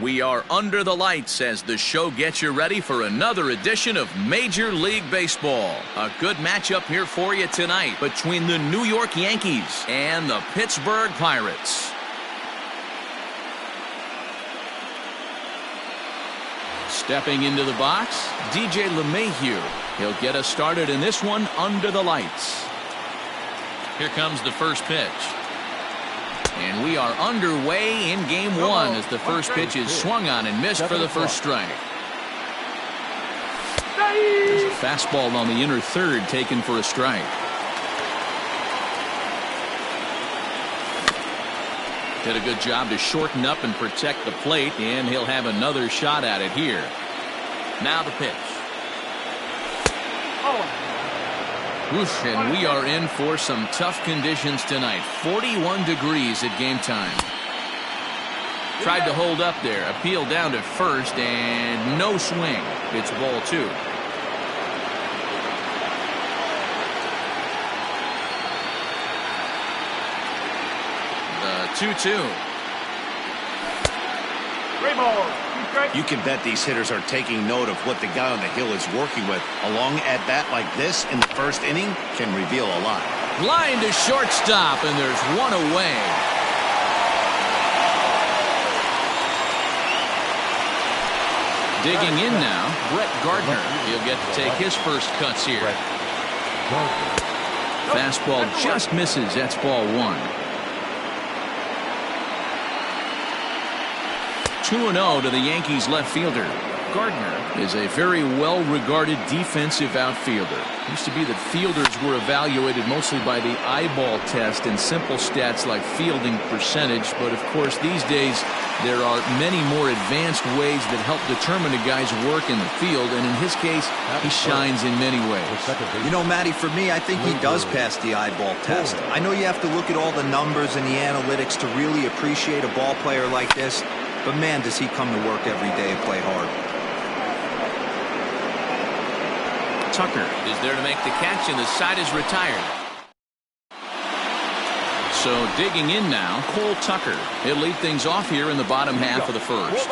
We are under the lights as the show gets you ready for another edition of Major League Baseball. A good matchup here for you tonight between the New York Yankees and the Pittsburgh Pirates. Stepping into the box, DJ LeMahieu. He'll get us started in this one under the lights. Here comes the first pitch. And we are underway in game one as the first pitch is swung on and missed for the first strike. There's a fastball on the inner third taken for a strike. Did a good job to shorten up and protect the plate, and he'll have another shot at it here. Now the pitch. Whoosh, and we are in for some tough conditions tonight. 41 degrees at game time. Tried to hold up there. Appeal down to first, and no swing. It's ball two. The 2-2. You can bet these hitters are taking note of what the guy on the hill is working with. A long at-bat like this in the first inning can reveal a lot. Line to shortstop, and there's one away. Digging in now, Brett Gardner. He'll get to take his first cuts here. Fastball just misses. That's ball one. 2-0 to the Yankees left fielder. Gardner is a very well-regarded defensive outfielder. Used to be that fielders were evaluated mostly by the eyeball test and simple stats like fielding percentage, but of course these days there are many more advanced ways that help determine a guy's work in the field, and in his case he shines in many ways. You know, Matty, for me, I think he does pass the eyeball test. I know you have to look at all the numbers and the analytics to really appreciate a ball player like this, but man, does he come to work every day and play hard. Tucker is there to make the catch, and the side is retired. So digging in now, Cole Tucker. He'll lead things off here in the bottom half of the first.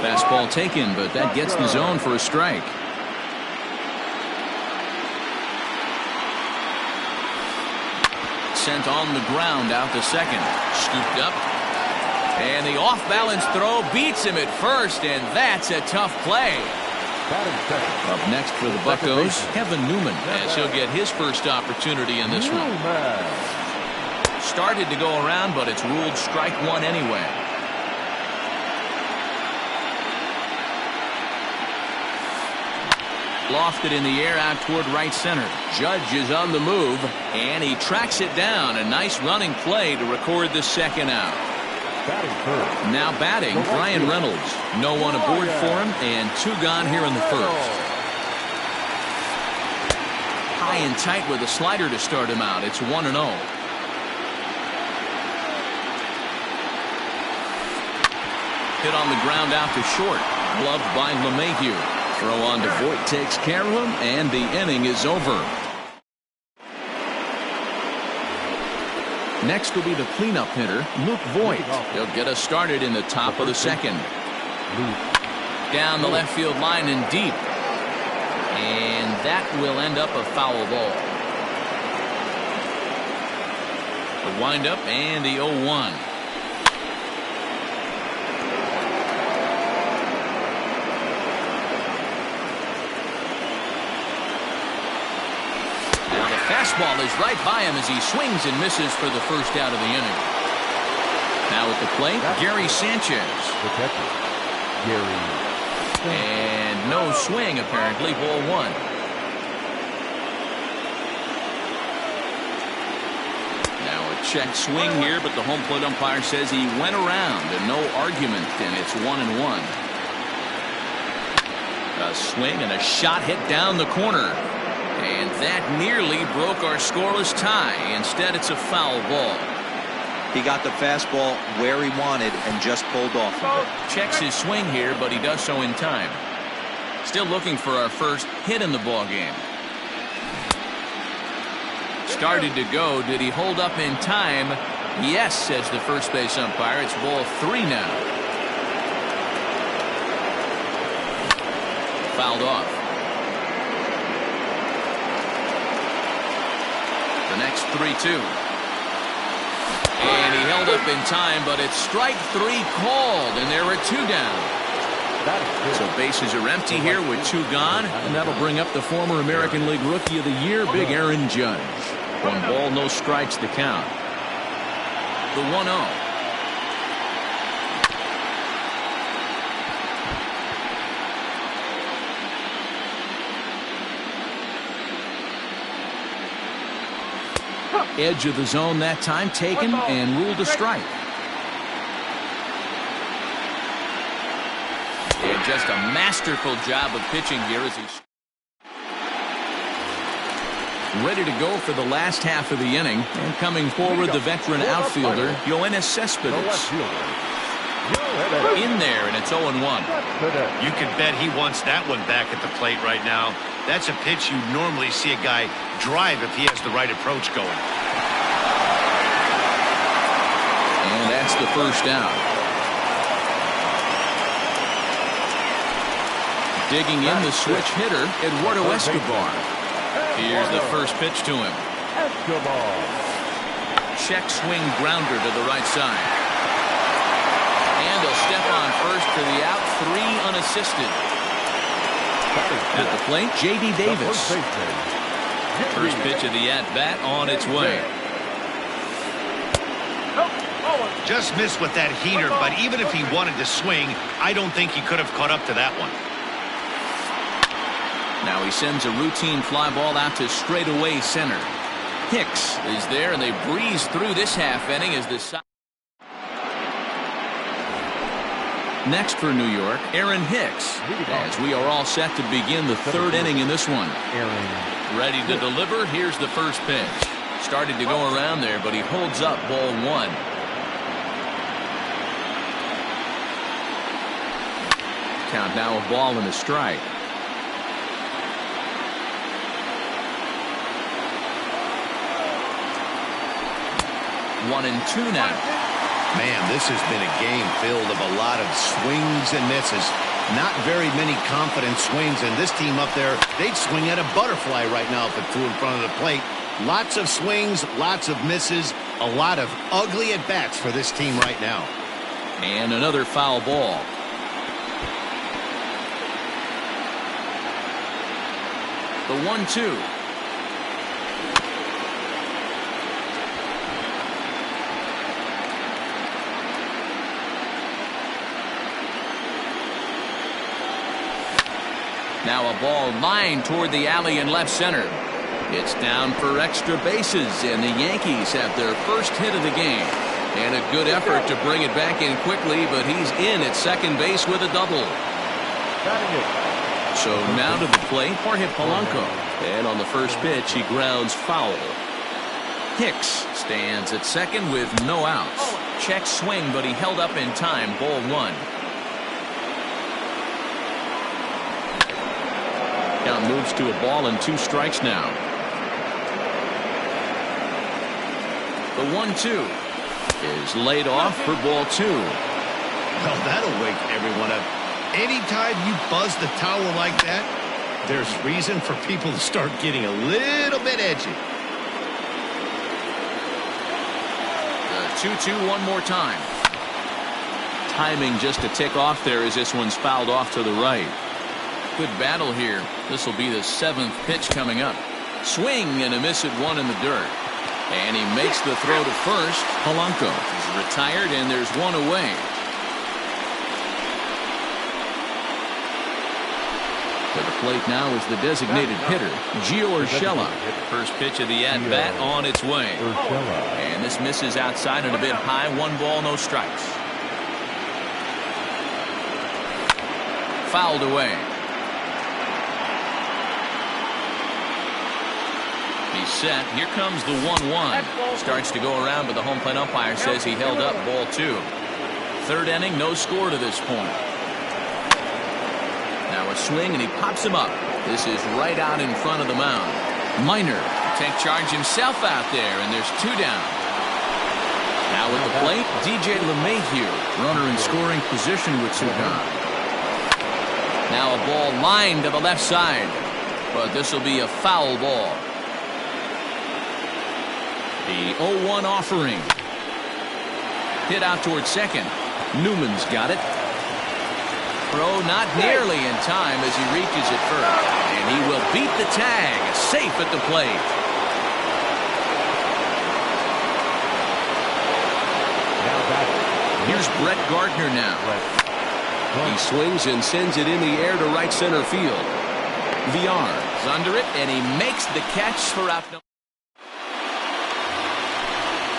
Fastball taken, but that gets the zone for a strike. Sent on the ground out to second. Scooped up. And the off-balance throw beats him at first, and that's a tough play. Up next for the Buccos, Kevin Newman, as he'll get his first opportunity in this one. Started to go around, but it's ruled strike one anyway. Lofted in the air out toward right center. Judge is on the move, and he tracks it down. A nice running play to record the second out. Now batting, Brian Reynolds. No one aboard for him, and two gone here in the first. High and tight with a slider to start him out. It's 1-0. Hit on the ground out to short. Gloved by LeMahieu. Throw on to Voit takes care of him, and the inning is over. Next will be the cleanup hitter, Luke Voit. He'll get us started in the top of the second. Down the left field line and deep. And that will end up a foul ball. The windup and the 0-1. Fastball is right by him as he swings and misses for the first out of the inning. Now at the plate, Gary Sanchez. And no swing, apparently, ball one. Now a check swing here, but the home plate umpire says he went around and no argument, and it's 1-1. A swing and a shot hit down the corner. And that nearly broke our scoreless tie. Instead, it's a foul ball. He got the fastball where he wanted and just pulled off of it. Checks his swing here, but he does so in time. Still looking for our first hit in the ball game. Started to go. Did he hold up in time? Yes, says the first base umpire. It's ball 3 now. Fouled off. The next 3-2. And he held up in time, but it's strike 3 called, and there are 2 down. So bases are empty here with 2 gone, and that'll bring up the former American League Rookie of the Year, Big Aaron Judge. 1 ball, no strikes to count. The 1-0. Edge of the zone that time taken and ruled a strike. And just a masterful job of pitching here as he's ready to go for the last half of the inning. And coming forward, the veteran outfielder, Yoenis Cespedes. In there, and it's 0-1. You can bet he wants that one back at the plate right now. That's a pitch you normally see a guy drive if he has the right approach going. And that's the first down. Digging in the switch hitter, Eduardo Escobar. Here's the first pitch to him. Check swing grounder to the right side. And a step on first to the out, 3 unassisted. At the plate, J.D. Davis. First pitch of the at-bat on its way. Just missed with that heater, but even if he wanted to swing, I don't think he could have caught up to that one. Now he sends a routine fly ball out to straightaway center. Hicks is there, and they breeze through this half inning as the side. Next for New York, Aaron Hicks, as we are all set to begin the 3rd inning in this one. Ready to deliver. Here's the first pitch. Started to go around there, but he holds up ball 1. Count now a ball and a strike. One and 2 now. Man, this has been a game filled of a lot of swings and misses. Not very many confident swings, and this team up there, they'd swing at a butterfly right now if it flew in front of the plate. Lots of swings, lots of misses, a lot of ugly at-bats for this team right now. And another foul ball. The 1-2. Now a ball lined toward the alley in left center. It's down for extra bases, and the Yankees have their first hit of the game. And a good effort to bring it back in quickly, but he's in at second base with a double. So now to the plate, Jorge Polanco. And on the first pitch, he grounds foul. Hicks stands at second with no outs. Check swing, but he held up in time. Ball 1. Count moves to a ball and 2 strikes now. The 1-2 is laid off for ball 2. Well, that'll wake everyone up. Anytime you buzz the tower like that, there's reason for people to start getting a little bit edgy. The 2-2 one more time. Timing just a tick off there as this one's fouled off to the right. Good battle here. This will be the 7th pitch coming up. Swing and a miss at 1 in the dirt. And he makes the throw to first. Polanco is retired, and there's 1 away. To the plate now is the designated hitter, Gio Urshela. First pitch of the at-bat on its way. And this misses outside and a bit high. 1 ball, no strikes. Fouled away. He's set. Here comes the 1-1. Starts to go around, but the home plate umpire says he held up ball 2. 3rd inning, no score to this point. Now a swing, and he pops him up. This is right out in front of the mound. Minor take charge himself out there, and there's 2 down. Now at the plate, DJ LeMahieu, runner in scoring position with two gone. Now a ball lined to the left side, but this will be a foul ball. The 0-1 offering. Hit out towards second. Newman's got it. Throw not nearly in time as he reaches it first. And he will beat the tag. Safe at the plate. Here's Brett Gardner now. He swings and sends it in the air to right center field. Villar is under it, and he makes the catch for out.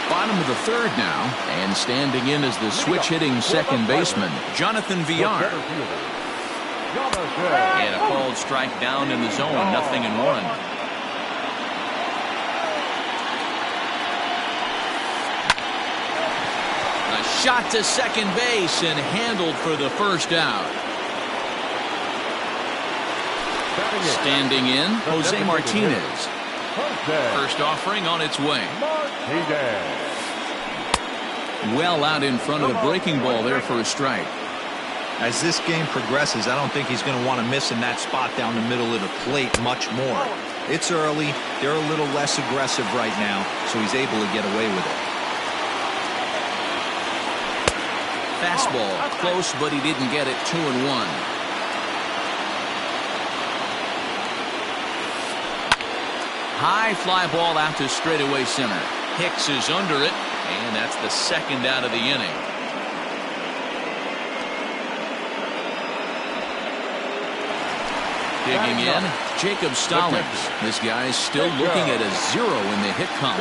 Bottom of the third now, and standing in as the switch-hitting second baseman, Jonathan Villar. And a called strike down in the zone, 0-1. A shot to second base and handled for the first out. Standing in, Jose Martinez. First offering on its way. Well out in front of the breaking ball there for a strike. As this game progresses, I don't think he's going to want to miss in that spot down the middle of the plate much more. It's early. They're a little less aggressive right now, so he's able to get away with it. Fastball close, but he didn't get it. 2-1. High fly ball out to straightaway center. Hicks is under it, and that's the second out of the inning. Digging in, Jacob Stallings. This guy's still looking at a 0 in the hit column.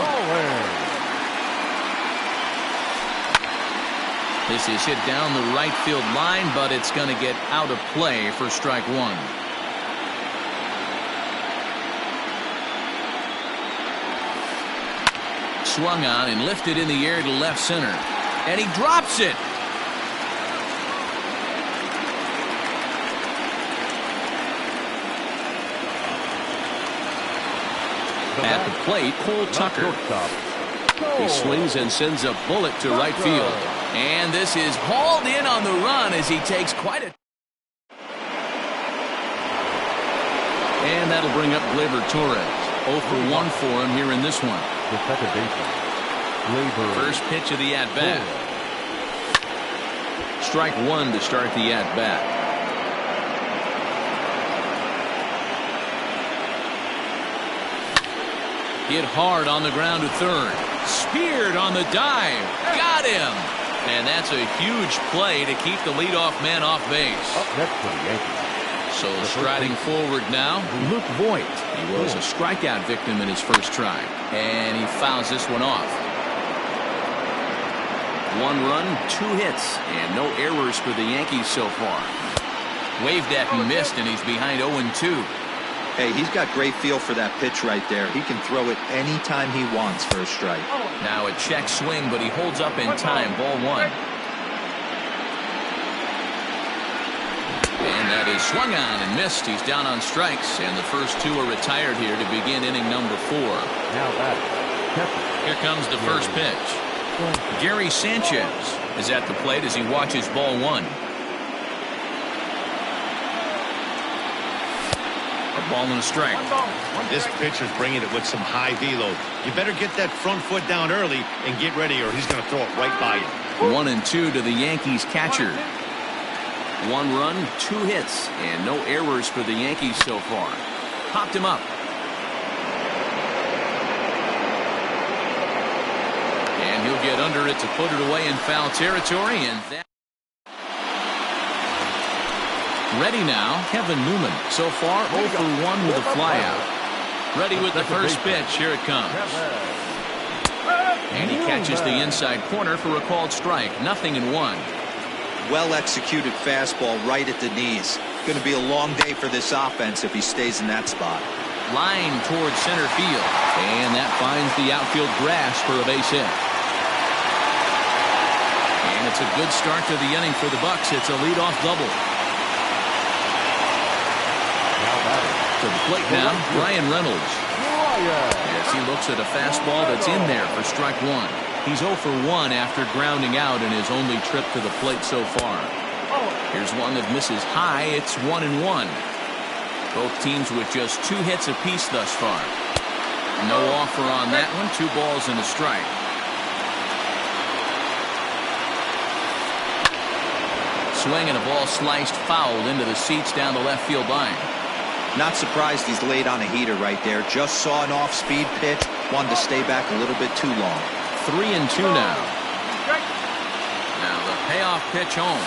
This is hit down the right field line, but it's going to get out of play for strike one. Swung on and lifted in the air to left center. And he drops it. At the plate, Cole Tucker. He swings and sends a bullet to right field. And this is hauled in on the run as he takes quite a... And that'll bring up Gleyber Torres. 0 for 1 for him here in this one. First pitch of the at-bat. Strike one to start the at-bat. Hit hard on the ground to third. Speared on the dive. Got him. And that's a huge play to keep the leadoff man off base. Up next for the Yankees. So striding forward now, Luke Voit. He was a strikeout victim in his first try. And he fouls this one off. 1 run, 2 hits, and no errors for the Yankees so far. Waved at and missed, and he's behind 0-2. Hey, he's got great feel for that pitch right there. He can throw it anytime he wants for a strike. Now a check swing, but he holds up in time. Ball 1. And that is swung on and missed. He's down on strikes, and the first 2 are retired here to begin inning number 4. Now Here comes the first pitch. Gary Sanchez is at the plate as he watches ball 1. A ball and a strike. This pitcher's bringing it with some high velo. You better get that front foot down early and get ready, or he's going to throw it right by you. 1-2 to the Yankees catcher. 1 run, 2 hits, and no errors for the Yankees so far. Popped him up. And he'll get under it to put it away in foul territory, and that... Ready now, Kevin Newman. So far, 0 for 1 with a flyout. Ready with the first pitch. Here it comes. And he catches the inside corner for a called strike. 0-1. Well-executed fastball right at the knees. Going to be a long day for this offense if he stays in that spot. Line towards center field. And that finds the outfield grass for a base hit. And it's a good start to the inning for the Bucks. It's a leadoff double. To the plate now, Bryan Reynolds. As he looks at a fastball that's in there for strike 1. He's 0 for 1 after grounding out in his only trip to the plate so far. Here's one that misses high. It's 1-1. Both teams with just 2 hits apiece thus far. No offer on that one. 2 balls and a strike. Swing and a ball sliced foul into the seats down the left field line. Not surprised he's laid on a heater right there. Just saw an off-speed pitch. Wanted to stay back a little bit too long. 3-2 now. Now the payoff pitch home.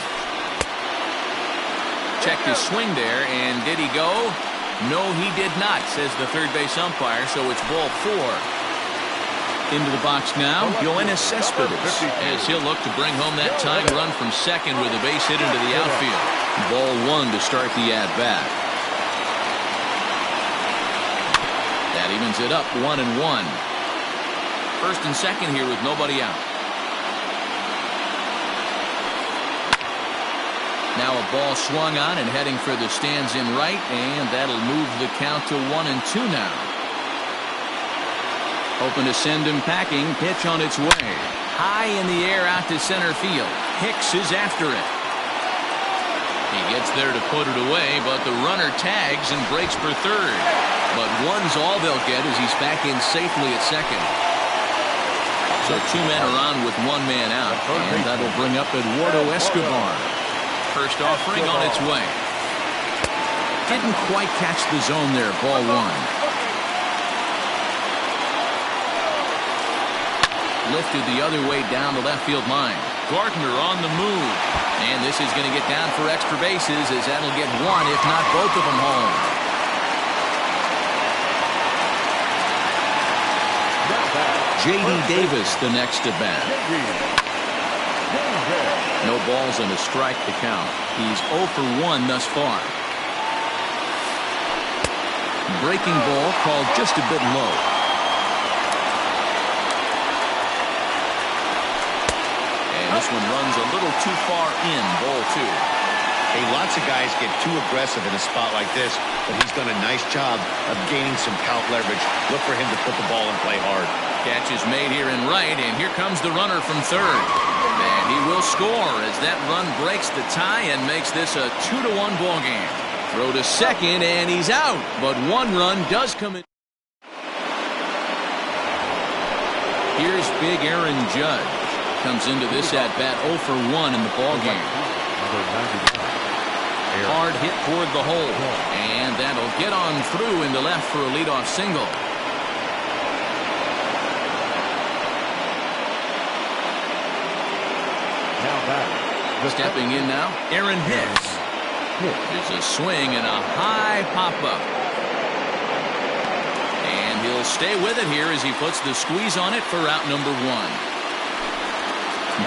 Checked his swing there, and did he go? No, he did not, says the third base umpire, so it's ball 4. Into the box now, Yoenis Cespedes, as he'll look to bring home that tying run from second with a base hit into the outfield. Ball 1 to start the at-bat. That evens it up 1-1. First and second here with nobody out. Now a ball swung on and heading for the stands in right, and that'll move the count to 1-2 now. Hoping to send him packing. Pitch on its way. High in the air out to center field. Hicks is after it. He gets there to put it away, but the runner tags and breaks for third. But 1's all they'll get as he's back in safely at second. So 2 men are on with 1 man out, and that'll bring up Eduardo Escobar. First offering on its way. Didn't quite catch the zone there. Ball 1. Lifted the other way down the left field line. Gardner on the move. And this is going to get down for extra bases as that'll get 1, if not both of them home. J.D. Davis the next to bat. No balls and a strike to count. He's 0 for 1 thus far. Breaking ball called just a bit low. And this one runs a little too far in. Ball 2. Hey, lots of guys get too aggressive in a spot like this, but he's done a nice job of gaining some count leverage. Look for him to put the ball and play hard. Catch is made here in right, and here comes the runner from third. And he will score as that run breaks the tie and makes this a 2-1 ball game. Throw to second, and he's out. But 1 run does come in. Here's big Aaron Judge. Comes into this at-bat 0 for 1 in the ball game. Hard hit toward the hole. And that'll get on through into left for a leadoff single. Stepping in now, Aaron Hicks. There's a swing and a high pop-up. And he'll stay with it here as he puts the squeeze on it for out number 1.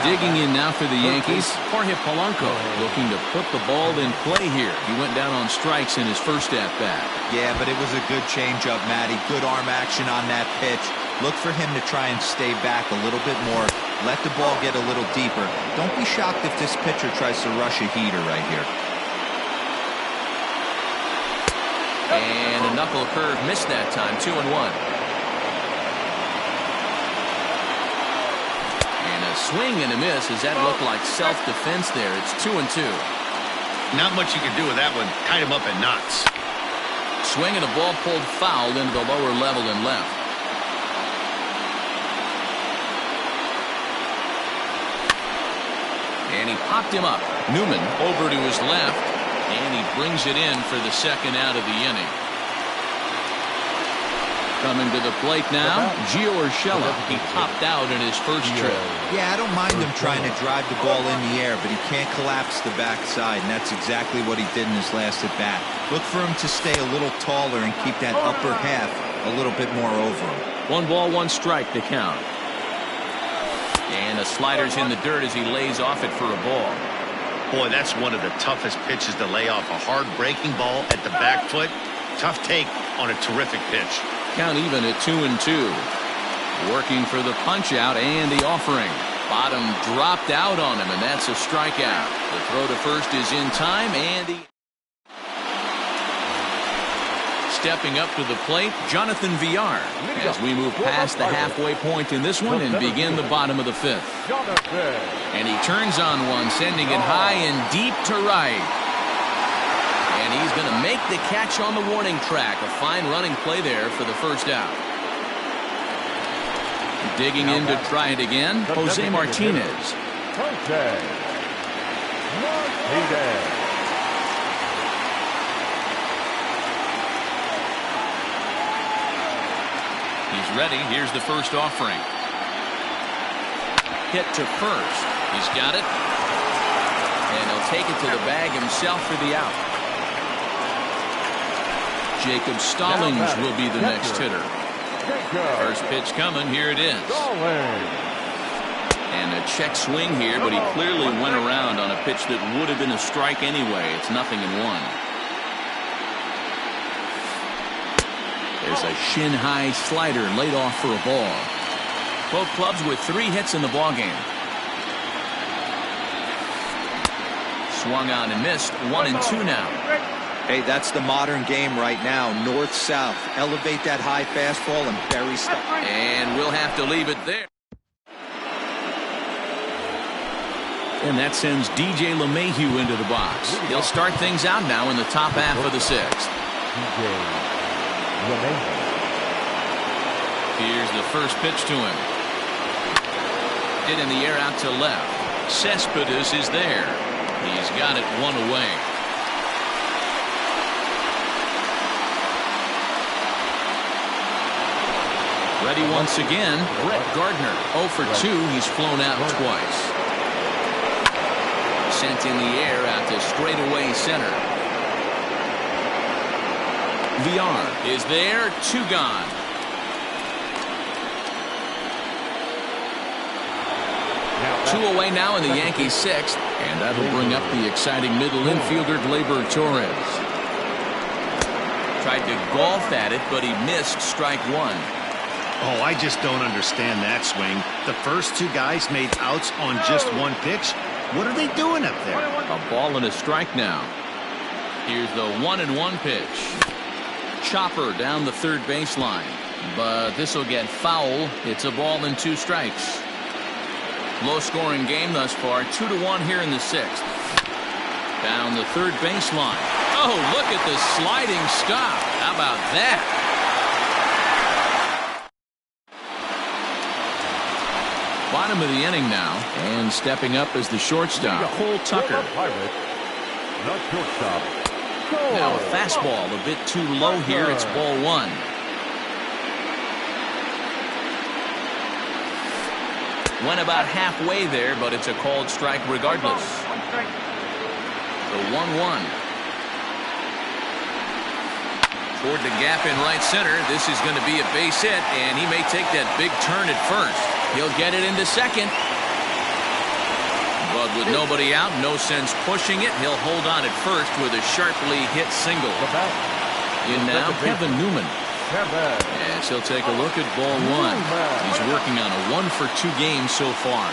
Digging in now for the Yankees, Jorge Polanco looking to put the ball in play here. He went down on strikes in his first at-bat. Yeah, but it was a good changeup, Matty. Good arm action on that pitch. Look for him to try and stay back a little bit more. Let the ball get a little deeper. Don't be shocked if this pitcher tries to rush a heater right here. And a knuckle curve missed that time. 2-1. And a swing and a miss. Does that look like self-defense there? It's 2-2. Not much you can do with that one. Tied him up in knots. Swing and a ball pulled foul into the lower level and left. And he popped him up. Newman over to his left, and he brings it in for the second out of the inning. Coming to the plate now, Gio Urshela. He popped out in his first trip. Yeah, I don't mind him trying to drive the ball in the air, but he can't collapse the backside, and that's exactly what he did in his last at-bat. Look for him to stay a little taller and keep that upper half a little bit more over him. 1 ball, 1 strike to count. And the slider's in the dirt as he lays off it for a ball. Boy, that's one of the toughest pitches to lay off. A hard breaking ball at the back foot. Tough take on a terrific pitch. Count even at 2-2. Working for the punch out and the offering. Bottom dropped out on him, and that's a strikeout. The throw to first is in time, and he stepping up to the plate, Jonathan Villar, as we move past the halfway point in this one and begin the bottom of the fifth. And he turns on one, sending it high and deep to right. And he's going to make the catch on the warning track. A fine running play there for the first out. Digging in to try it again, Jose Martinez. He's ready. Here's the first offering. Hit to first. He's got it. And he'll take it to the bag himself for the out. Jacob Stallings will be the next hitter. First pitch coming. Here it is. And a check swing here, but he clearly went around on a pitch that would have been a strike anyway. It's 0-1. There's a shin-high slider laid off for a ball. Both clubs with 3 hits in the ballgame. Swung on and missed. 1-2 now. Hey, that's the modern game right now. North-south. Elevate that high fastball and bury stuff. And we'll have to leave it there. And that sends DJ LeMahieu into the box. He'll start things out now in the top half of the 6th. Here's the first pitch to him. Hit in the air out to left. Cespedes is there. He's got it 1 away. Ready once again, Brett Gardner. 0 for 2. He's flown out twice. Sent in the air out to straightaway center. Villar is there. 2 gone. Two away now in the Yankees 6th, and that'll bring up the exciting middle infielder Gleyber Torres. Tried to golf at it, but he missed strike 1. Oh, I just don't understand that swing. The first 2 guys made outs on just 1 pitch. What are they doing up there? A ball and a strike now. Here's the 1-1 pitch. Chopper down the third baseline, but this will get foul. It's a ball and 2 strikes. Low scoring game thus far. 2-1 here in the 6th. Down the third baseline. Oh, look at the sliding stop. How about that? Bottom of the inning now, and stepping up as the shortstop, Cole Tucker. Now a fastball a bit too low here. It's ball 1. Went about halfway there, but it's a called strike regardless. The 1-1. Toward the gap in right center. This is going to be a base hit, and he may take that big turn at first. He'll get it into second. But with nobody out, no sense pushing it. He'll hold on at first with a sharply hit single. In now, Kevin Newman. Yes, he'll take a look at ball 1. He's working on a 1 for 2 game so far.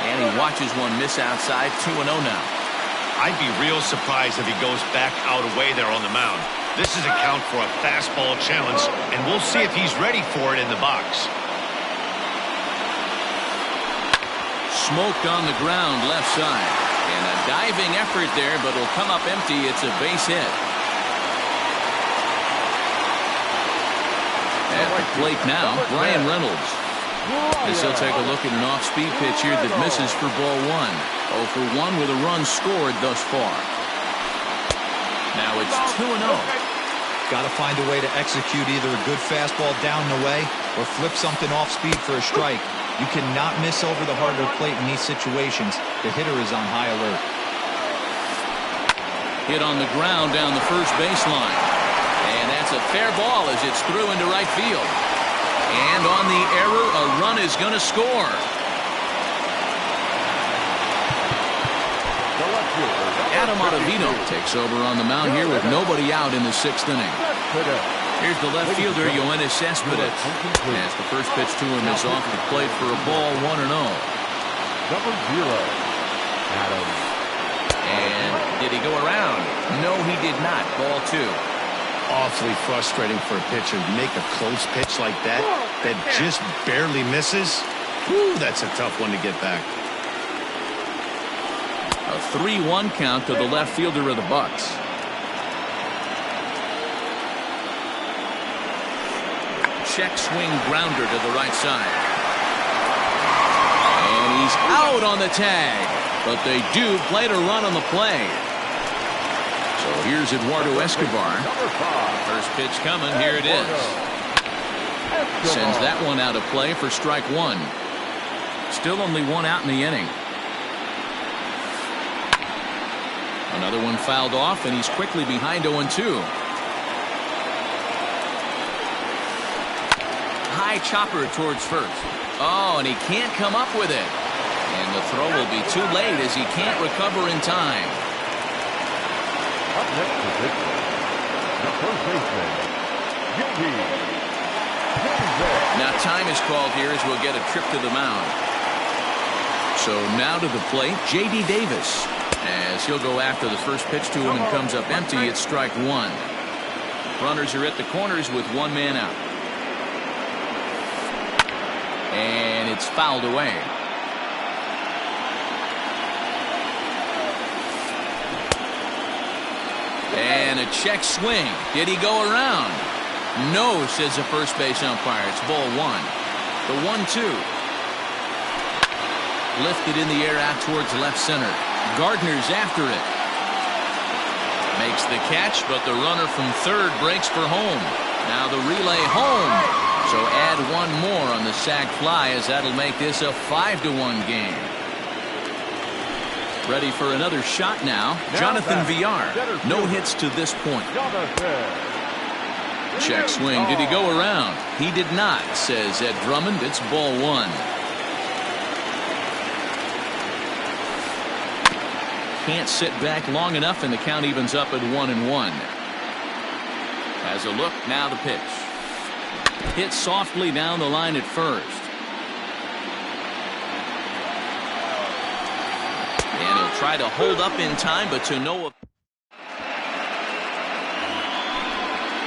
And he watches one miss outside. 2-0 now. I'd be real surprised if he goes back out away there on the mound. This is a count for a fastball challenge, and we'll see if he's ready for it in the box. Smoked on the ground left side. And a diving effort there, but it'll come up empty. It's a base hit. At the plate now, Brian Reynolds. As he'll take a look at an off-speed pitch here that misses for ball 1. 0 for 1 with a run scored thus far. Now it's 2-0. Got to find a way to execute either a good fastball down the way or flip something off speed for a strike. You cannot miss over the hardwood plate in these situations. The hitter is on high alert. Hit on the ground down the first baseline. And that's a fair ball as it's through into right field. And on the error, a run is going to score. Adam Ottavino takes over on the mound here with nobody out in the 6th inning. Here's the left fielder, Yoenis Cespedes. As the first pitch to him is off the plate for a ball, 1-0. Number 0, Adam. And did he go around? No, he did not. Ball 2. Awfully frustrating for a pitcher to make a close pitch like that just barely misses. Whew, that's a tough one to get back. A 3-1 count to the left fielder of the Bucks. Check swing grounder to the right side. And he's out on the tag. But they do play to run on the play. So here's Eduardo Escobar. First pitch coming. Here it is. Sends that one out of play for strike 1. Still only 1 out in the inning. Another one fouled off, and he's quickly behind 0-2. High chopper towards first. Oh, and he can't come up with it. And the throw will be too late as he can't recover in time. Up next position, the first baseman, J.D. Now time is called here as we'll get a trip to the mound. So now to the plate, J.D. Davis. As he'll go after the first pitch to him and comes up empty, it's strike 1. Runners are at the corners with 1 man out. And it's fouled away. And a check swing. Did he go around? No, says the first base umpire. It's ball 1. The 1-2. Lifted in the air out towards left center. Gardner's after it. Makes the catch, but the runner from third breaks for home. Now the relay home. So add 1 more on the sac fly as that'll make this a 5-1 game. Ready for another shot now. Jonathan Villar. No hits to this point. Check swing. Did he go around? He did not, says Ed Drummond. It's ball 1. Can't sit back long enough, and the count evens up at 1-1. Has a look. Now the pitch. Hit softly down the line at first. And he'll try to hold up in time, but to no.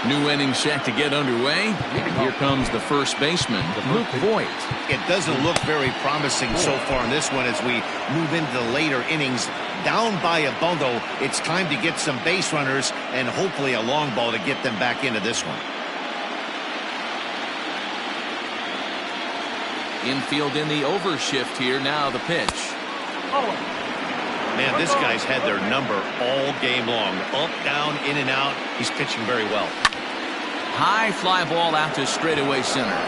New inning set to get underway. Here comes the first baseman, Luke Voit. It doesn't look very promising so far in this one as we move into the later innings. Down by a bundle, it's time to get some base runners and hopefully a long ball to get them back into this one. Infield in the overshift here. Now the pitch. Man, this guy's had their number all game long. Up, down, in and out. He's pitching very well. High fly ball out to straightaway center.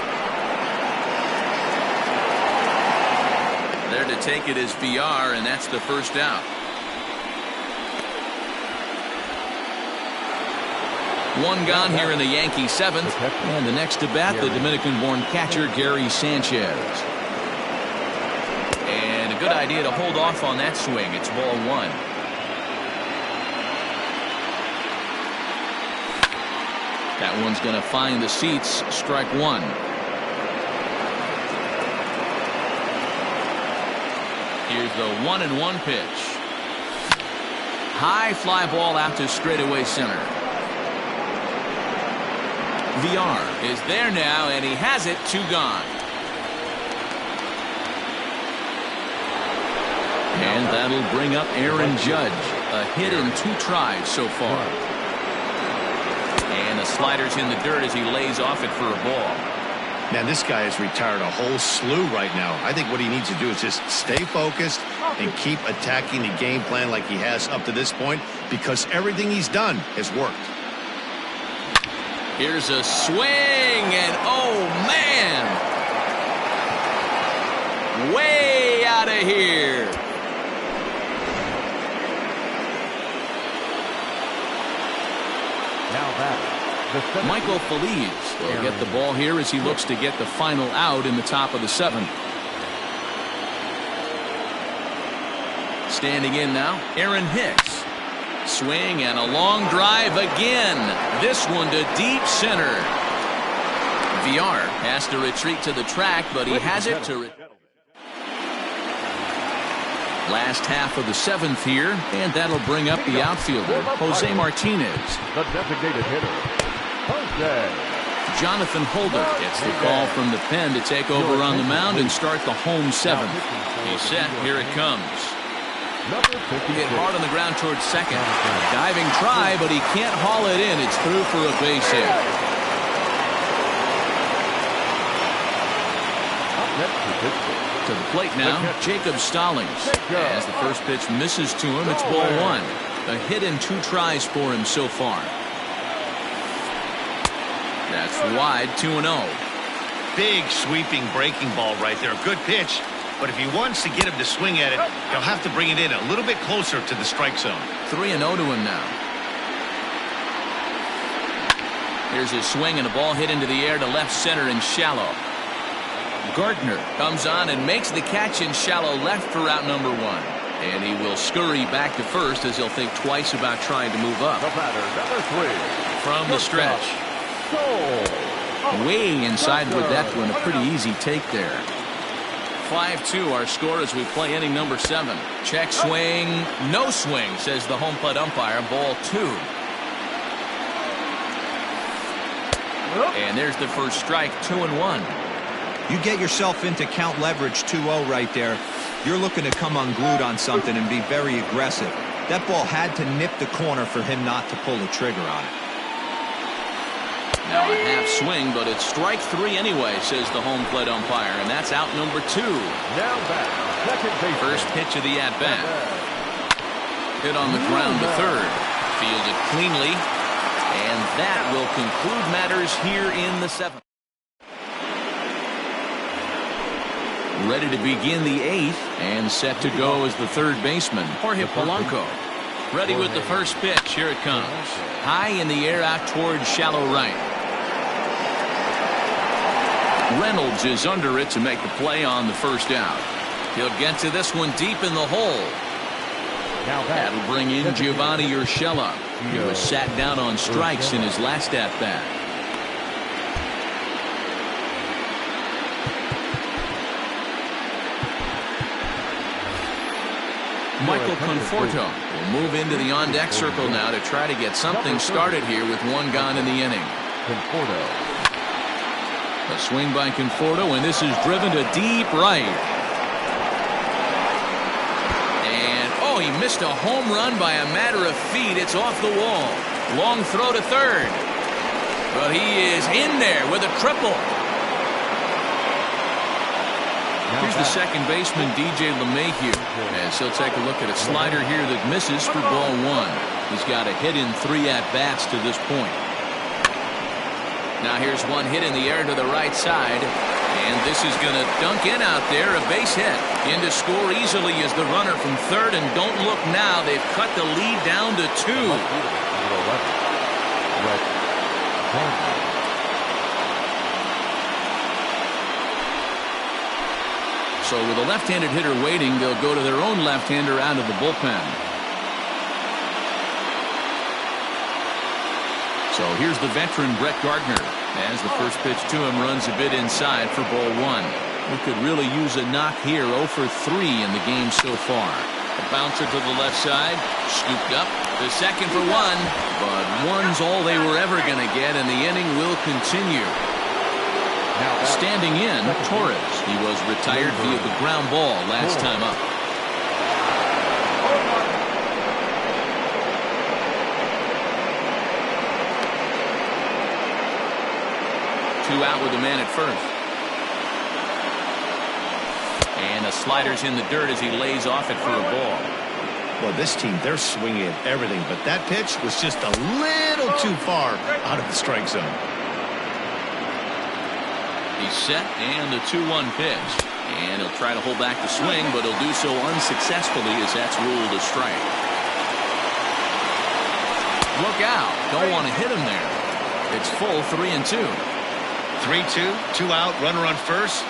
There to take it is Villar, and that's the first out. One gone here in the Yankee 7th. And the next to bat, the Dominican-born catcher, Gary Sanchez. And a good idea to hold off on that swing. It's ball 1. That one's going to find the seats. Strike 1. Here's the 1-1 pitch. High fly ball out to straightaway center. Villar is there now, and he has it. 2 gone. And that'll bring up Aaron Judge. A hit in 2 tries so far. And the slider's in the dirt as he lays off it for a ball. Man, this guy has retired a whole slew right now. I think what he needs to do is just stay focused and keep attacking the game plan like he has up to this point, because everything he's done has worked. Here's a swing, and oh man, way out of here. Now that Michael Feliz will get the ball here as he looks to get the final out in the top of the 7th. Standing in now, Aaron Hicks. Swing and a long drive again. This one to deep center. Villar has to retreat to the track, but he has it to. Last half of the 7th here, and that'll bring up the outfielder, Jose Martinez. The designated hitter, Jose. Jonathan Holder gets the call from the pen to take over on the mound and start the home 7th. He's set. Here it comes. Hit hard on the ground towards second. Diving try, but he can't haul it in. It's through for a base hit. To the plate now, Jacob Stallings. As the first pitch misses to him, it's ball 1. A hit in 2 tries for him so far. That's wide, 2-0. Big sweeping breaking ball right there. Good pitch. But if he wants to get him to swing at it, he'll have to bring it in a little bit closer to the strike zone. 3-0 to him now. Here's his swing and a ball hit into the air to left center and shallow. Gardner comes on and makes the catch in shallow left for out number 1. And he will scurry back to first as he'll think twice about trying to move up. The batter, number 3. From the stretch. Way inside with that one. A pretty easy take there. 5-2 our score as we play inning number 7. Check swing. No swing, says the home plate umpire. Ball 2. And there's the first strike. 2-1. You get yourself into count leverage 2-0 right there. You're looking to come unglued on something and be very aggressive. That ball had to nip the corner for him not to pull the trigger on it. Now a half swing, but it's strike 3 anyway, says the home plate umpire, and that's out number 2. Now back, second base. First pitch of the at-bat. Hit on the ground to third. Fielded cleanly, and that will conclude matters here in the 7th. Ready to begin the 8th, and set to go as the third baseman, Jorge Polanco. Ready with the first pitch. Here it comes. High in the air out towards shallow right. Reynolds is under it to make the play on the first out. He'll get to this one deep in the hole. That'll bring in Giovanni Urshela. He was sat down on strikes in his last at-bat. Michael Conforto will move into the on-deck circle now to try to get something started here with 1 gone in the inning. Conforto. A swing by Conforto, and this is driven to deep right. And, oh, he missed a home run by a matter of feet. It's off the wall. Long throw to third. But he is in there with a triple. Here's the second baseman, DJ LeMahieu, as he'll take a look at a slider here that misses for ball 1. He's got a hit in 3 at-bats to this point. Now here's one hit in the air to the right side, and this is going to dunk in out there, a base hit. In to score easily is the runner from third, and don't look now, they've cut the lead down to 2. So with a left-handed hitter waiting, they'll go to their own left-hander out of the bullpen. So here's the veteran Brett Gardner as the first pitch to him runs a bit inside for ball 1. We could really use a knock here. 0 for 3 in the game so far. A bouncer to the left side, scooped up to second for 1, but 1's all they were ever going to get, and the inning will continue. Standing in, Torres. He was retired via the ground ball last time up. Two out with a man at first. And the slider's in the dirt as he lays off it for a ball. Well, this team, they're swinging at everything, but that pitch was just a little too far out of the strike zone. He's set, and the 2-1 pitch. And he'll try to hold back the swing, but he'll do so unsuccessfully as that's ruled a strike. Look out. Don't want to hit him there. It's full 3-2. 3-2, 2 out, runner on first.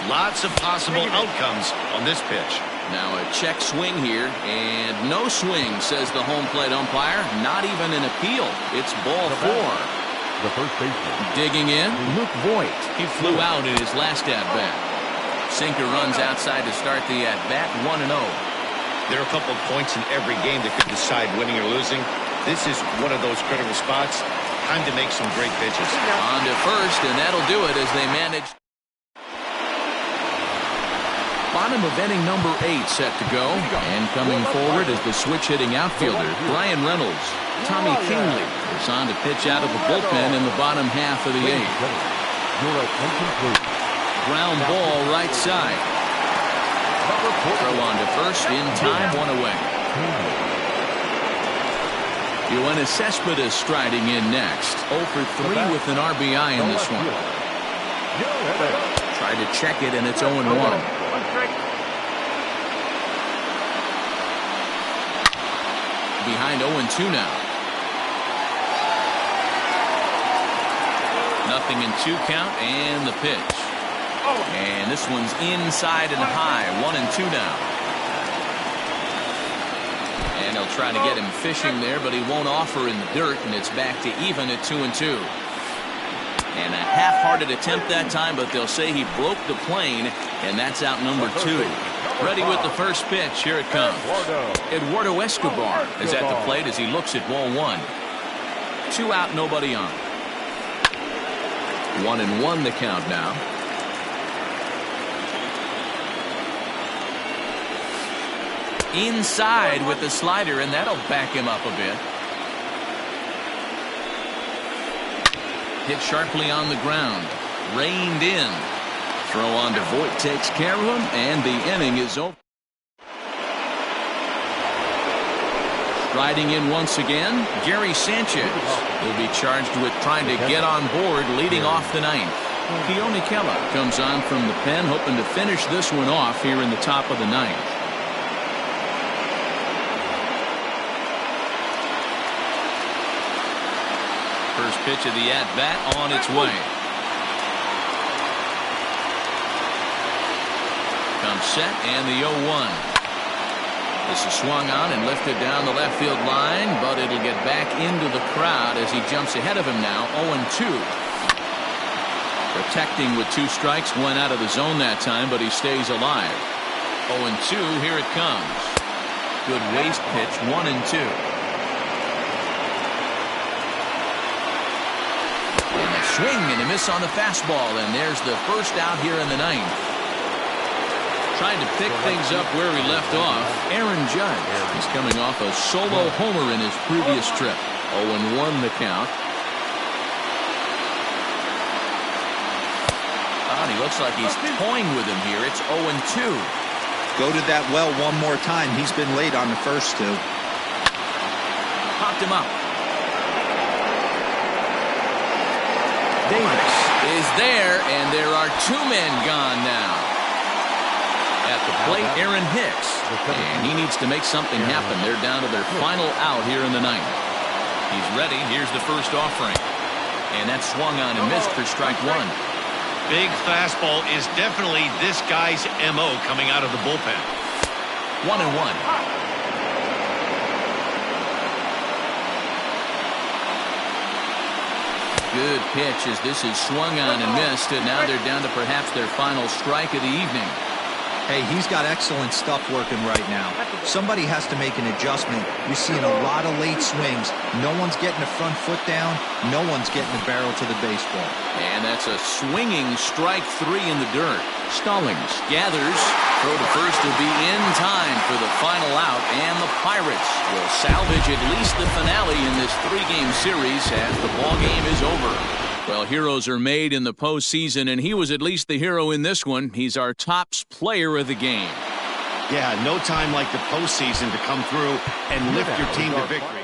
Lots of possible outcomes on this pitch. Now a check swing here, and no swing, says the home plate umpire. Not even an appeal. It's ball 4. The first baseman. Digging in, Luke Voigt. He flew out in his last at-bat. Sinker runs outside to start the at-bat, 1-0. There are a couple of points in every game that could decide winning or losing. This is one of those critical spots. Time to make some great pitches. On to first, and that'll do it as they manage. Bottom of inning number 8 set to go. And coming forward is the switch-hitting outfielder, Brian Reynolds. Tommy Kingley is on to pitch out of the bullpen in the bottom half of the 8th. Your attention, please. Ground ball right side. Throw on to first in time, 1 away. Yoenis Cespedes striding in next. 0 for 3 with an RBI in this one. Tried to check it, and it's 0-1. Behind 0-2 now. Nothing in 2 count, and the pitch. And this one's inside and high. 1-2 now. And they'll try to get him fishing there, but he won't offer in the dirt, and it's back to even at 2-2. And a half-hearted attempt that time, but they'll say he broke the plane, and that's out number 2. Ready with the first pitch. Here it comes. Eduardo Escobar is at the plate as he looks at ball 1. 2 out, nobody on. 1-1 the count now. Inside with the slider, and that'll back him up a bit. Hit sharply on the ground. Reined in. Throw on to Voit takes care of him, and the inning is over. Striding in once again, Gary Sanchez will be charged with trying to get on board leading off the 9th. Keone Kela comes on from the pen, hoping to finish this one off here in the top of the 9th. First pitch of the at-bat on its way. Comes set, and the 0-1. This is swung on and lifted down the left field line, but it'll get back into the crowd as he jumps ahead of him now. 0-2. Protecting with 2 strikes, 1 out of the zone that time, but he stays alive. 0-2, here it comes. Good waist pitch, 1-2. And a swing and a miss on the fastball, and there's the first out here in the 9th. Trying to pick things up where he left off, Aaron Judge is coming off a solo homer in his previous trip. 0-1 the count. Oh, he looks like he's toying with him here. It's 0-2. Go to that well one more time. He's been late on the first 2. Popped him up. Davis is there, and there are 2 men gone now. At the plate, Aaron Hicks, and he needs to make something happen. They're down to their final out here in the 9th. He's ready. Here's the first offering, and that's swung on and missed for strike 1. Big fastball is definitely this guy's MO coming out of the bullpen. 1-1. Good pitch as this is swung on and missed, and now they're down to perhaps their final strike of the evening. Hey, he's got excellent stuff working right now. Somebody has to make an adjustment. You're seeing a lot of late swings. No one's getting the front foot down. No one's getting the barrel to the baseball. And that's a swinging strike 3 in the dirt. Stallings gathers. Throw to first will be in time for the final out, and the Pirates will salvage at least the finale in this 3-game series as the ball game is over. Well, heroes are made in the postseason, and he was at least the hero in this one. He's our top player of the game. Yeah, no time like the postseason to come through and lift your team to victory.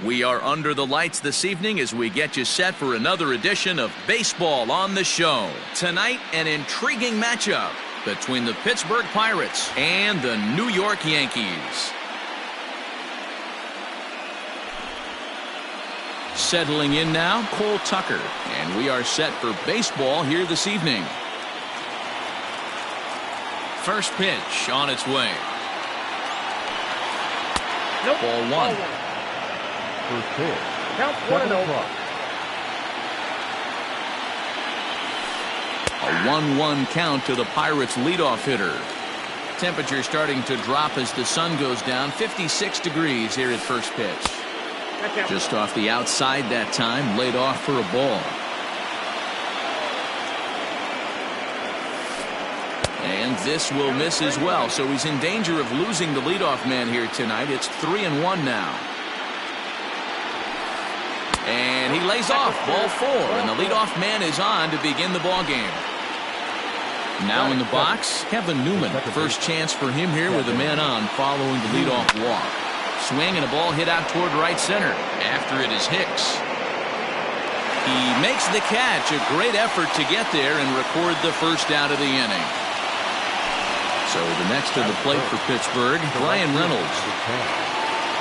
We are under the lights this evening as we get you set for another edition of Baseball on the Show. Tonight, an intriguing matchup between the Pittsburgh Pirates and the New York Yankees. Settling in now, Cole Tucker, and we are set for baseball here this evening. First pitch on its way. Nope. Ball one. First pitch. Count 1-0. A 1-1 count to the Pirates leadoff hitter. Temperature starting to drop as the sun goes down. 56 degrees here at first pitch. Just off the outside that time, laid off for a ball. And this will miss as well, so he's in danger of losing the leadoff man here tonight. It's 3-1 now. And he lays off, ball 4, and the leadoff man is on to begin the ball game. Now in the box, Kevin Newman. First chance for him here with a man on following the leadoff walk. Swing and a ball hit out toward right center. After it is Hicks. He makes the catch. A great effort to get there and record the first out of the inning. So the next to the plate for Pittsburgh, Bryan Reynolds.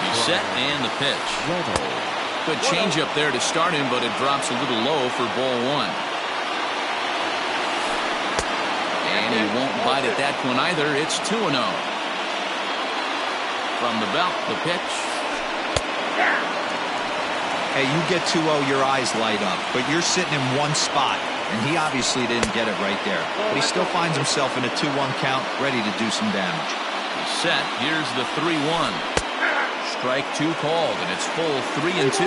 He's set and the pitch. Good changeup there to start him, but it drops a little low for ball 1. And he won't bite at that one either. It's 2-0. From the belt, the pitch. Hey, you get 2-0, your eyes light up, but you're sitting in one spot, and he obviously didn't get it right there. But he still finds himself in a 2-1 count, ready to do some damage. He's set. Here's the 3-1. Strike 2 called, and it's full 3-2.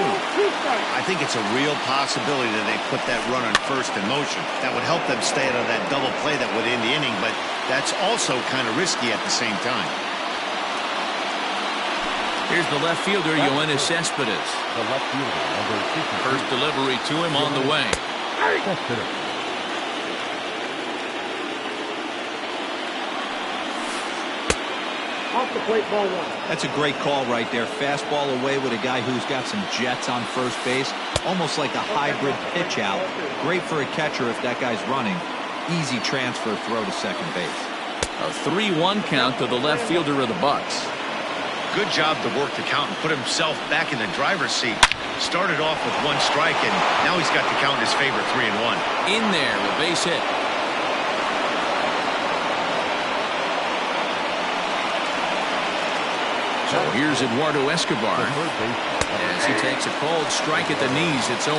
I think it's a real possibility that they put that run on first in motion. That would help them stay out of that double play that would end the inning, but that's also kind of risky at the same time. Here's the left fielder, Yoenis Cespedes. The left fielder, number 52. First delivery to him on the way. Cespedes. Off the plate, ball 1. That's a great call right there. Fastball away with a guy who's got some jets on first base. Almost like a hybrid pitch out. Great for a catcher if that guy's running. Easy transfer throw to second base. A 3-1 count to the left fielder of the Bucks. Good job to work the count and put himself back in the driver's seat. Started off with 1 strike, and now he's got the count in his favor, 3-1. In there, a base hit. So here's Eduardo Escobar as he takes a called strike at the knees. It's 0-1.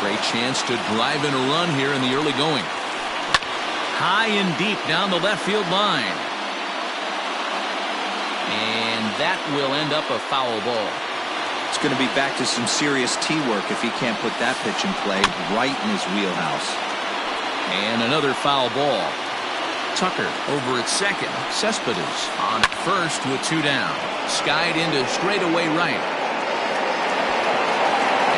Great chance to drive in a run here in the early going. High and deep down the left field line. And that will end up a foul ball. It's going to be back to some serious T-work if he can't put that pitch in play right in his wheelhouse. And another foul ball. Tucker over at second. Cespedes on at first with 2 down. Skied into straightaway right.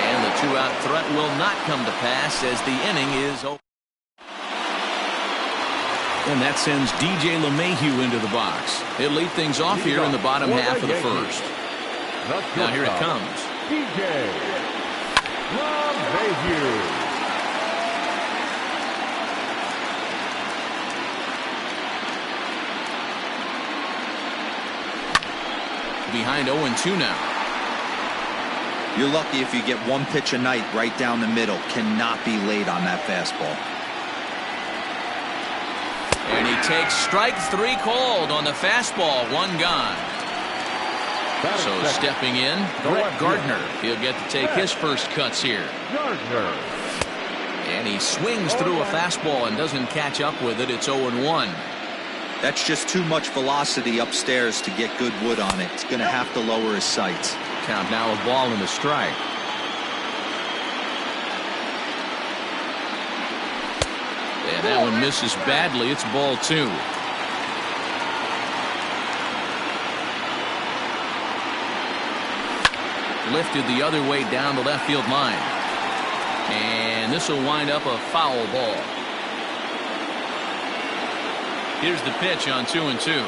And the 2-out threat will not come to pass as the inning is over. And that sends DJ LeMahieu into the box. He'll lead things off here in the bottom half of the first. Now here it comes. DJ LeMahieu. Behind 0-2 now. You're lucky if you get 1 pitch a night right down the middle. Cannot be late on that fastball. And he takes strike 3 called on the fastball. 1 gone. So stepping in, Brett Gardner. He'll get to take his first cuts here. Gardner. And he swings through a fastball and doesn't catch up with it. It's 0-1. That's just too much velocity upstairs to get good wood on it. It's going to have to lower his sights. Count now a ball and a strike. And that one misses badly. It's ball 2. Lifted the other way down the left field line. And this will wind up a foul ball. Here's the pitch on 2-2.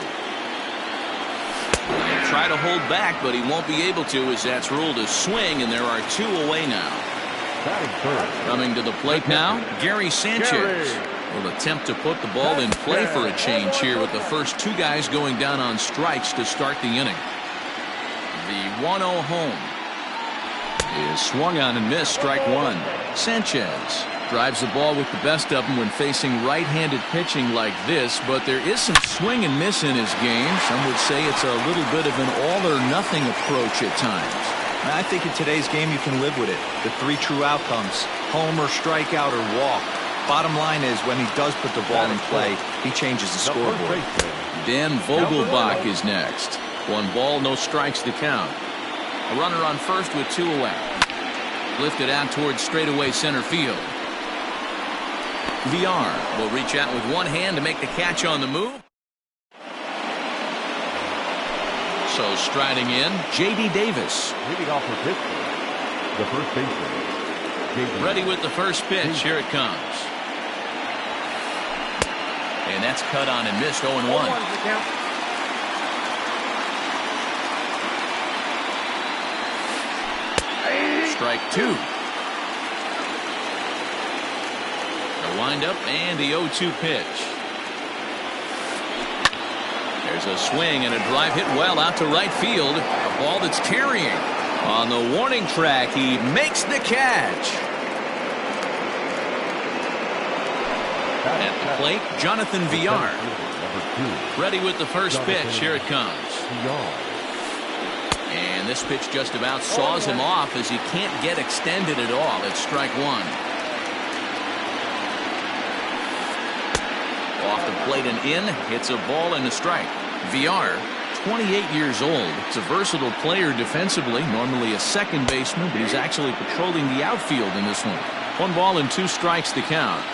try to hold back, but he won't be able to as that's ruled a swing, and there are 2 away now. Batting third. Coming to the plate now, Gary Sanchez will attempt to put the ball in play for a change here with the first 2 guys going down on strikes to start the inning. The 1-0 home is swung on and missed, strike 1. Sanchez drives the ball with the best of them when facing right-handed pitching like this, but there is some swing and miss in his game. Some would say it's a little bit of an all-or-nothing approach at times. I think in today's game you can live with it. The 3 true outcomes: homer, strikeout, or walk. Bottom line is when he does put the ball in play, he changes the scoreboard. Dan Vogelbach is next. 1 ball, no strikes to count. A runner on first with 2 away. Lifted out towards straightaway center field. VR will reach out with 1 hand to make the catch on the move. So striding in, J.D. Davis. Leading off for Pittsburgh, the first baseman. J.D. Ready with the first pitch. Here it comes. And that's cut on and missed. 0-1. Strike 2. The windup and the 0-2 pitch. There's a swing and a drive hit well out to right field. A ball that's carrying. On the warning track, he makes the catch. At the plate, Jonathan Villar. Ready with the first pitch. Here it comes. And this pitch just about saws him off as he can't get extended at all. It's strike 1. Off the plate and in, hits a ball and a strike. Villar, 28 years old. He's a versatile player defensively, normally a second baseman, but he's actually patrolling the outfield in this one. 1 ball and 2 strikes to count.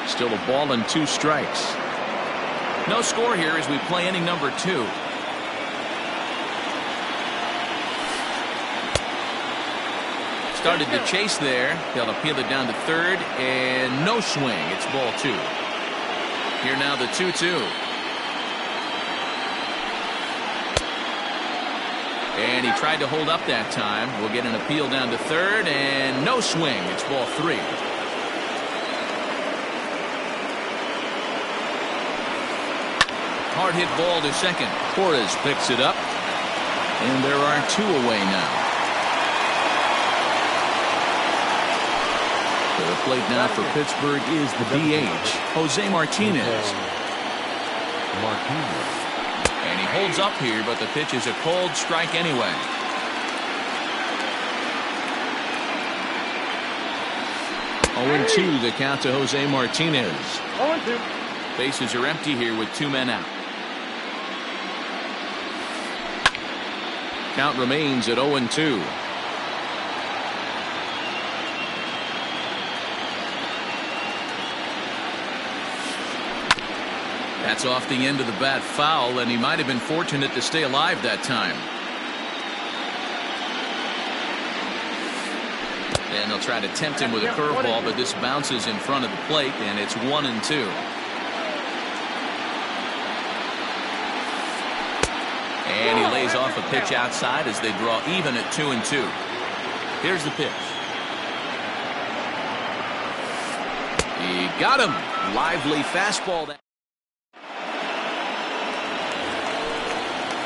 Still a ball and 2 strikes. No score here as we play inning number 2. Started to chase there. They'll appeal it down to third, and no swing. It's ball 2. Here now the 2-2. And he tried to hold up that time. We'll get an appeal down to third, and no swing. It's ball 3. Hard hit ball to second. Torres picks it up, and there are 2 away now. To the plate now for Pittsburgh is the DH, Jose Martinez. And he holds up here, but the pitch is a cold strike anyway. Oh, 2 the count to Jose Martinez. 0-2. Bases are empty here with 2 men out. Count remains at 0-2. That's off the end of the bat foul, and he might have been fortunate to stay alive that time. And they'll try to tempt him with a curveball, but this bounces in front of the plate, and it's 1-2. And he lays off a pitch outside as they draw even at 2-2. Here's the pitch. He got him. Lively fastball.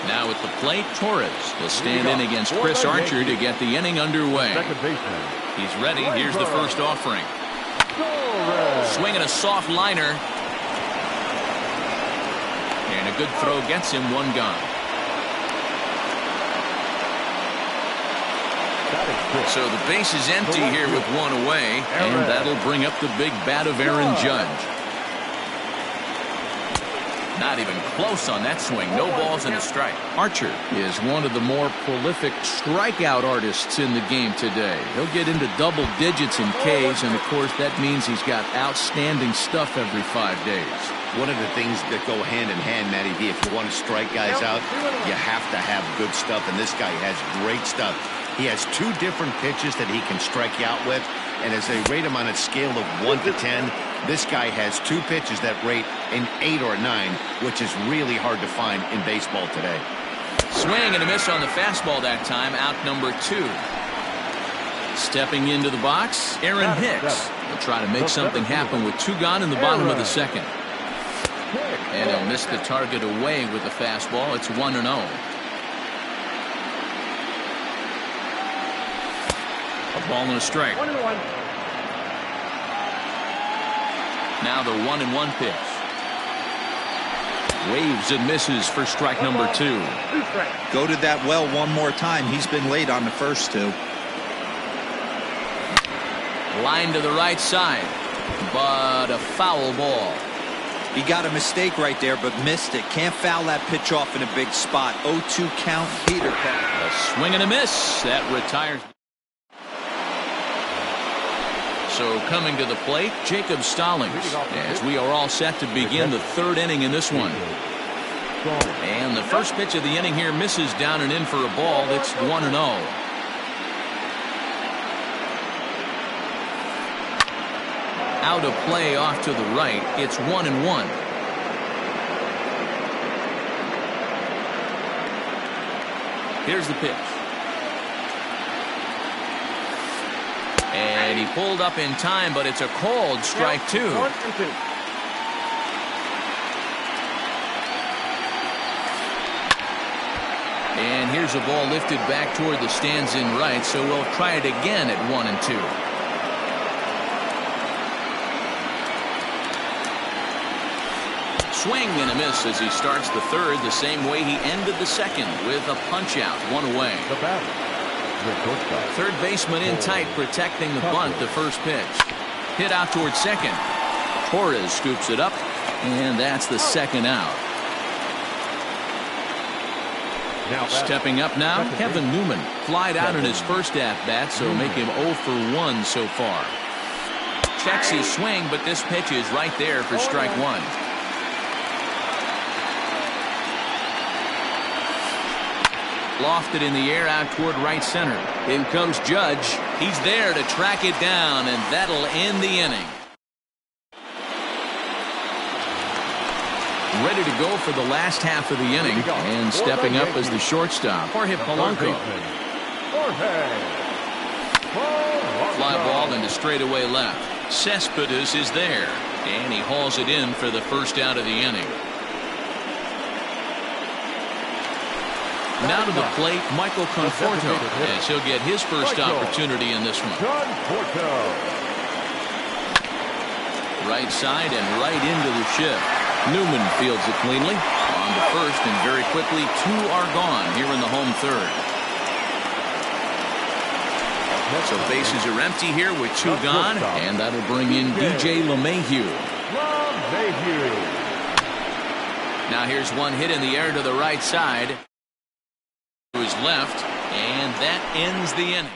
Now at the plate, Torres will stand in against Chris Archer to get the inning underway. Second baseman. He's ready. Here's the first offering. Swinging a soft liner. And a good throw gets him 1 gone. So the base is empty here with 1 away, and that'll bring up the big bat of Aaron Judge. Not even close on that swing. No balls and a strike. Archer is one of the more prolific strikeout artists in the game today. He'll get into double digits in Ks, and of course that means he's got outstanding stuff every 5 days. One of the things that go hand in hand, Matty V, if you want to strike guys out, you have to have good stuff, and this guy has great stuff. He has 2 different pitches that he can strike you out with, and as they rate him on a scale of 1 to 10, This guy has 2 pitches that rate an 8 or 9, which is really hard to find in baseball today. Swing and a miss on the fastball that time. Out number 2. Stepping into the box, Aaron Hicks. He'll try to make something happen with 2 gone in the bottom of the second. And he'll miss the target away with the fastball. It's 1-0. A ball and a strike. 1-1. Now the 1-1 pitch. Waves and misses for strike number 2. 2 strikes. Go to that well one more time. He's been late on the first 2. Line to the right side, but a foul ball. He got a mistake right there, but missed it. Can't foul that pitch off in a big spot. 0-2 count, Peter Pan. A swing and a miss. That retires. So coming to the plate, Jacob Stallings, as we are all set to begin the 3rd inning in this one. And the first pitch of the inning here misses down and in for a ball. It's 1-0. Out of play off to the right. It's 1-1. Here's the pitch. And he pulled up in time, but it's a called strike 2. 1-2. And here's a ball lifted back toward the stands in right, so we'll try it again at 1-2. Swing and a miss as he starts the 3rd the same way he ended the 2nd with a punch out, 1 away. The batter, the shortstop. 3rd baseman in tight protecting the bunt. The first pitch hit out towards 2nd. Torres scoops it up, and that's the 2nd out. Now Stepping up now, Kevin Newman flied out in his first at-bat, so make him 0 for 1 so far. Checks his swing, but this pitch is right there for strike 1. Lofted in the air out toward right center. In comes Judge. He's there to track it down, and that'll end the inning. Ready to go for the last half of the inning, and stepping up as the shortstop, Jorge Polanco. Fly ball into straightaway left. Cespedes is there, and he hauls it in for the first out of the inning. Now to the plate, Michael Conforto, as he'll get his first opportunity in this one. Right side and right into the shift. Newman fields it cleanly. On to first, and very quickly 2 are gone here in the home 3rd. So bases are empty here with 2 gone, and that'll bring in DJ LeMahieu. Now here's one hit in the air to the right side. To his left, and that ends the inning.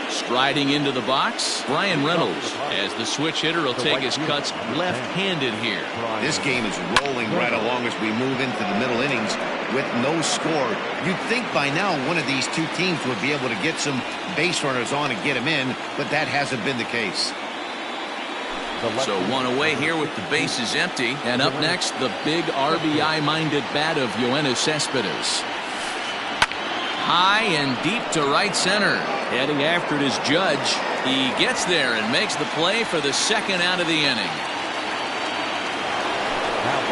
Striding into the box, Brian Reynolds, as the switch hitter will take his cuts left-handed here. This game is rolling right along as we move into the middle innings with no score. You'd think by now one of these 2 teams would be able to get some base runners on and get them in, but that hasn't been the case. So 1 away here with the bases empty. And up next, the big RBI-minded bat of Yoenis Cespedes. High and deep to right center. Heading after it is Judge. He gets there and makes the play for the 2nd out of the inning.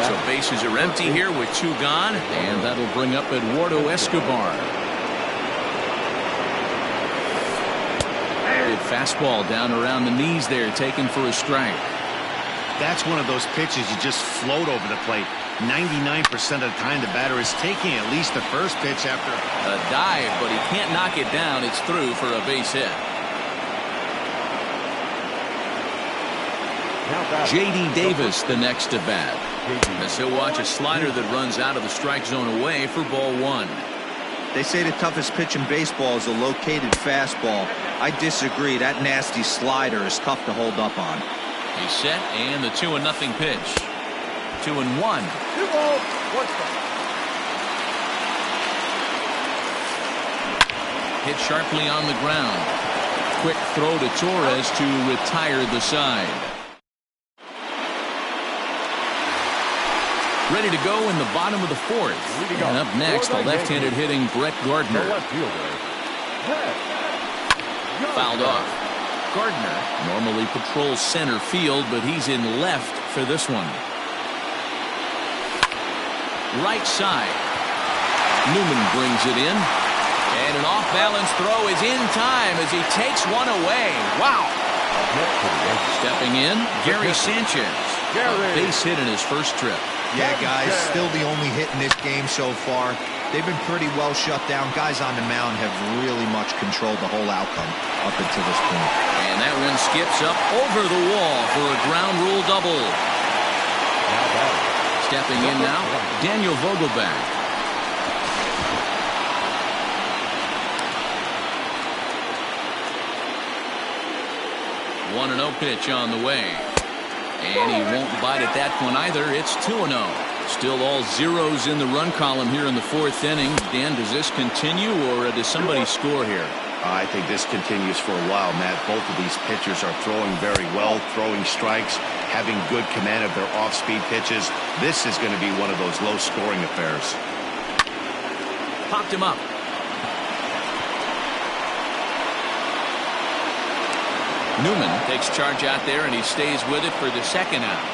So bases are empty here with 2 gone, and that'll bring up Eduardo Escobar. Good fastball down around the knees there, taken for a strike. That's one of those pitches you just float over the plate. 99% of the time the batter is taking at least the first pitch after a dive, but he can't knock it down. It's through for a base hit. J.D. Davis the next to bat, as he'll watch a slider that runs out of the strike zone away for ball 1. They say the toughest pitch in baseball is a located fastball. I disagree. That nasty slider is tough to hold up on. He's set, and the 2-0 pitch. 2-1. 2 balls, 1 strike. Hit sharply on the ground. quick throw to Torres to retire the side. Ready to go in the bottom of the fourth. And up next, the left-handed hitting Brett Gardner. Fouled off. Gardner normally patrols center field, but he's in left for this one. Right side. Newman brings it in. And an off-balance throw is in time as he takes one away. Wow. Stepping in, Gary Sanchez. A base hit in his first trip. Yeah, guys, still the only hit in this game so far. They've been pretty well shut down. Guys on the mound have really much controlled the whole outcome up until this point. And that one skips up over the wall for a ground rule double. Stepping in now, Daniel Vogelbach. 1-0 pitch on the way. And he won't bite at that one either. It's 2-0. Still all zeros in the run column here in the fourth inning. Dan, does this continue or does somebody score here? I think this continues for a while, Matt. Both of these pitchers are throwing very well, throwing strikes, having good command of their off-speed pitches. This is going to be one of those low-scoring affairs. Popped him up. Newman takes charge out there, and he stays with it for the second out.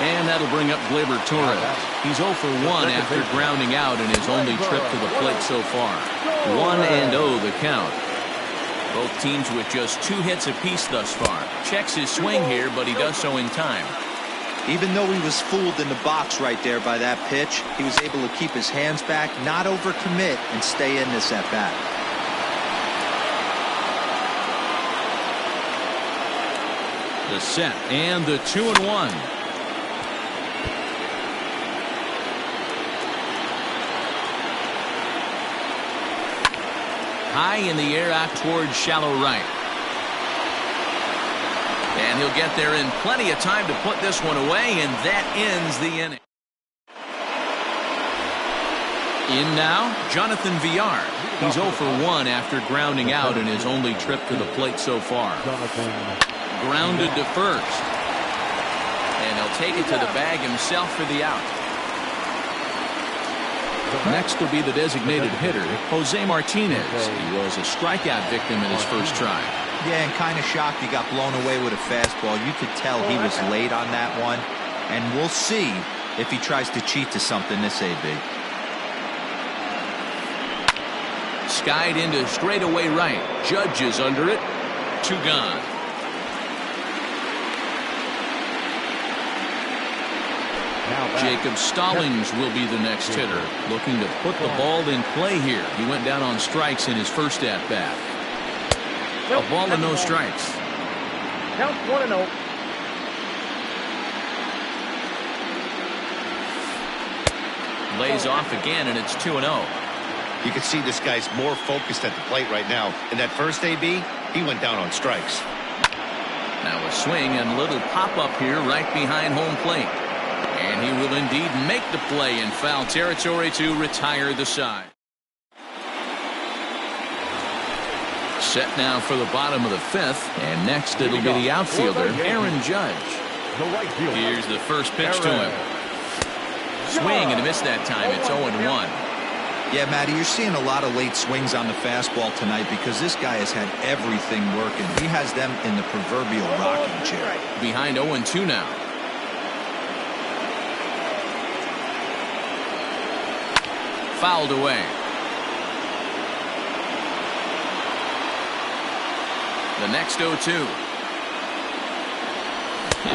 And that'll bring up Gleyber Torres. He's 0 for 1 after grounding out in his only trip to the plate so far. 1-0 the count. Both teams with just 2 hits apiece thus far. Checks his swing here, but he does so in time. Even though he was fooled in the box right there by that pitch, he was able to keep his hands back, not overcommit, and stay in this at-bat. The set and the 2-1. High in the air out towards shallow right. And he'll get there in plenty of time to put this one away, and that ends the inning. In now, Jonathan Villar. He's 0 for 1 after grounding out in his only trip to the plate so far. Grounded to first. And he'll take it to the bag himself for the out. Next will be the designated hitter, Jose Martinez. He was a strikeout victim in his first try. Yeah, and kind of shocked he got blown away with a fastball. You could tell he was late on that one. And we'll see if he tries to cheat to something this AB. Skied into straightaway right. Judge is under it. 2 gone. Jacob Stallings will be the next hitter, looking to put the ball in play here. He went down on strikes in his first at-bat. A ball and no strikes. Count 1-0. Lays off again, and it's 2-0. You can see this guy's more focused at the plate right now. In that first AB, he went down on strikes. Now a swing and a little pop-up here right behind home plate. And he will indeed make the play in foul territory to retire the side. Set now for the bottom of the fifth. And next it'll be the outfielder, Aaron Judge. Here's the first pitch to him. Swing and a miss that time. It's 0-1. Yeah, Matty, you're seeing a lot of late swings on the fastball tonight because this guy has had everything working. He has them in the proverbial rocking chair. Behind 0-2 now. Fouled away. The next 0-2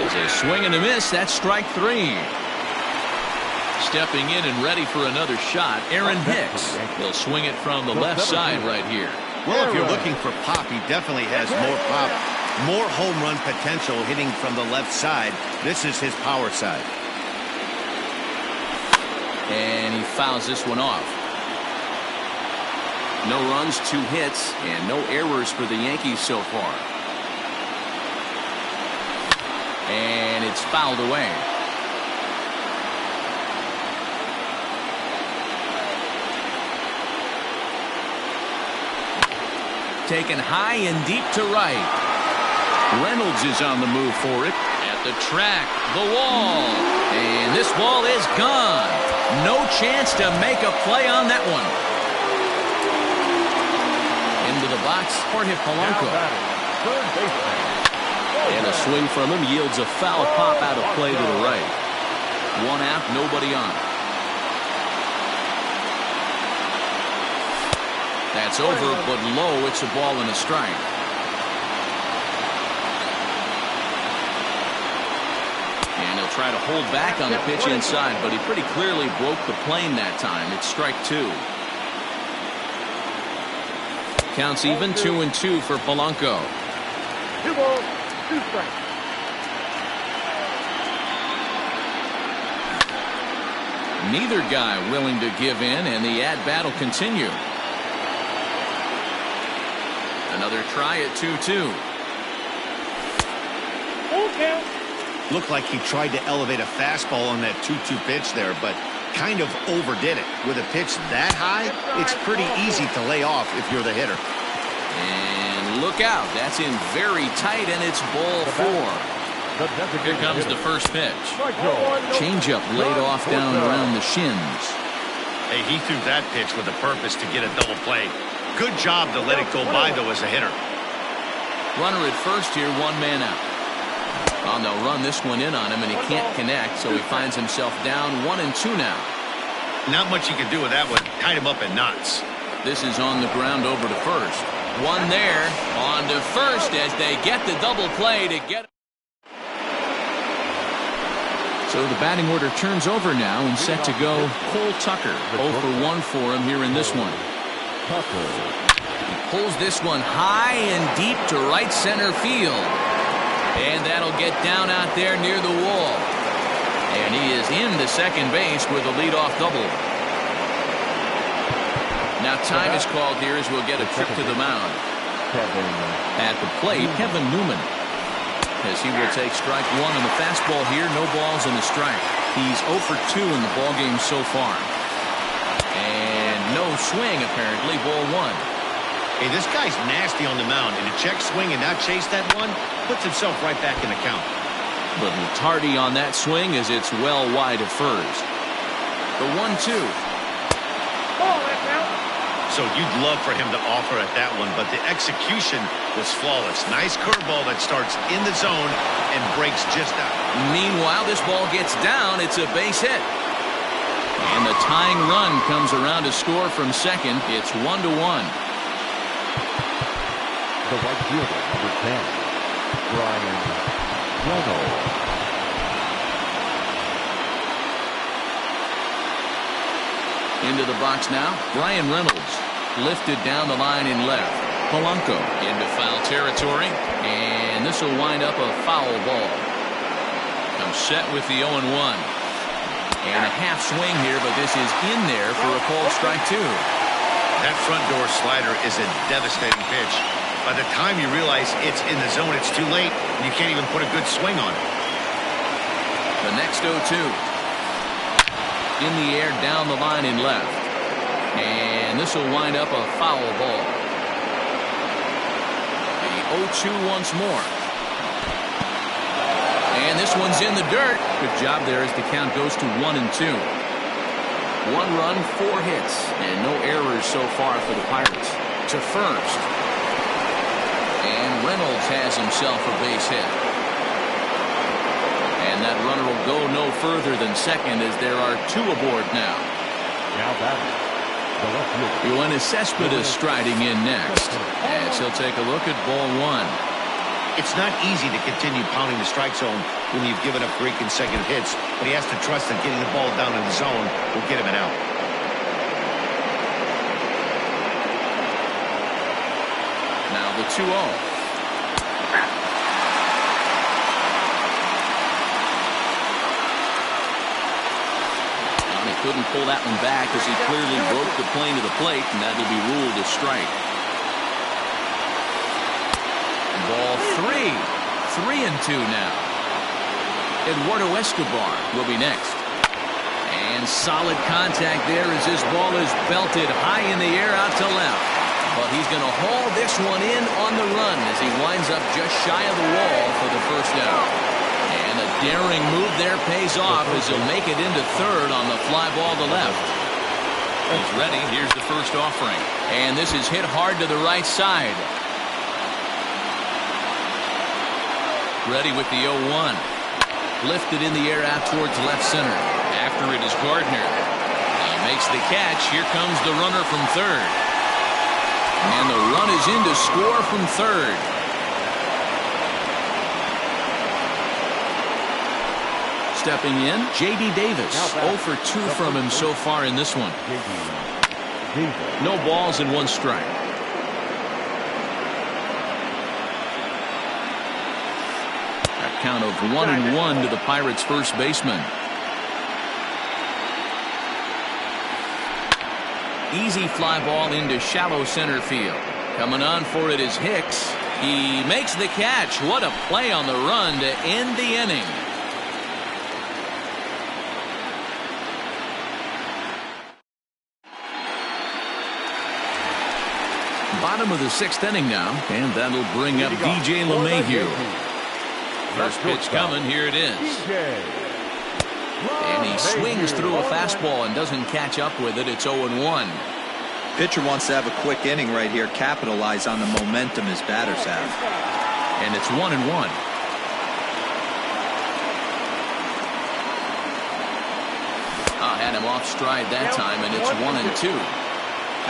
is a swing and a miss. That's strike 3. Stepping in and ready for another shot, Aaron Hicks. He'll swing it from the left side right here. Well, if you're looking for pop, he definitely has more pop, more home run potential hitting from the left side. This is his power side. And he fouls this one off. No runs, 2 hits, and no errors for the Yankees so far. And it's fouled away. taken high and deep to right. Reynolds is on the move for it. At the track, the wall. And this ball is gone. No chance to make a play on that one. Into the box, Jorge Polanco. Third baseman. And a swing from him yields a foul pop out of play to the right. One out, nobody on. That's over, but low. It's a ball and a strike. And he'll try to hold back on the pitch inside, but he pretty clearly broke the plane that time. It's strike two. Counts even, 2-2 for Polanco. 2 balls, 2 strikes. Neither guy willing to give in, and the at-bat will continue. Another try at 2-2. Full count. Looked like he tried to elevate a fastball on that 2-2 pitch there, but kind of overdid it. With a pitch that high, it's pretty easy to lay off if you're the hitter. And look out. That's in very tight, and it's ball 4. Here comes the first pitch. Changeup laid off down around the shins. Hey, he threw that pitch with a purpose to get a double play. Good job to let it go by, though, as a hitter. Runner at first here, 1 man out. Oh, they'll run this one in on him, and he can't connect, so he finds himself down 1-2 now. Not much he can do with that one. Tied him up in knots. This is on the ground over to first. One there, on to first as they get the double play to get. So the batting order turns over now, and set to go Cole Tucker. 0 for 1 for him here in this one. He pulls this one high and deep to right center field. And that'll get down out there near the wall. And he is into second base with a leadoff double. Now time is called here as we'll get a trip to the mound. At the plate, Kevin Newman. As he will take strike 1 on the fastball here. No balls and a strike. He's 0 for 2 in the ballgame so far. And no swing apparently. Ball 1. Hey, this guy's nasty on the mound, and to check swing and not chase that one puts himself right back in the count. Little tardy on that swing as it's well wide of first. The 1-2. Ball, that's out. So you'd love for him to offer at that one, but the execution was flawless. Nice curveball that starts in the zone and breaks just out. Meanwhile, this ball gets down. It's a base hit. And the tying run comes around to score from second. It's 1-1. The right fielder, number 10, Brian Reynolds. Into the box now, Brian Reynolds. Lifted down the line in left. Polanco into foul territory. And this will wind up a foul ball. Comes set with the 0-1. And a half swing here, but this is in there for a called strike 2. That front door slider is a devastating pitch. By the time you realize it's in the zone, it's too late, and you can't even put a good swing on it. The next 0-2. In the air down the line in left. And this will wind up a foul ball. The 0-2 once more. And this one's in the dirt. Good job there as the count goes to 1-2. 1 run, 4 hits, and no errors so far for the Pirates. To first. And Reynolds has himself a base hit. And that runner will go no further than second as there are 2 aboard now. Now batting, the left fielder. Yoenis Cespedes striding in next. As he'll take a look at ball 1. It's not easy to continue pounding the strike zone when you've given up 3 consecutive hits, but he has to trust that getting the ball down in the zone will get him an out. Now the 2-0. He couldn't pull that one back as he clearly broke the plane to the plate, and that will be ruled a strike. Ball 3. 3-2 now. Eduardo Escobar will be next. And solid contact there as this ball is belted high in the air out to left. But he's going to haul this one in on the run as he winds up just shy of the wall for the first down. And a daring move there pays off as he'll make it into third on the fly ball to left. He's ready. Here's the first offering. And this is hit hard to the right side. Ready with the 0-1. Lifted in the air out towards left center. After it is Gardner. He makes the catch. Here comes the runner from third. And the run is in to score from third. Stepping in, J.D. Davis. 0 for 2 from him so far in this one. No balls and 1 strike. A count of 1-1 to the Pirates' first baseman. Easy fly ball into shallow center field. Coming on for it is Hicks. He makes the catch. What a play on the run to end the inning. Bottom of the 6th inning now, and that'll bring up DJ LeMahieu. First pitch coming. Here it is. And he swings through a fastball and doesn't catch up with it. It's 0-1. Pitcher wants to have a quick inning right here, capitalize on the momentum his batters have. And it's 1-1. Had him off stride that time, and it's 1-2.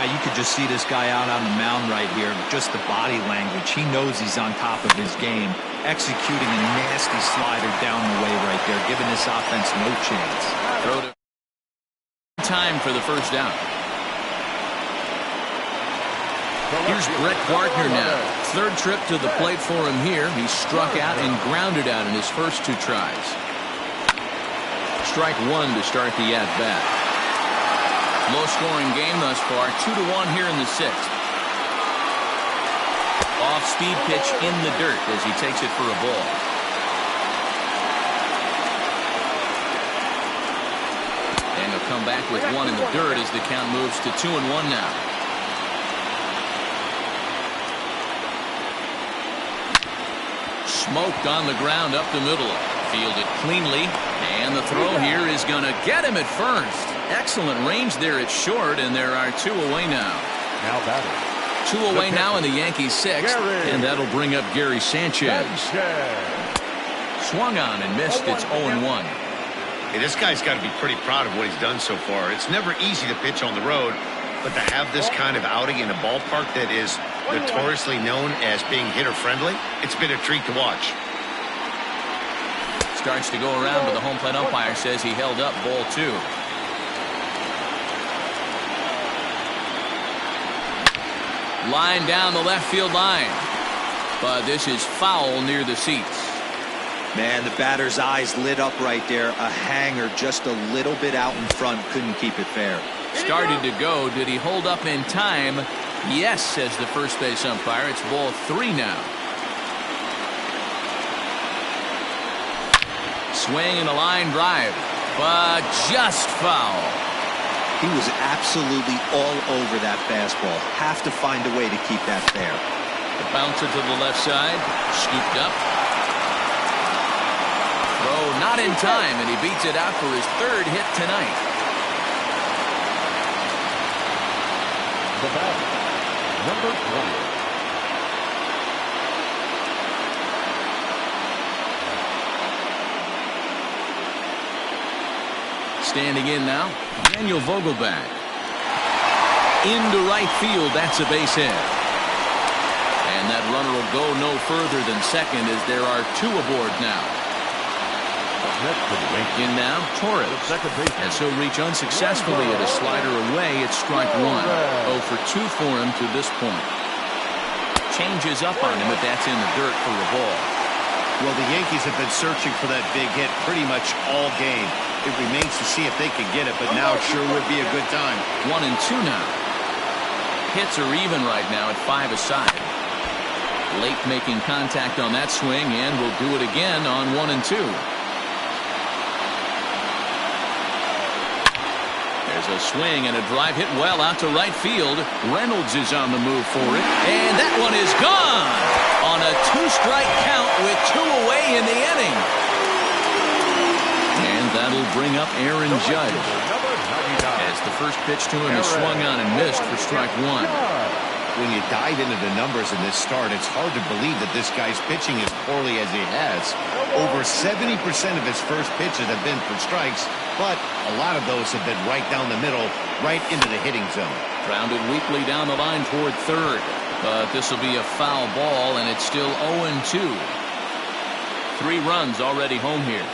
You could just see this guy out on the mound right here. Just the body language. He knows he's on top of his game. Executing a nasty slider down the way right there, giving this offense no chance. Throw to time for the first down. Here's Brett Gardner now. Third trip to the plate for him here. He struck out and grounded out in his first 2 tries. Strike 1 to start the at-bat. Low-scoring game thus far. 2-1 here in the 6th. Off-speed pitch in the dirt as he takes it for a ball. And he'll come back with 1 in the dirt as the count moves to 2-1 now. Smoked on the ground up the middle. Fielded cleanly. And the throw here is going to get him at first. Excellent range there at short, and there are 2 away now. Now batter. 2 away now in the Yankees 6th, and that'll bring up Gary Sanchez. Swung on and missed. It's 0-1. Hey, this guy's got to be pretty proud of what he's done so far. It's never easy to pitch on the road, but to have this kind of outing in a ballpark that is notoriously known as being hitter-friendly, it's been a treat to watch. Starts to go around, but the home plate umpire says he held up ball 2. Line down the left field line. But this is foul near the seats. Man, the batter's eyes lit up right there. A hanger just a little bit out in front. Couldn't keep it fair. Started to go. Did he hold up in time? Yes, says the first base umpire. It's ball 3 now. Swing and a line drive. But just foul. He was absolutely all over that fastball. Have to find a way to keep that fair. The bouncer to the left side. Scooped up. Throw not in time, and he beats it out for his 3rd hit tonight. The batter, number 20. Standing in now, Daniel Vogelbach. Into right field, that's a base hit. And that runner will go no further than second as there are 2 aboard now. In now, Torres. As he'll reach unsuccessfully at a slider away, it's strike 1. 0 for 2 for him to this point. Changes up on him, but that's in the dirt for a ball. Well, the Yankees have been searching for that big hit pretty much all game. It remains to see if they can get it, but now sure would be a good time. 1-2 now. Hits are even right now at 5 aside. Late making contact on that swing, and will do it again on 1-2. There's a swing and a drive hit well out to right field. Reynolds is on the move for it, and that one is gone on a 2-strike count with 2 away in the inning. And that'll bring up Aaron Judge, as the first pitch to him is swung on and missed for strike 1. When you dive into the numbers in this start, it's hard to believe that this guy's pitching as poorly as he has. Over 70% of his first pitches have been for strikes, but a lot of those have been right down the middle, right into the hitting zone. Grounded weakly down the line toward third, but this will be a foul ball, and it's still 0-2. 3 runs already home here.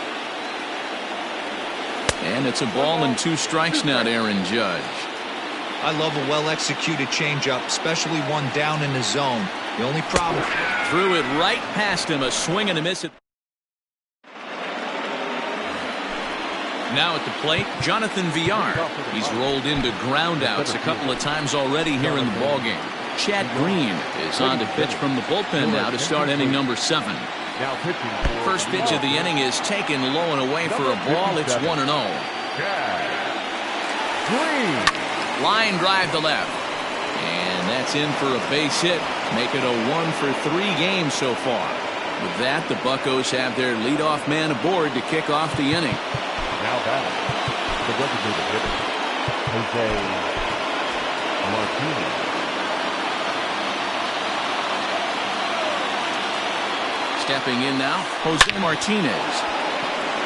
And it's a ball and 2 strikes now to Aaron Judge. I love a well-executed changeup, especially one down in the zone. The only problem... Threw it right past him, a swing and a miss. Now at the plate, Jonathan Villar. He's rolled into groundouts a couple of times already here in the ballgame. Chad Green is on to pitch from the bullpen now to start inning number 7. First pitch of the inning is taken low and away for a ball. It's 1-0. Line drive to left. And that's in for a base hit. Make it a 1-for-3 game so far. With that, the Buccos have their leadoff man aboard to kick off the inning. Now batting, the designated hitter, Jose Martinez. Stepping in now, Jose Martinez.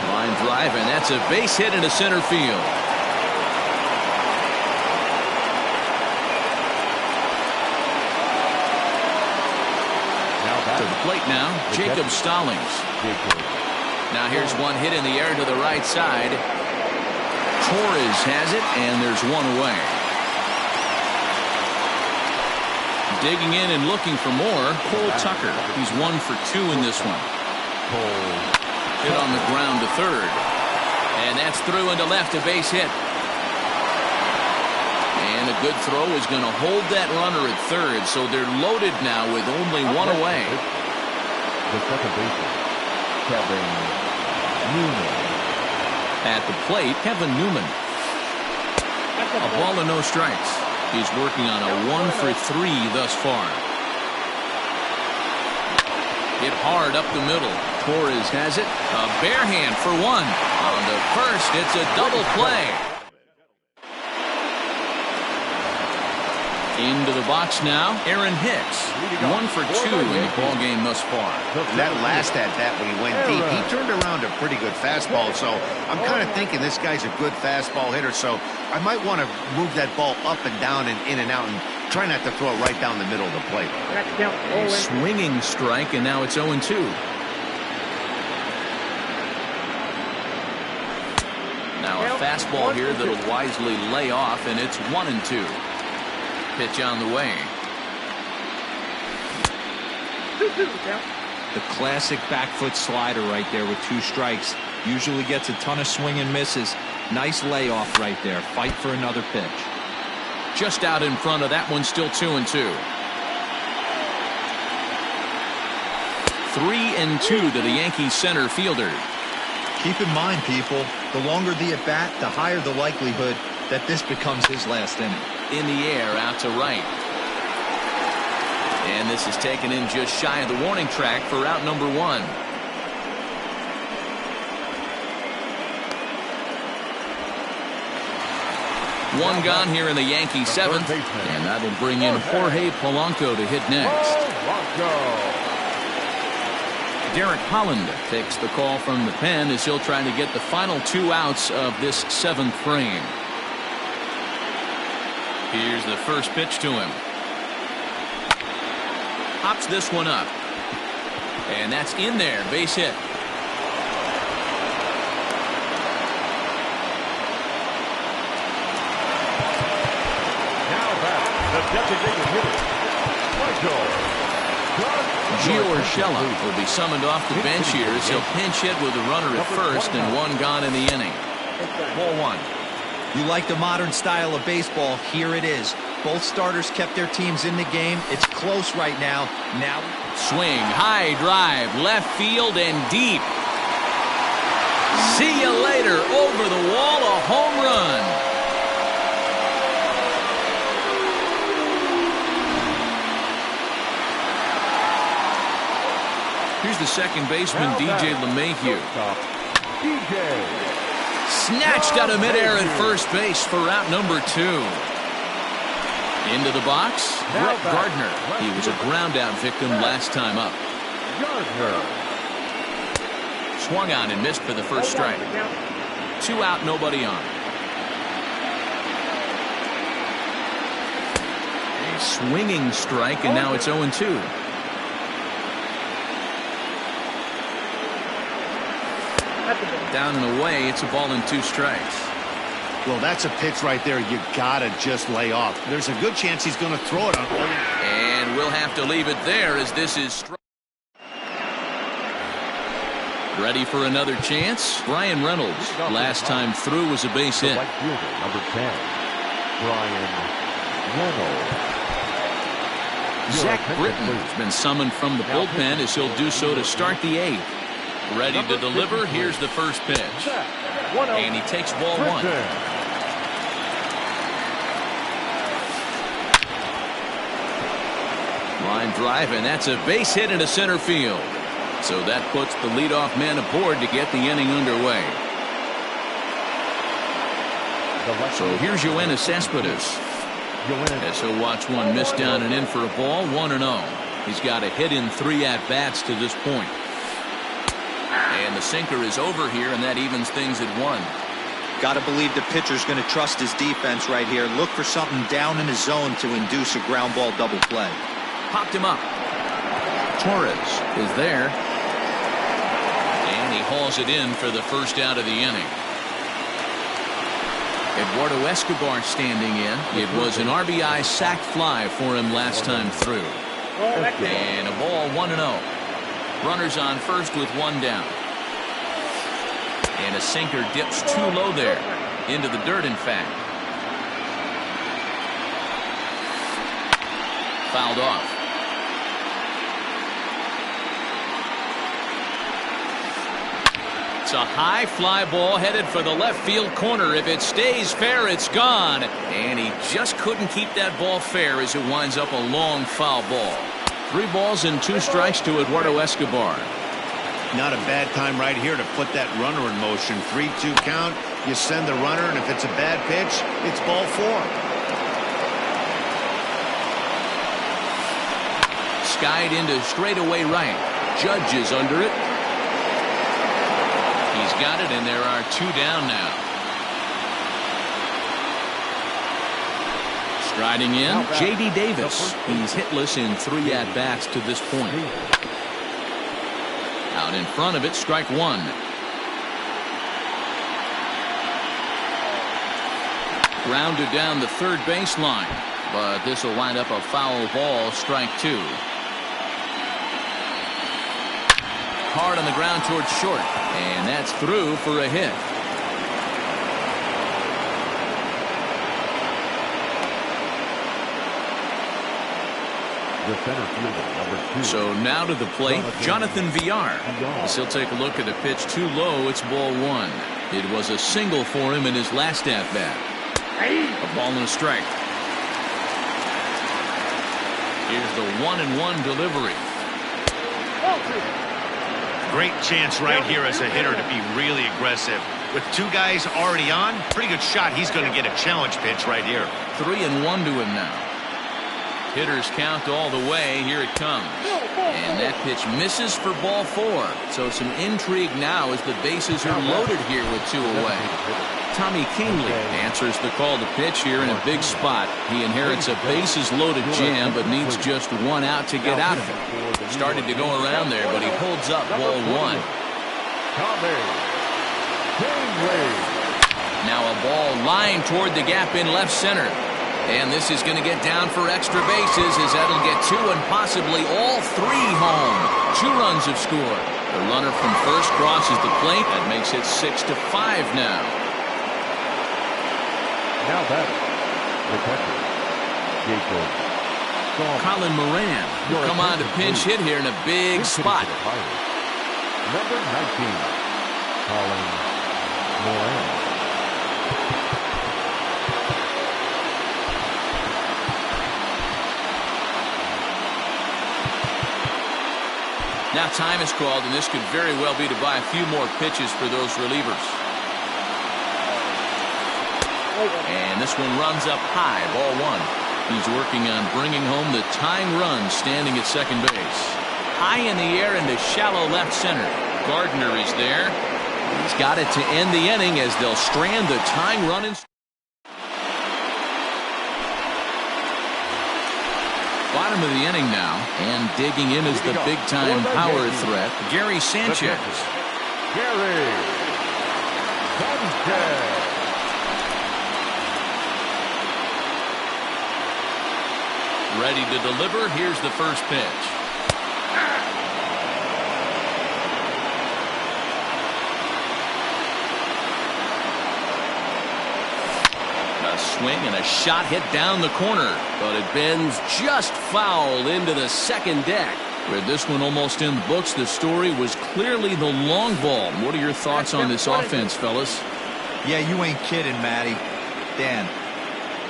Line drive, and that's a base hit into center field. To the plate now, Jacob Stallings. Now here's one hit in the air to the right side. Torres has it, and there's 1 away. Digging in and looking for more, Cole Tucker. He's 1 for 2 in this one. Hit on the ground to third. And that's through into left, a base hit. And a good throw is going to hold that runner at third, so they're loaded now with only 1 away. The second baseman, Kevin Newman. At the plate, Kevin Newman. A ball and no strikes. He's working on a 1-for-3 thus far. Hit hard up the middle. Torres has it. A bare hand for 1. On the first, it's a double play. Into the box now, Aaron Hicks. 1 for 2 in the ballgame thus far. That last at-bat when he went deep, he turned around a pretty good fastball, so I'm kind of thinking this guy's a good fastball hitter, so I might want to move that ball up and down and in and out and try not to throw it right down the middle of the plate. A swinging strike, and now it's 0-2. Now a fastball here that'll wisely lay off, and it's 1-2. Pitch on the way. The classic back foot slider right there with 2 strikes. Usually gets a ton of swing and misses. Nice layoff right there. Fight for another pitch. Just out in front of that one, still 2-2. 3-2 to the Yankees center fielder. Keep in mind, people, the longer the at-bat, the higher the likelihood that this becomes his last inning. In the air, out to right. And this is taken in just shy of the warning track for out number 1. One gone here in the Yankee 7th, and that'll bring in Jorge Polanco to hit next. Derek Holland takes the call from the pen as he'll try to get the final 2 outs of this 7th frame. Here's the first pitch to him. Hops this one up. And that's in there. Base hit. Now back, the designated hitter, Gio Urshela will be summoned off the bench here as he'll pinch hit with a runner at first and 1 gone in the inning. Ball 1. You like the modern style of baseball, here it is. Both starters kept their teams in the game. It's close right now. Now swing, high drive, left field and deep. See you later. Over the wall, a home run. Here's the second baseman, DJ LeMahieu. Snatched out of midair at first base for out number 2. Into the box, Brett Gardner. He was a ground-out victim last time up. Swung on and missed for the first strike. 2 out, nobody on. A swinging strike, and now it's 0-2. Down and away, it's a ball and 2 strikes. Well, that's a pitch right there you gotta just lay off. There's a good chance he's going to throw it on. And we'll have to leave it there as this is ready for another chance. Brian Reynolds, last time through, was a base hit. Right fielder, number 10, Brian Reynolds. Zach Britton has been summoned from the bullpen as he'll do so to start the 8th. Ready to deliver. Here's the first pitch. And he takes ball 1. Line drive, and that's a base hit into center field. So that puts the leadoff man aboard to get the inning underway. So here's Yoenis Cespedes. As he'll watch one miss down and in for a ball, 1-0. He's got a hit in 3 at-bats to this point. And the sinker is over here, and that evens things at 1. Got to believe the pitcher's going to trust his defense right here. Look for something down in his zone to induce a ground ball double play. Popped him up. Torres is there. And he hauls it in for the first out of the inning. Eduardo Escobar standing in. It was an RBI sac fly for him last time through. And a ball, 1-0. Runners on first with 1 down. And a sinker dips too low there. Into the dirt, in fact. Fouled off. It's a high fly ball headed for the left field corner. If it stays fair, it's gone. And he just couldn't keep that ball fair as it winds up a long foul ball. 3 balls and 2 strikes to Eduardo Escobar. Not a bad time right here to put that runner in motion. 3-2 count. You send the runner, and if it's a bad pitch, it's ball 4. Skied into straightaway right. Judge is under it. He's got it, and there are 2 down now. Striding in, J.D. Davis. He's hitless in 3 at-bats to this point. Out in front of it, strike 1. Grounded down the third baseline, but this will wind up a foul ball, strike 2. Hard on the ground towards short, and that's through for a hit. The center fielder, number 2. So now to the plate, Jonathan Villar. As he'll take a look at a pitch too low, it's ball 1. It was a single for him in his last at-bat. A ball and a strike. Here's the 1-1 delivery. Great chance right here as a hitter to be really aggressive. With 2 guys already on, pretty good shot. He's going to get a challenge pitch right here. 3-1 to him now. Hitters count all the way. Here it comes. And that pitch misses for ball 4. So some intrigue now as the bases are loaded here with 2 away. Tommy Kingley answers the call to pitch here in a big spot. He inherits a bases loaded jam but needs just 1 out to get out of it. Started to go around there, but he holds up ball 1. Now a ball lined toward the gap in left center. And this is going to get down for extra bases as that'll get 2 and possibly all 3 home. 2 runs have scored. The runner from first crosses the plate. That makes it 6-5 now. Now batter, the catcher, Jacob Colin Moran will come on to pinch hit here in a big spot. Number 19, Colin Moran. Now time is called, and this could very well be to buy a few more pitches for those relievers. And this one runs up high, ball one. He's working on bringing home the tying run, standing at second base. High in the air into shallow left center. Gardner is there. He's got it to end the inning as they'll strand the tying run in. Bottom of the inning now, and digging in is the big-time power threat, Gary Sanchez. Gary Sanchez. Ready to deliver. Here's the first pitch. A swing and a shot hit down the corner, but it bends just foul into the second deck. With this one almost in the books, the story was clearly the long ball. What are your thoughts on this offense, fellas? Yeah, you ain't kidding, Matty. Dan,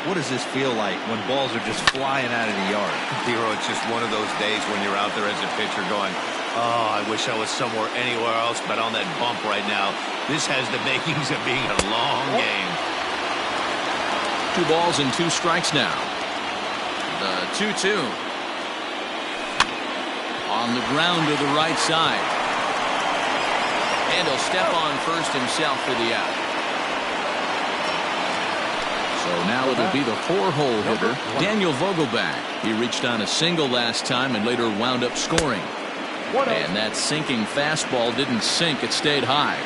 what does this feel like when balls are just flying out of the yard? Hero, it's just one of those days when you're out there as a pitcher going, oh, I wish I was somewhere anywhere else but on that bump right now. This has the makings of being a long game. 2 balls and 2 strikes now. The 2-2. On the ground to the right side. And he'll step on first himself for the out. So now it'll be the 4-hole hitter, Daniel Vogelbach. He reached on a single last time and later wound up scoring. And that sinking fastball didn't sink, it stayed high.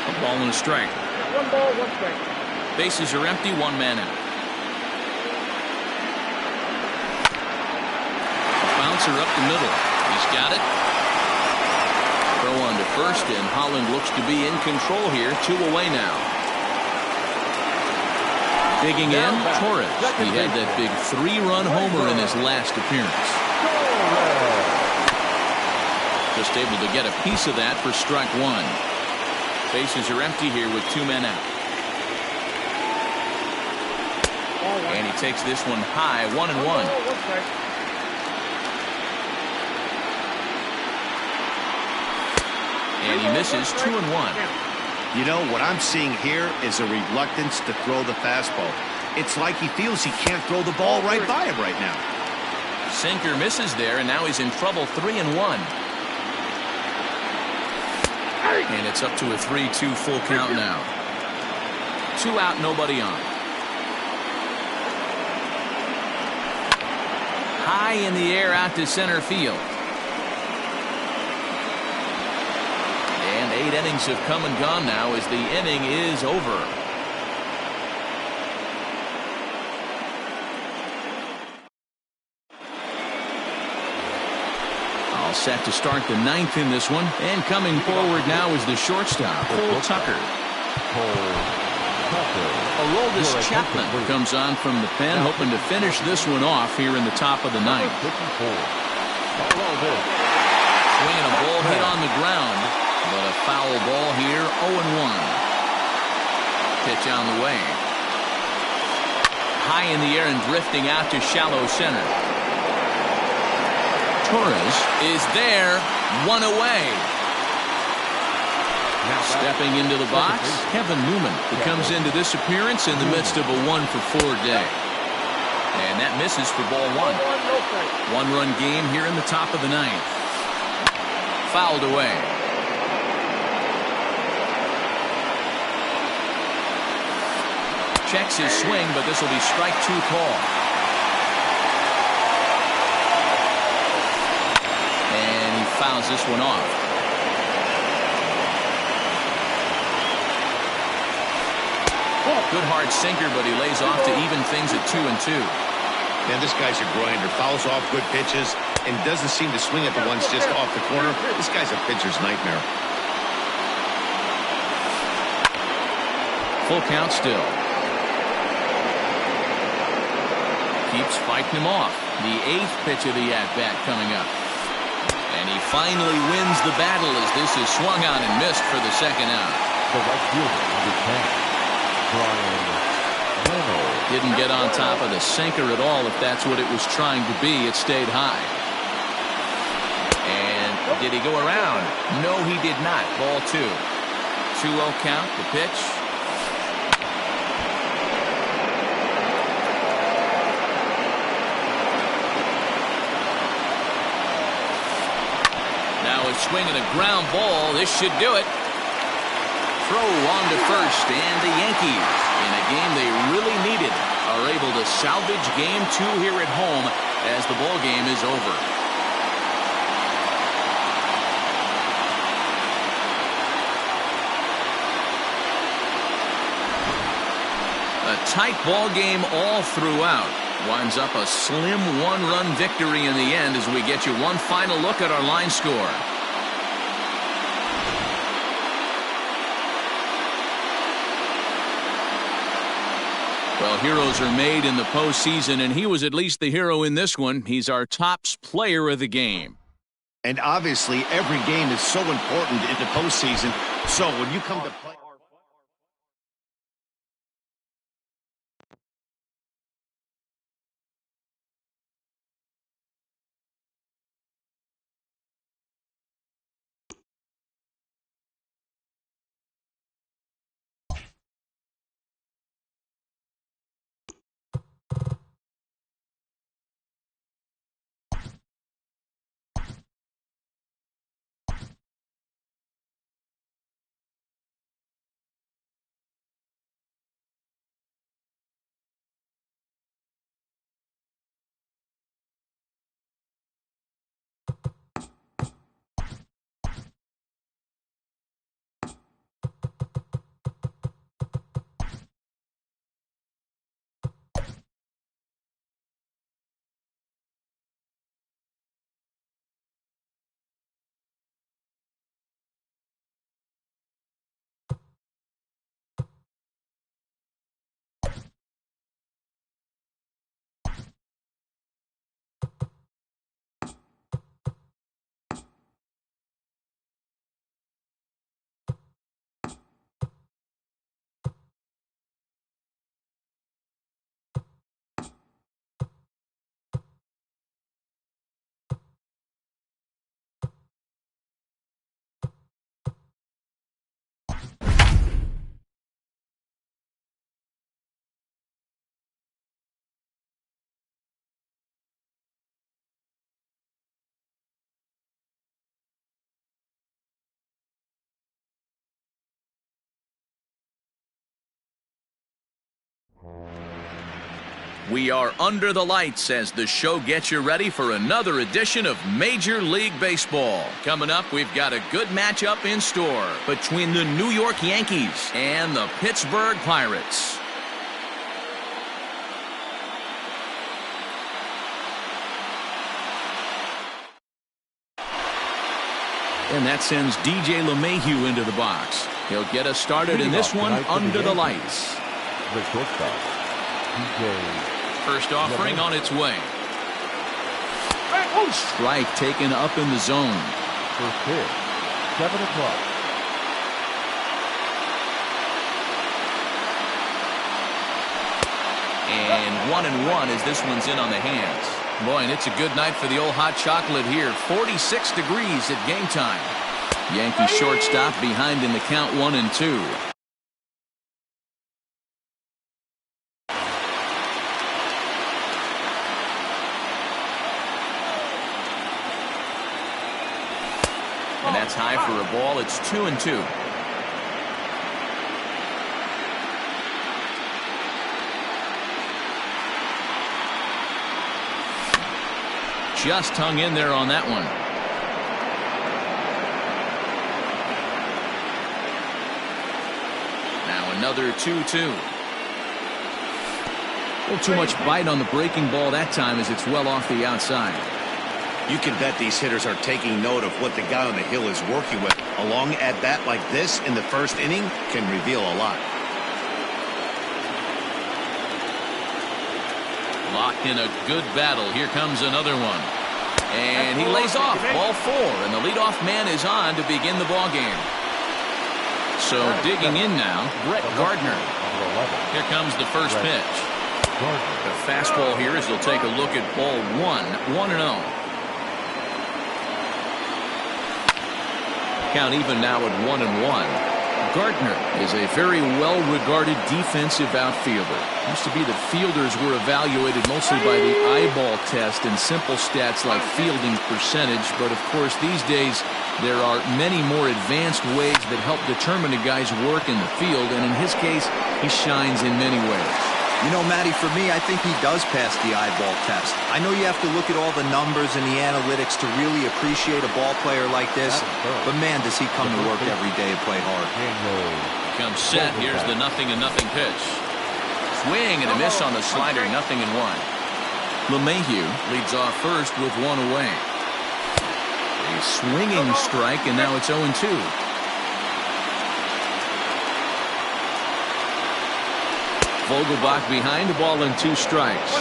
A ball and a strike. 1 ball, 1 strike. Bases are empty, 1 man out. A bouncer up the middle. He's got it. Throw on to first, and Holland looks to be in control here. 2 away now. Digging in, Torres. He had that big 3-run homer in his last appearance. Just able to get a piece of that for strike 1. Bases are empty here with 2 men out. And he takes this one high, 1-1. And he misses, 2-1. You know, what I'm seeing here is a reluctance to throw the fastball. It's like he feels he can't throw the ball right by him right now. Sinker misses there, and now he's in trouble, 3-1. And it's up to a 3-2 full count now. 2 out, nobody on. High in the air out to center field. And 8 innings have come and gone now as the inning is over. All set to start the 9th in this one. And coming forward now is the shortstop, Cole Tucker. Aroldis Chapman comes on from the pen, hoping to finish this one off here in the top of the 9th. Swinging a ball hit on the ground, but a foul ball here, 0-1. Pitch on the way. High in the air and drifting out to shallow center. Torres is there, 1 away. Stepping into the box, Kevin Newman, who comes into this appearance in the midst of a 1-for-4 day. And that misses for ball 1. 1-run game here in the top of the 9th. Fouled away. Checks his swing, but this will be strike 2 call. And he fouls this one off. Good hard sinker, but he lays off to even things at 2-2. Man, this guy's a grinder. Fouls off good pitches and doesn't seem to swing at the ones just off the corner. This guy's a pitcher's nightmare. Full count still. Keeps fighting him off. The 8th pitch of the at-bat coming up. And he finally wins the battle as this is swung on and missed for the second out. The right fielder, number 10. Didn't get on top of the sinker at all, if that's what it was trying to be. It stayed high. And did he go around? No, he did not. Ball 2. 2-0 count, the pitch. Now a swing and a ground ball. This should do it. Throw on to first, and the Yankees, in a game they really needed, are able to salvage game 2 here at home as the ball game is over. A tight ball game all throughout. Winds up a slim 1-run victory in the end as we get you one final look at our line score. Well, heroes are made in the postseason, and he was at least the hero in this one. He's our top player of the game. And obviously, every game is so important in the postseason. So when you come to play... We are under the lights as the show gets you ready for another edition of Major League Baseball. Coming up, we've got a good matchup in store between the New York Yankees and the Pittsburgh Pirates. And that sends DJ LeMahieu into the box. He'll get us started in this one under the lights. First offering on its way. Strike taken up in the zone. First pitch, 7 o'clock. And 1-1 as this one's in on the hands. Boy, and it's a good night for the old hot chocolate here. 46 degrees at game time. Yankee shortstop behind in the count 1-2. And that's high for a ball. It's 2-2. Just hung in there on that one. Now another 2-2. A little too much bite on the breaking ball that time as it's well off the outside. You can bet these hitters are taking note of what the guy on the hill is working with. A long at-bat like this in the first inning can reveal a lot. Locked in a good battle. Here comes another one. And he lays off. Ball 4. And the leadoff man is on to begin the ball game. So digging in now, Brett Gardner. Here comes the first pitch. Gardner. The fastball here as he'll take a look at ball 1-0. Count even now at 1-1. Gardner is a very well-regarded defensive outfielder. Used to be that fielders were evaluated mostly by the eyeball test and simple stats like fielding percentage, but of course these days there are many more advanced ways that help determine a guy's work in the field, and in his case he shines in many ways. You know, Matty, for me, I think he does pass the eyeball test. I know you have to look at all the numbers and the analytics to really appreciate a ball player like this, but man, does he come to work every day and play hard. Comes set. Here's the 0-0 pitch. Swing and a miss on the slider. 0-1. LeMahieu leads off first with one away. A swinging strike, and now it's 0-2. Vogelbach behind, the ball and 2 strikes.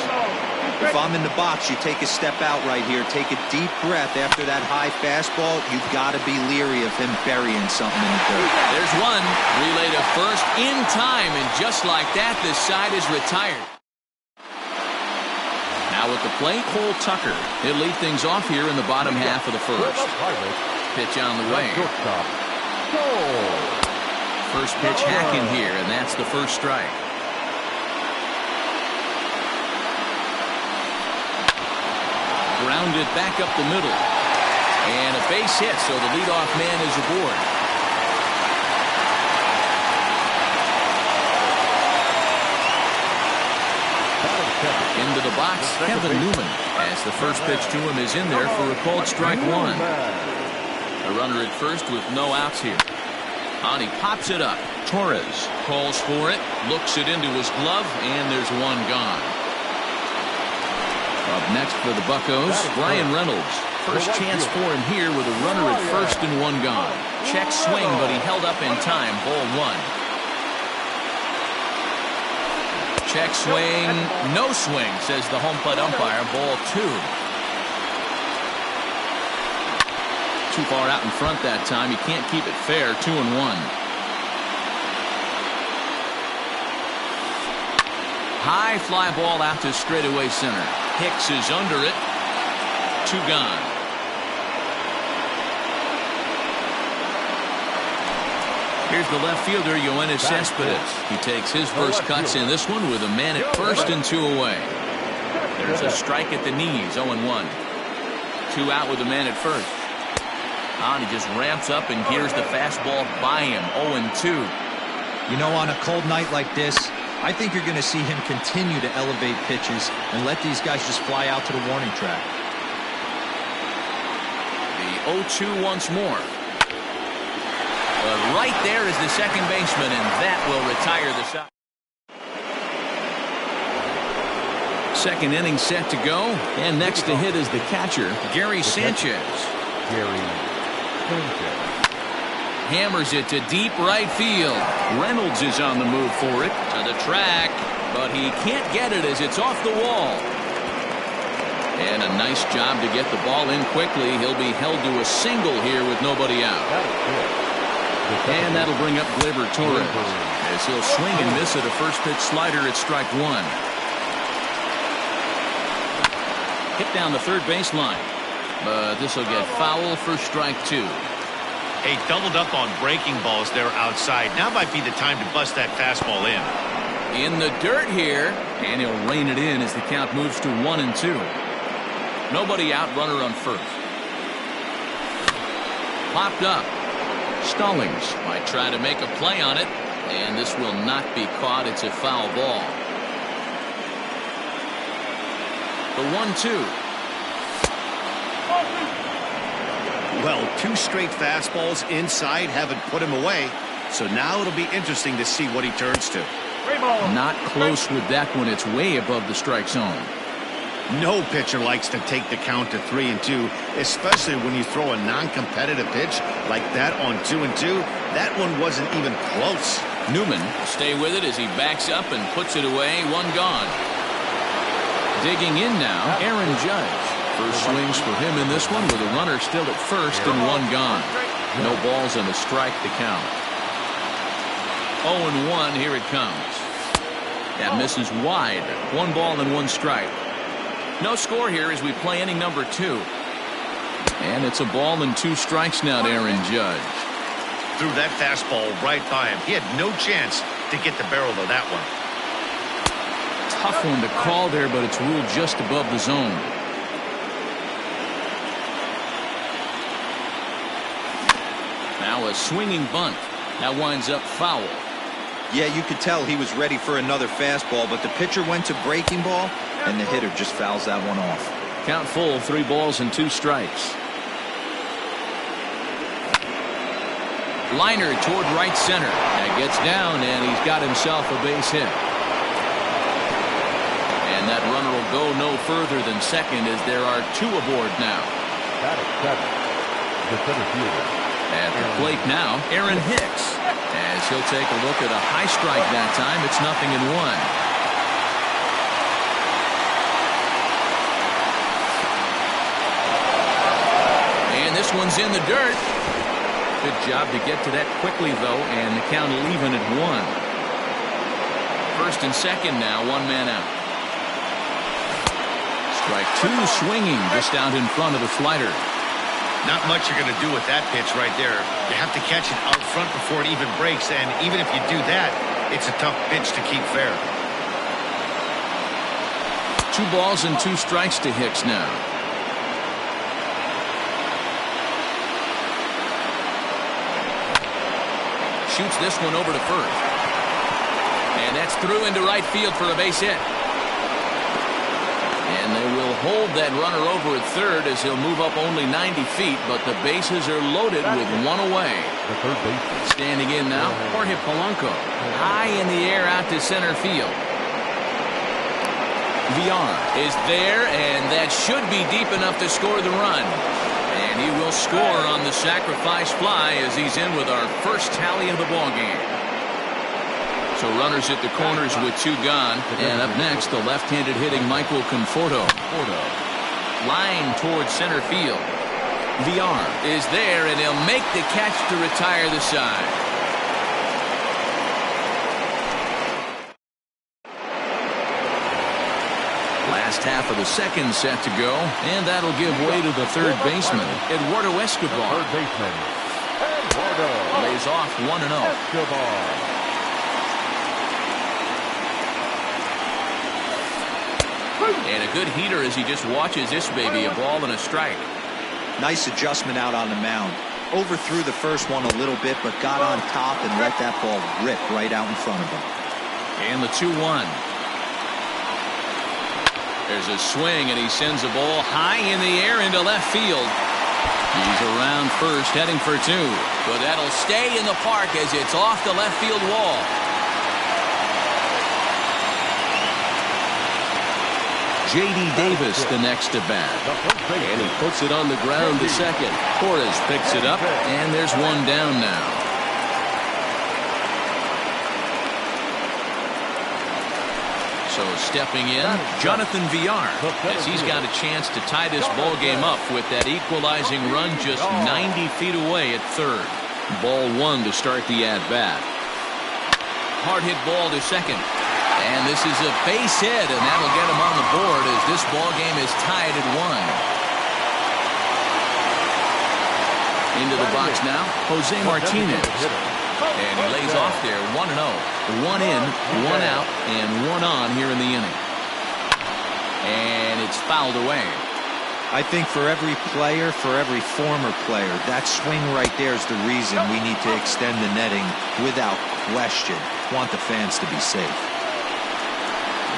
If I'm in the box, you take a step out right here, take a deep breath after that high fastball. You've got to be leery of him burying something in the dirt. There's one. Relay to first in time, and just like that, this side is retired. Now at the plate, Cole Tucker. He'll lead things off here in the bottom half of the first. Pitch on the way. First pitch hacking here, and that's the first strike. Grounded back up the middle. And a base hit, so the leadoff man is aboard. Into the box, Kevin Newman, as the first pitch to him is in there for a called strike 1. A runner at first with no outs here. On he pops it up. Torres calls for it, looks it into his glove, and there's one gone. Up next for the Buccos, Ryan Reynolds. First chance for him here with a runner at first and one gone. Check swing, but he held up in time. Ball 1. Check swing, no swing, says the home plate umpire. Ball 2. Too far out in front that time. You can't keep it fair. 2-1. High fly ball out to straightaway center. Hicks is under it. 2 gone. Here's the left fielder, Yoenis Cespedes. He takes his first cuts in this one with a man at first and 2 away. There's a strike at the knees, 0-1. 2 out with a man at first. He just ramps up and gears the fastball by him, 0-2. You know, on a cold night like this, I think you're going to see him continue to elevate pitches and let these guys just fly out to the warning track. The 0-2 once more. But right there is the second baseman, and that will retire the side. Second inning set to go, and next to hit is the catcher, Gary Sanchez. Hammers it to deep right field. Reynolds is on the move for it. To the track, but he can't get it as it's off the wall. And a nice job to get the ball in quickly. He'll be held to a single here with nobody out. And that'll bring up Gleyber Torres as he'll swing and miss at a first pitch slider at strike 1. Hit down the third baseline, but this will get foul for strike 2. Hey, doubled up on breaking balls there outside. Now might be the time to bust that fastball in. In the dirt here, and he'll rein it in as the count moves to 1-2. Nobody out, runner on first. Popped up. Stallings might try to make a play on it, and this will not be caught. It's a foul ball. The 1-2. Well, 2 straight fastballs inside haven't put him away. So now it'll be interesting to see what he turns to. Not close with that one. It's way above the strike zone. No pitcher likes to take the count to 3-2, especially when you throw a non-competitive pitch like that on 2-2. That one wasn't even close. Newman will stay with it as he backs up and puts it away. 1 gone. Digging in now, Aaron Judge. First swings for him in this one with a runner still at first and 1 gone. No balls and a strike to count. 0-1, here it comes. That misses wide. 1 ball and 1 strike. No score here as we play inning number 2. And it's a ball and 2 strikes now to Aaron Judge. Threw that fastball right by him. He had no chance to get the barrel of that one. Tough one to call there, but it's ruled just above the zone. Now a swinging bunt. That winds up foul. Yeah, you could tell he was ready for another fastball, but the pitcher went to breaking ball, and the hitter just fouls that one off. Count full, 3 balls and 2 strikes. Liner toward right center. That gets down, and he's got himself a base hit. And that runner will go no further than second as there are 2 aboard now. That is 7. The center fielder. At the plate now, Aaron Hicks. As he'll take a look at a high strike that time. It's 0-1. And this one's in the dirt. Good job to get to that quickly, though, and the count even at 1. First and second now, 1 man out. Strike 2 swinging just out in front of the slider. Not much you're going to do with that pitch right there. You have to catch it out front before it even breaks, and even if you do that, it's a tough pitch to keep fair. 2 balls and 2 strikes to Hicks now. Shoots this one over to first. And that's through into right field for a base hit. And they will hold that runner over at third as he'll move up only 90 feet, but the bases are loaded with 1 away. The third baseman. Standing in now, Jorge Polanco. High in the air out to center field. Villar is there, and that should be deep enough to score the run. And he will score on the sacrifice fly as he's in with our first tally of the ballgame. So runners at the corners with 2 gone. And up next, the left-handed hitting Michael Conforto. Line towards center field. Villar is there, and he'll make the catch to retire the side. Last half of the second set to go, and that'll give way to the third baseman, Eduardo Escobar. Third baseman. Eduardo. Lays off 1-0. Escobar. And a good heater as he just watches this baby, a ball and a strike. Nice adjustment out on the mound. Overthrew the first one a little bit, but got on top and let that ball rip right out in front of him. And the 2-1. There's a swing, and he sends a ball high in the air into left field. He's around first, heading for 2. But that'll stay in the park as it's off the left field wall. J.D. Davis the next to bat. And he puts it on the ground to second. Torres picks it up, and there's 1 down now. So stepping in, Jonathan Villar, as he's got a chance to tie this ball game up with that equalizing run just 90 feet away at third. Ball 1 to start the at-bat. Hard hit ball to second. And this is a base hit, and that'll get him on the board as this ball game is tied at 1. Into the box now, Jose Martinez. And he lays off there, 1-0. 1 in, 1 out, and 1 on here in the inning. And it's fouled away. I think for every player, for every former player, that swing right there is the reason we need to extend the netting without question. Want the fans to be safe.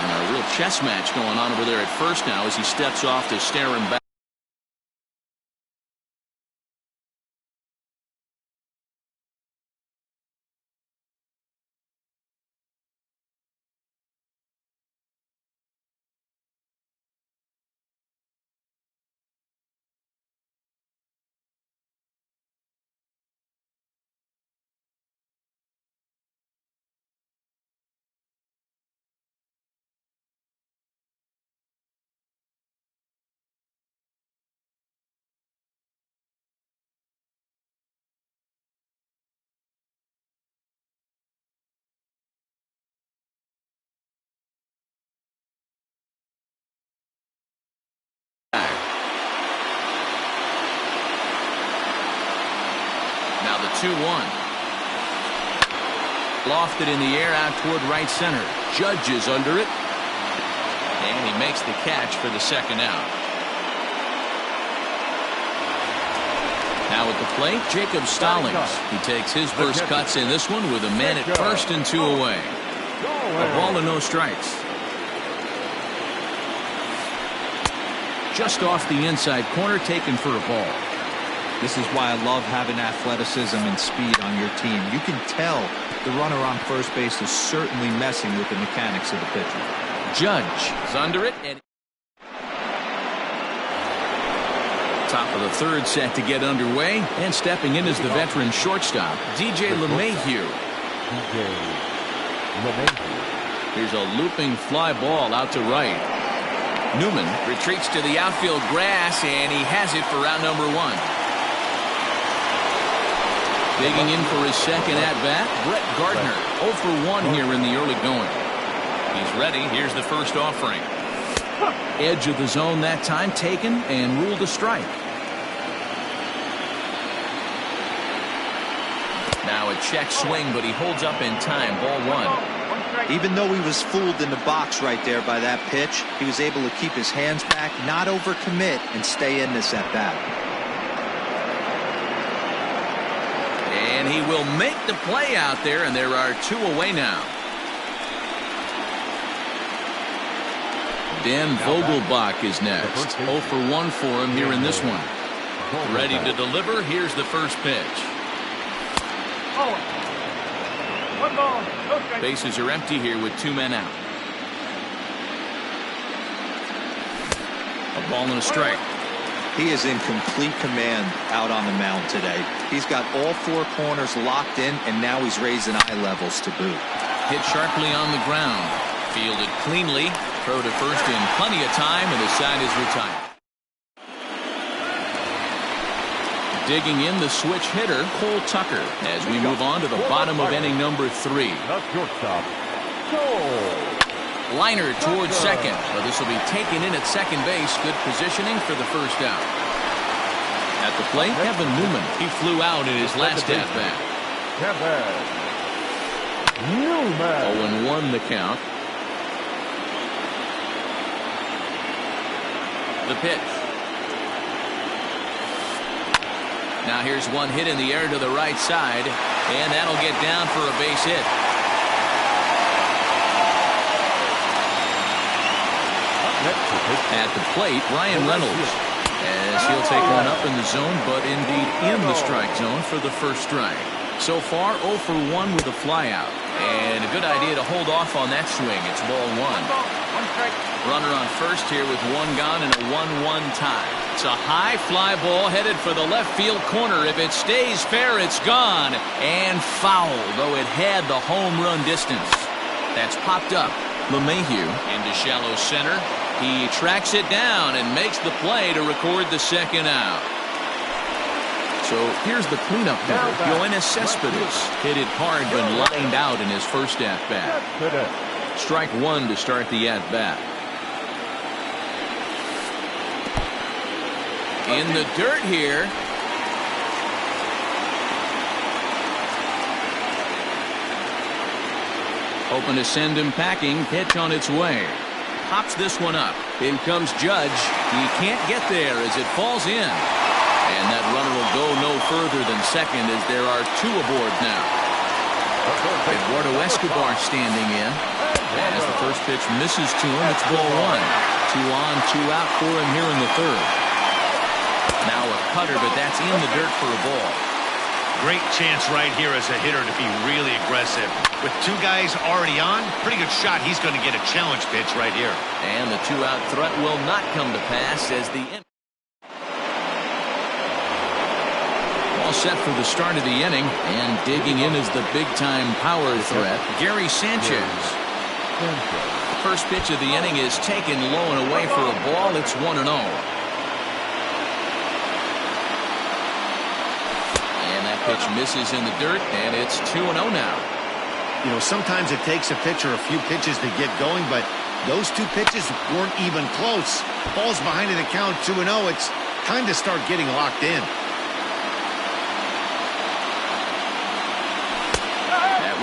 And a real chess match going on over there at first now as he steps off to stare him back. 2-1. Lofted in the air out toward right center. Judge is under it. And he makes the catch for the second out. Now at the plate, Jacob Stallings. He takes his first cuts in this one with a man at first and 2 away. A ball and no strikes. Just off the inside corner, taken for a ball. This is why I love having athleticism and speed on your team. You can tell the runner on first base is certainly messing with the mechanics of the pitcher. Judge is under it. And top of the third set to get underway. And stepping in is the veteran shortstop, DJ LeMahieu. Here's a looping fly ball out to right. Newman retreats to the outfield grass, and he has it for round number 1. Digging in for his second at-bat, Brett Gardner. 0 for 1 here in the early going. He's ready. Here's the first offering. Edge of the zone that time taken and ruled a strike. Now a check swing, but he holds up in time. Ball 1. Even though he was fooled in the box right there by that pitch, he was able to keep his hands back, not overcommit, and stay in this at-bat. And he will make the play out there, and there are 2 away now. Dan Vogelbach is next. 0 for 1 for him here in this one. Ready to deliver. Here's the first pitch. 1 ball, no strike. Bases are empty here with 2 men out. A ball and a strike. He is in complete command out on the mound today. He's got all 4 corners locked in, and now he's raising eye levels to boot. Hit sharply on the ground. Fielded cleanly. Throw to first in plenty of time, and the side is retired. Digging in, the switch hitter, Cole Tucker, as we move on to the bottom of inning number 3. Liner towards second, but this will be taken in at second base. Good positioning for the first out. At the plate, Kevin Newman. He flew out in his last at-bat. 0-1 the count. The pitch. Now here's one hit in the air to the right side, and that'll get down for a base hit. At the plate, Ryan Reynolds, as he'll take one up in the zone, but indeed in the strike zone for the first strike. So far, 0 for 1 with a flyout, and a good idea to hold off on that swing. It's ball 1. Runner on first here with 1 gone and a 1-1 tie. It's a high fly ball headed for the left field corner. If it stays fair, it's gone and foul, though it had the home run distance. That's popped up. LeMahieu into shallow center. He tracks it down and makes the play to record the second out. So here's the cleanup hitter, Yoenis Cespedes. Hit it hard but lined out in his first at-bat. Strike 1 to start the at-bat. In the dirt here. Hoping to send him packing. Pitch on its way. Pops this one up. In comes Judge. He can't get there as it falls in. And that runner will go no further than second as there are 2 aboard now. Eduardo Escobar standing in. As the first pitch misses to him, it's ball 1. 2 on, 2 out for him here in the third. Now a cutter, but that's in the dirt for a ball. Great chance right here as a hitter to be really aggressive. With 2 guys already on, pretty good shot. He's going to get a challenge pitch right here. And the 2-out threat will not come to pass as the all set for the start of the inning, and digging in is the big-time power threat, Gary Sanchez. First pitch of the inning is taken low and away for a ball. It's 1-0. And that pitch misses in the dirt, and it's 2-0 now. You know, sometimes it takes a pitcher a few pitches to get going, but those 2 pitches weren't even close. Ball's behind in the count, 2-0. It's time to start getting locked in.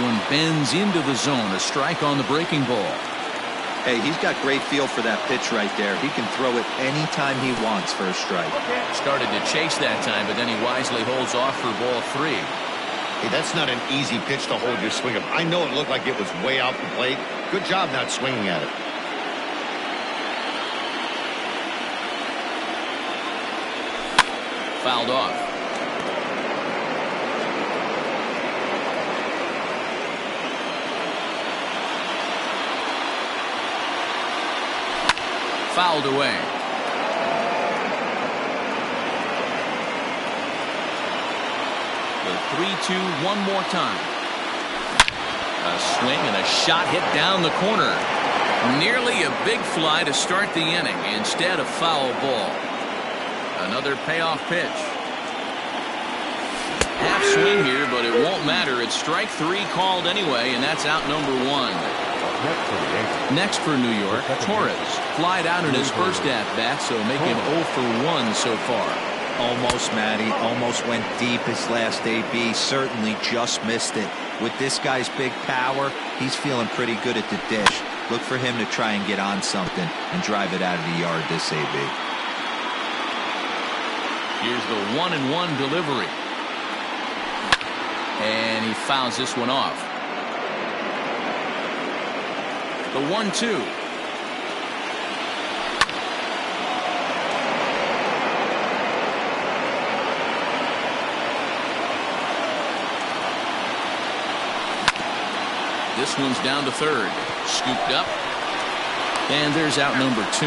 one bends into the zone. A strike on the breaking ball. Hey, he's got great feel for that pitch right there. He can throw it anytime he wants for a strike. Started to chase that time, but then he wisely holds off for ball 3. Hey, that's not an easy pitch to hold your swing of. I know it looked like it was way off the plate. Good job not swinging at it. Fouled off. Fouled away. The 3-2 one more time. A swing and a shot hit down the corner. Nearly a big fly to start the inning. Instead, a foul ball. Another payoff pitch. Half swing here, but it won't matter. It's strike 3 called anyway, and that's out number 1. Next for New York, Torres. Flied out in his first at-bat, so make him 0 for 1 so far. Almost, Matty. Almost went deep his last AB. Certainly just missed it. With this guy's big power, he's feeling pretty good at the dish. Look for him to try and get on something and drive it out of the yard this AB. Here's the 1-1 delivery. And he fouls this one off. The 1-2. This one's down to third. Scooped up. And there's out number 2.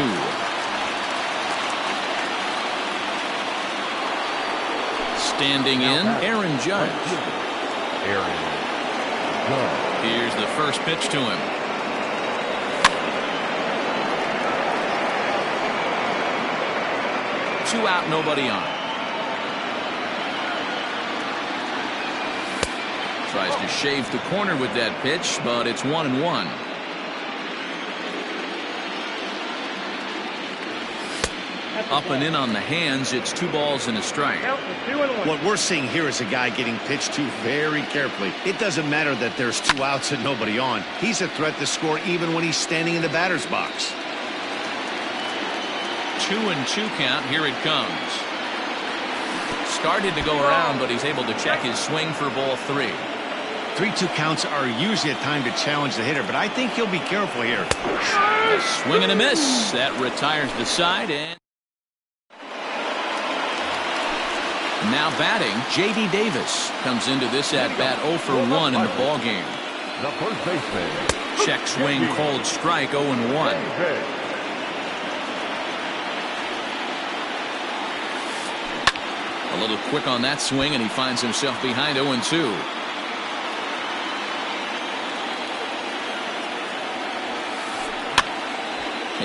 Standing in, Aaron Judge. Here's the first pitch to him. Two out, nobody on. Tries to shave the corner with that pitch, but it's 1-1. Up and in on the hands. It's 2 balls and a strike. What we're seeing here is a guy getting pitched to very carefully. It doesn't matter that there's 2 outs and nobody on. He's a threat to score even when he's standing in the batter's box. 2-2 count. Here it comes. Started to go around, but he's able to check his swing for ball 3. 3-2 counts are usually a time to challenge the hitter, but I think he'll be careful here. A swing and a miss. That retires the side. And now batting, J.D. Davis comes into this at-bat 0 for 1 in the ballgame. The first baseman. Check swing, called strike, 0-1. A little quick on that swing, and he finds himself behind 0-2.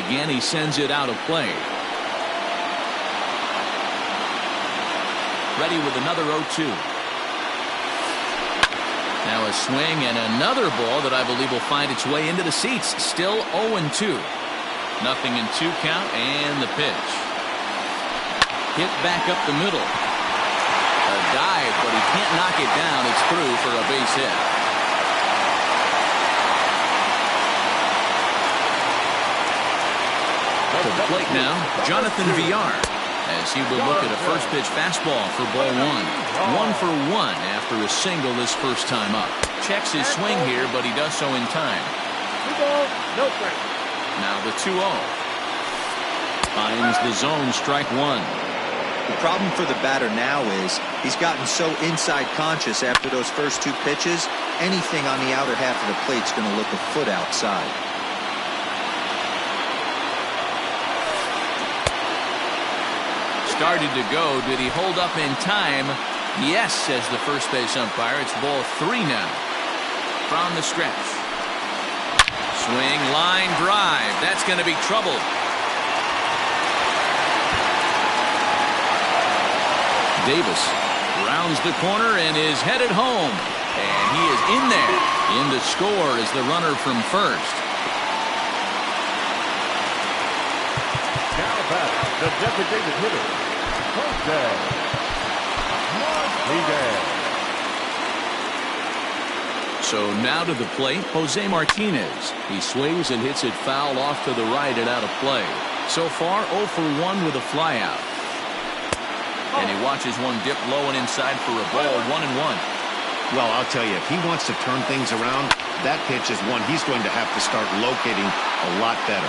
Again, he sends it out of play. Ready with another 0-2. Now a swing and another ball that I believe will find its way into the seats. Still 0-2. Nothing in 2 count, and the pitch. Hit back up the middle. A dive, but he can't knock it down. It's through for a base hit. To the plate now, Jonathan Villar, as he will look at a first pitch fastball for ball 1. 1 for 1 after a single this first time up. Checks his swing here, but he does so in time. 2 balls, no strikes. Now the 2-0. Finds the zone, strike 1. The problem for the batter now is he's gotten so inside conscious after those first 2 pitches. Anything on the outer half of the plate's going to look a foot outside. Started to go. Did he hold up in time? Yes, says the first base umpire. It's ball 3 now. From the stretch. Swing, line drive. That's going to be trouble. Davis rounds the corner and is headed home. And he is in there. In to score is the runner from first. Now back, the designated hitter, So now to the plate, Jose Martinez. He swings and hits it foul off to the right and out of play. So far, 0 for 1 with a flyout. And he watches one dip low and inside for a ball, 1-1. Well, I'll tell you, if he wants to turn things around, that pitch is one he's going to have to start locating a lot better.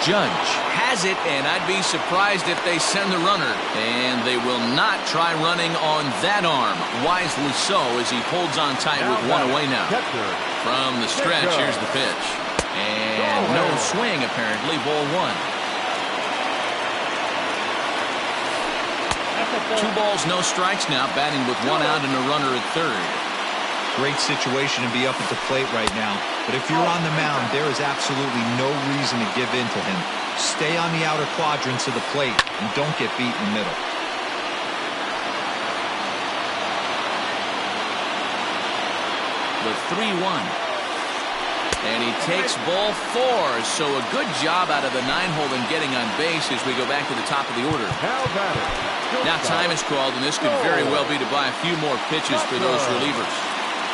Judge has it, and I'd be surprised if they send the runner. And they will not try running on that arm. Wisely so, as he holds on tight with one away now. From the stretch, here's the pitch. And no swing, apparently, ball 1. 2 balls, no strikes now, batting with 1 out and a runner at third. Great situation to be up at the plate right now. But if you're on the mound, there is absolutely no reason to give in to him. Stay on the outer quadrants of the plate and don't get beat in the middle. The 3-1. And he takes ball 4. So a good job out of the 9-hole in getting on base as we go back to the top of the order. Now time is called, and this could very well be to buy a few more pitches for those relievers.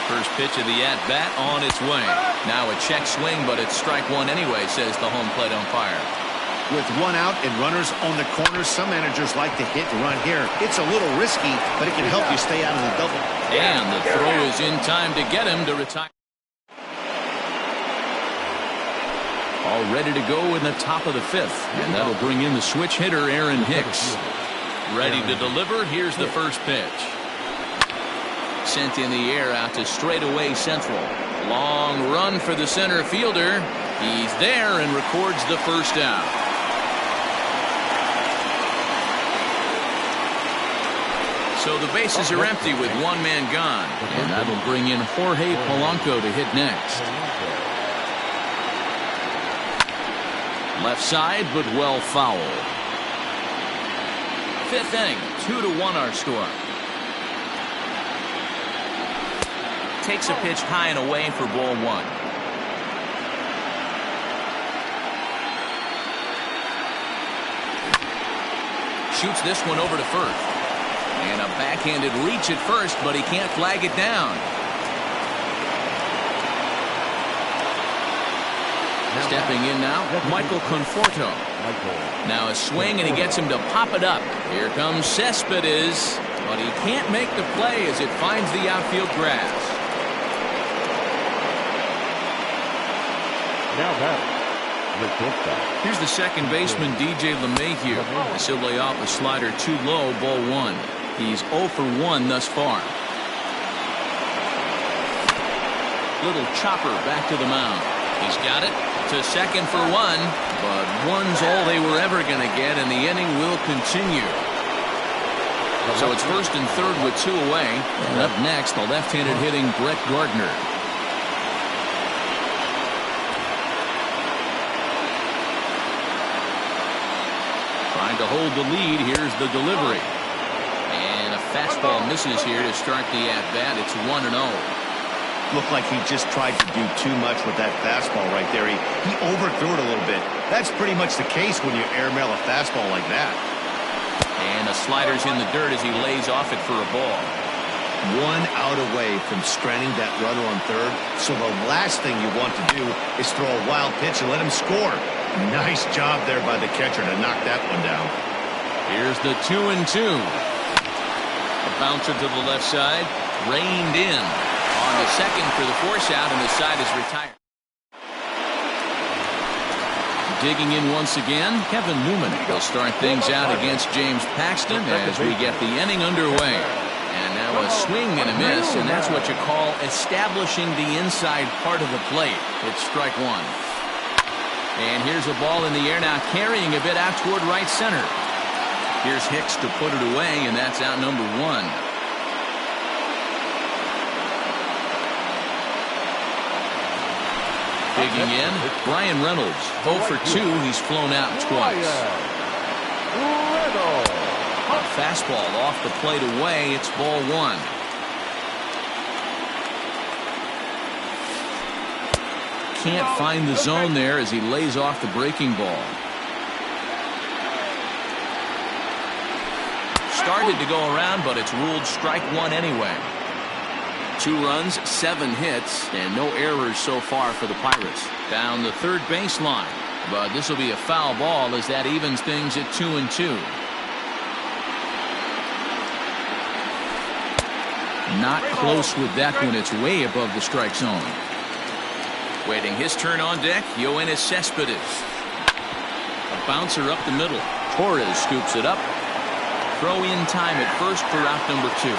First pitch of the at-bat on its way. Now a check swing, but it's strike 1 anyway, says the home plate umpire. With 1 out and runners on the corners, some managers like to hit and run here. It's a little risky, but it can help you stay out of the double. And the throw is in time to get him to retire. All ready to go in the top of the 5th, and that'll bring in the switch hitter, Aaron Hicks. Ready to deliver. Here's the first pitch. Sent in the air out to straightaway central. Long run for the center fielder. He's there and records the first out. So the bases are empty with 1 man gone. And that'll bring in Jorge Polanco to hit next. Left side, but well foul. 5th inning, 2-1 our score. Takes a pitch high and away for ball 1. Shoots this one over to first. And a backhanded reach at first, but he can't flag it down. Stepping in now, Michael Conforto. Now a swing, and he gets him to pop it up. Here comes Cespedes, but he can't make the play as it finds the outfield grass. Now batter. Here's the second baseman, DJ LeMahieu. This will lay off a slider too low, ball 1. He's 0 for 1 thus far. Little chopper back to the mound. He's got it to second for 1, but 1's all they were ever going to get, and the inning will continue. So it's 1st and 3rd with 2 away. And up next, the left-handed hitting Brett Gardner. Trying to hold the lead. Here's the delivery. And a fastball misses here to start the at-bat. It's 1-0. Looked like he just tried to do too much with that fastball right there. He overthrew it a little bit. That's pretty much the case when you airmail a fastball like that. And the slider's in the dirt as he lays off it for a ball. 1 out away from stranding that runner on third. So the last thing you want to do is throw a wild pitch and let him score. Nice job there by the catcher to knock that one down. Here's the 2-2. A bouncer to the left side. Reined in. On the second for the force out, and the side is retired. Digging in once again, Kevin Newman will start things out against James Paxton as we get the inning underway. And now a swing and a miss, and that's what you call establishing the inside part of the plate. It's strike 1. And here's a ball in the air now, carrying a bit out toward right center. Here's Hicks to put it away, and that's out number 1. Digging in, Brian Reynolds, 0 for 2. He's flown out twice. A fastball off the plate away. It's ball 1. Can't find the zone there as he lays off the breaking ball. Started to go around, but it's ruled strike 1 anyway. 2 runs, 7 hits, and no errors so far for the Pirates. Down the third baseline, but this will be a foul ball as that evens things at 2-2. Not close with that one. It's way above the strike zone. Waiting his turn on deck, Yoenis Cespedes. A bouncer up the middle. Torres scoops it up. Throw in time at first for out number 2.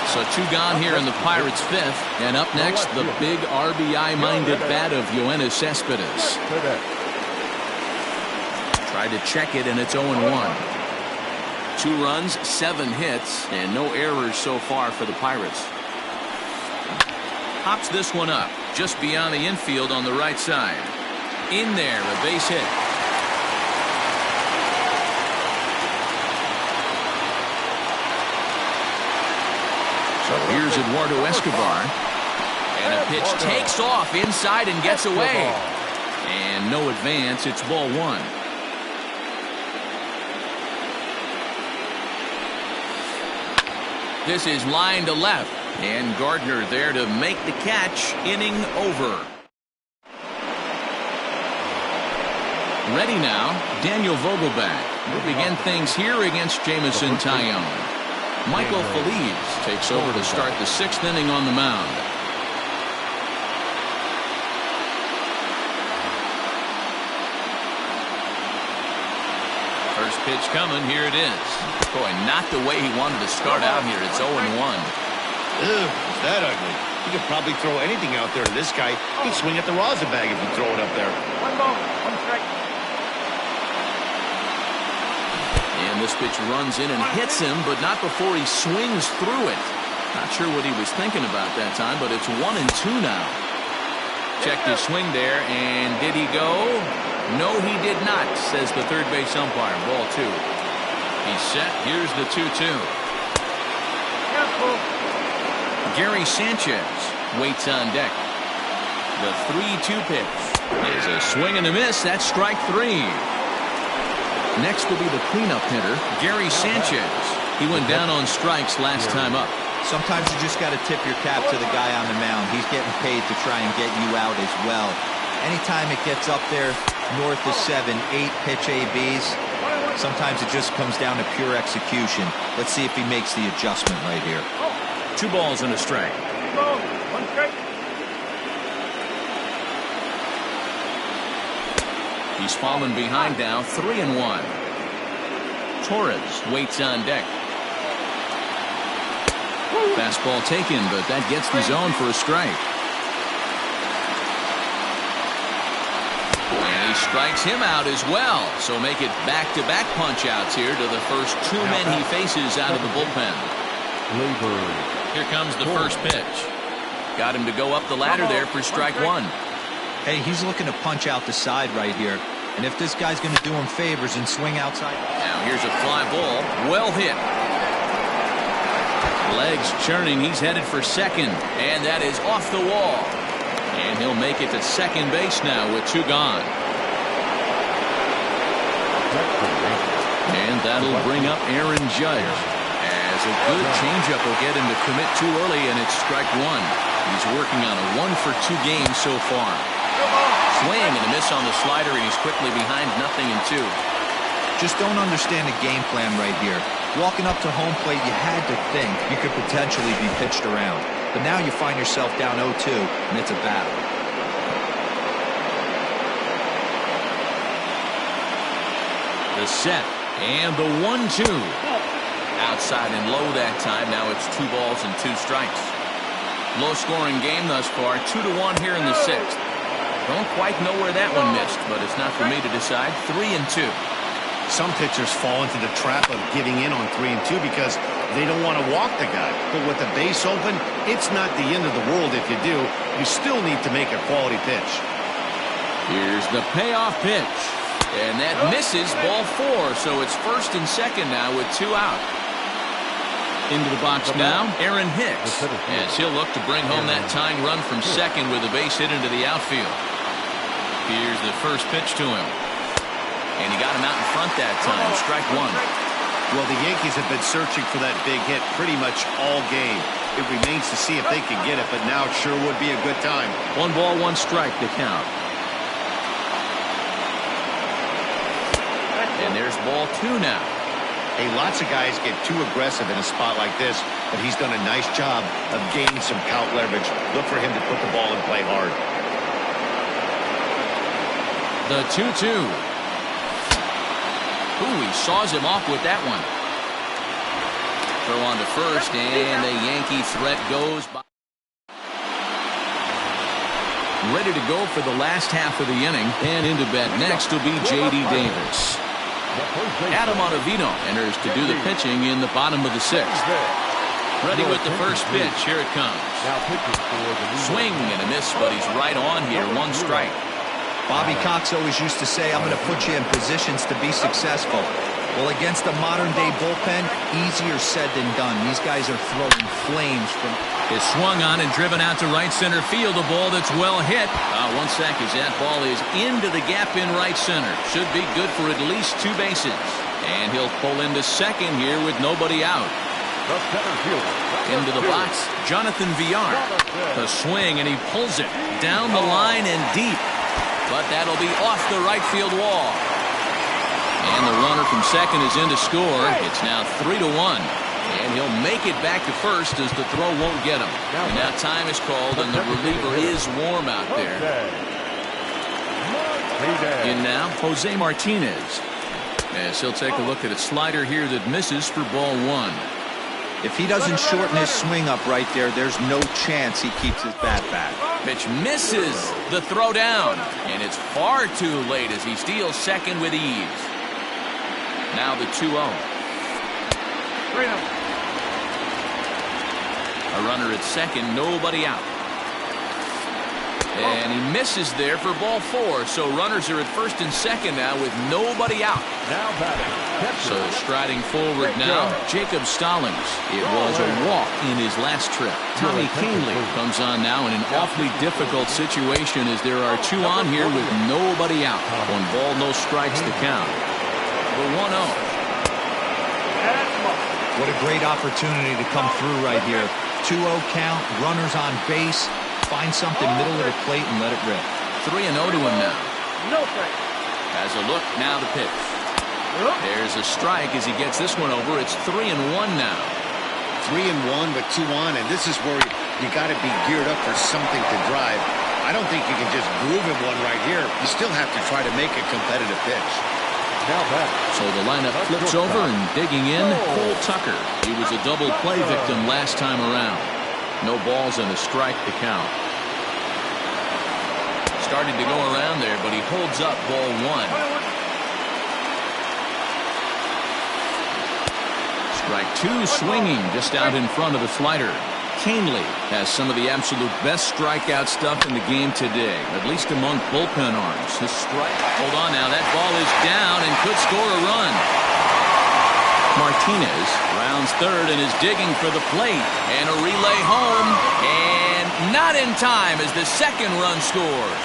So 2 gone here in the Pirates' 5th. And up next, the big RBI-minded bat of Yoenis Cespedes. Tried to check it, and it's 0-1. 2 runs, 7 hits, and no errors so far for the Pirates. Hops this one up, just beyond the infield on the right side. In there, a base hit. So here's Eduardo Escobar. And a pitch takes off inside and gets away. And no advance, it's ball 1. This is line to left, and Gardner there to make the catch. Inning over. Ready now, Daniel Vogelbach will begin things here against Jameson Taillon. Michael Feliz takes over to start the 6th inning on the mound. First pitch coming, here it is. Boy, not the way he wanted to start out here. It's 0-1. Ugh, is that ugly? You could probably throw anything out there to this guy. He'd swing at the rosin bag if you throw it up there. 1 ball, 1 strike. And this pitch runs in and hits him, but not before he swings through it. Not sure what he was thinking about that time, but it's 1-2 now. Checked his swing there, and did he go? No, he did not, says the third base umpire. Ball 2. He's set. Here's the 2-2. Gary Sanchez waits on deck. The 3-2 pitch is a swing and a miss. That's strike 3. Next will be the cleanup hitter, Gary Sanchez. He went down on strikes last time up. Sometimes you just got to tip your cap to the guy on the mound. He's getting paid to try and get you out as well. Anytime it gets up there north of 7, 8 pitch ABs, sometimes it just comes down to pure execution. Let's see if he makes the adjustment right here. 2 balls and a strike. 2 balls, 1 strike. He's fallen behind now, 3-1. Torres waits on deck. Fastball taken, but that gets the zone for a strike. And he strikes him out as well. So make it back-to-back punch-outs here to the first 2 men he faces out of the bullpen. Here comes the first pitch. Got him to go up the ladder there for strike 1. Hey, he's looking to punch out the side right here. And if this guy's going to do him favors and swing outside. Now here's a fly ball. Well hit. Legs churning. He's headed for second. And that is off the wall. And he'll make it to second base now with 2 gone. And that'll bring up Aaron Judge. As a good changeup will get him to commit too early, and it's strike 1. He's working on a 1-for-2 game so far. Swing and a miss on the slider, and he's quickly behind 0-2. Just don't understand the game plan right here. Walking up to home plate, you had to think you could potentially be pitched around. But now you find yourself down 0-2, and it's a battle. The set, and the 1-2. Outside and low that time. Now it's 2 balls and 2 strikes. Low-scoring game thus far. 2-1 here in the 6th. Don't quite know where that one missed, but it's not for me to decide. 3-2. Some pitchers fall into the trap of giving in on 3-2 because they don't want to walk the guy. But with the base open, it's not the end of the world if you do. You still need to make a quality pitch. Here's the payoff pitch. And that misses, ball 4. So it's first and second now with 2 out. Into the box now, Aaron Hicks, as he'll look to bring home that tying run from second with a base hit into the outfield. Here's the first pitch to him. And he got him out in front that time. Strike 1. Well, the Yankees have been searching for that big hit pretty much all game. It remains to see if they can get it, but now it sure would be a good time. 1 ball, 1 strike to count. And there's ball 2 now. Hey, lots of guys get too aggressive in a spot like this, but he's done a nice job of gaining some count leverage. Look for him to put the ball in play hard. The 2-2. Ooh, he saws him off with that one. Throw on to first, and the Yankee threat goes by. Ready to go for the last half of the inning, and into bat next will be J.D. Davis. Adam Ottavino enters to do the pitching in the bottom of the 6th. Ready with the first pitch. Here it comes. Swing and a miss, but he's right on here. 1 strike. Bobby Cox always used to say, I'm going to put you in positions to be successful. Well, against the modern-day bullpen, easier said than done. These guys are throwing flames from... Is swung on and driven out to right center field. A ball that's well hit. 1 sec as that ball is into the gap in right center. Should be good for at least 2 bases. And he'll pull into second here with nobody out. Into the box, Jonathan Villar. The swing, and he pulls it down the line and deep. But that'll be off the right field wall. And the runner from second is in to score. It's now 3-1. And he'll make it back to first as the throw won't get him. And now time is called, and the reliever is warm out there. In now, Jose Martinez. As he'll take a look at a slider here that misses for ball 1. If he doesn't shorten his swing up right there, there's no chance he keeps his bat back. Pitch misses the throw down, and it's far too late as he steals second with ease. Now the 2-0. A runner at second, nobody out. And he misses there for ball 4. So runners are at first and second now with nobody out. So striding forward now, Jacob Stallings. It was a walk in his last trip. Tommy Kahnle comes on now in an awfully difficult situation as there are 2 on here with nobody out. 1 ball, no strikes to count. The 1-0. What a great opportunity to come through right here. 2-0 count, runners on base. Find something middle of the plate and let it rip. 3-0 to him now. Has a look, now the pitch. There's a strike as he gets this one over. It's 3-1 now. 3-1 with 2 on, and this is where you got to be geared up for something to drive. I don't think you can just groove him one right here. You still have to try to make a competitive pitch. So the lineup flips over, and digging in, Cole Tucker. He was a double play victim last time around. No balls and a strike to count. Started to go around there, but he holds up ball 1. Strike 2 swinging just out in front of the slider. Kahnle has some of the absolute best strikeout stuff in the game today, at least among bullpen arms. His strike. Hold on now. That ball is down and could score a run. Martinez rounds third and is digging for the plate. And a relay home. And not in time as the second run scores.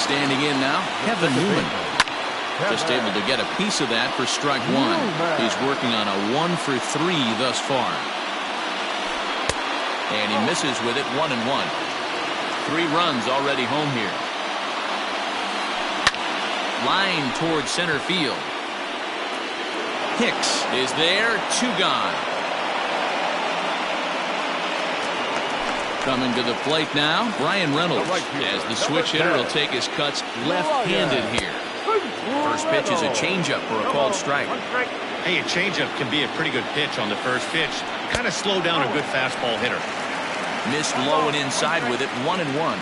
Standing in now, Kevin Newman. Just able to get a piece of that for strike 1. He's working on a 1 for 3 thus far. And he misses with it. 1-1. 3 runs already home here. Line towards center field. Hicks is there. 2 gone. Coming to the plate now, Brian Reynolds. As the switch hitter will take his cuts left-handed here. First pitch is a changeup for a called strike. Hey, a changeup can be a pretty good pitch on the first pitch. Kind of slow down a good fastball hitter. Missed low and inside with it. 1-1.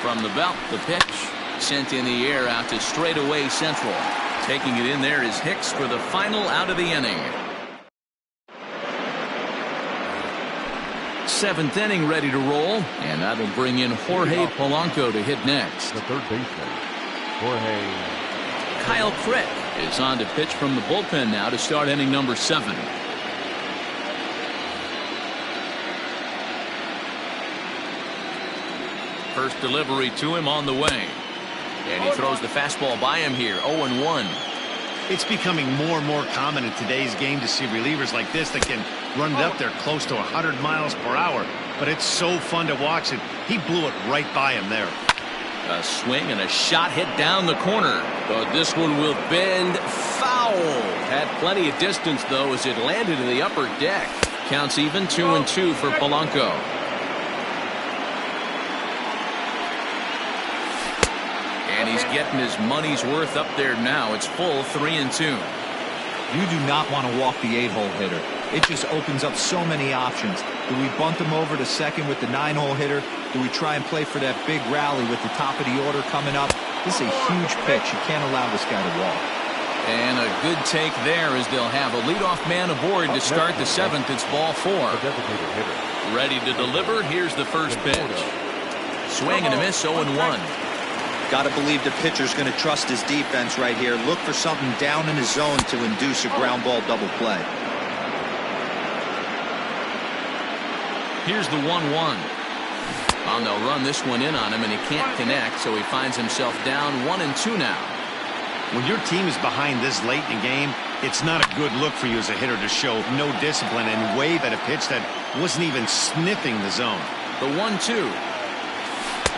From the belt, the pitch sent in the air out to straightaway central. Taking it in there is Hicks for the final out of the inning. 7th inning ready to roll, and that'll bring in Jorge Polanco to hit next. The third baseman, Jorge. Kyle Crick is on to pitch from the bullpen now to start inning number 7. First delivery to him on the way. And he throws the fastball by him here. 0-1. It's becoming more and more common in today's game to see relievers like this that can run it up there close to 100 miles per hour. But it's so fun to watch it. He blew it right by him there. A swing and a shot hit down the corner. But this one will bend foul. Had plenty of distance, though, as it landed in the upper deck. Counts even. 2-2 for Polanco. And he's getting his money's worth up there now. It's full 3-2. You do not want to walk the 8-hole hitter. It just opens up so many options. Do we bunt him over to second with the 9-hole hitter? Do we try and play for that big rally with the top of the order coming up? This is a huge pitch. You can't allow this guy to walk. And a good take there as they'll have a leadoff man aboard to start the 7th. It's ball 4. Ready to deliver. Here's the first pitch. Swing and a miss. 0-1. Got to believe the pitcher's going to trust his defense right here. Look for something down in his zone to induce a ground ball double play. Here's the 1-1. Oh, they'll run this one in on him, and he can't connect, so he finds himself down 1-2 now. When your team is behind this late in the game, it's not a good look for you as a hitter to show no discipline and wave at a pitch that wasn't even sniffing the zone. The 1-2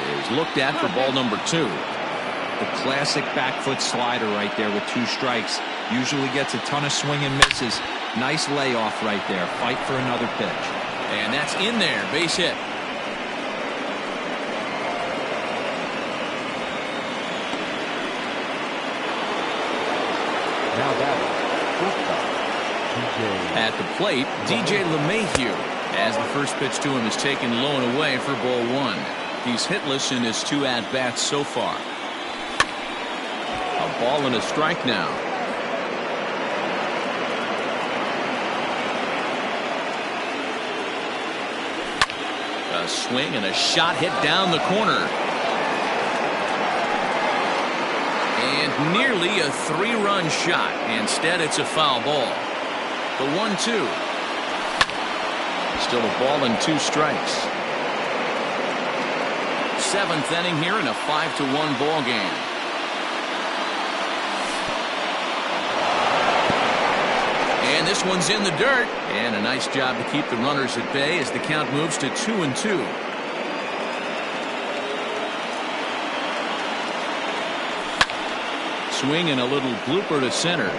is looked at for ball number 2. The classic back foot slider right there with 2 strikes. Usually gets a ton of swing and misses. Nice layoff right there. Fight for another pitch. And that's in there. Base hit. Now that at the plate, DJ LeMahieu, as the first pitch to him is taken low and away for ball 1. He's hitless in his 2 at-bats so far. A ball and a strike now. A swing and a shot hit down the corner. And nearly a 3-run shot. Instead, it's a foul ball. The 1-2. Still a ball and 2 strikes. 7th inning here in a 5-1 ball game. And this one's in the dirt. And a nice job to keep the runners at bay as the count moves to 2-2. Swing and a little blooper to center.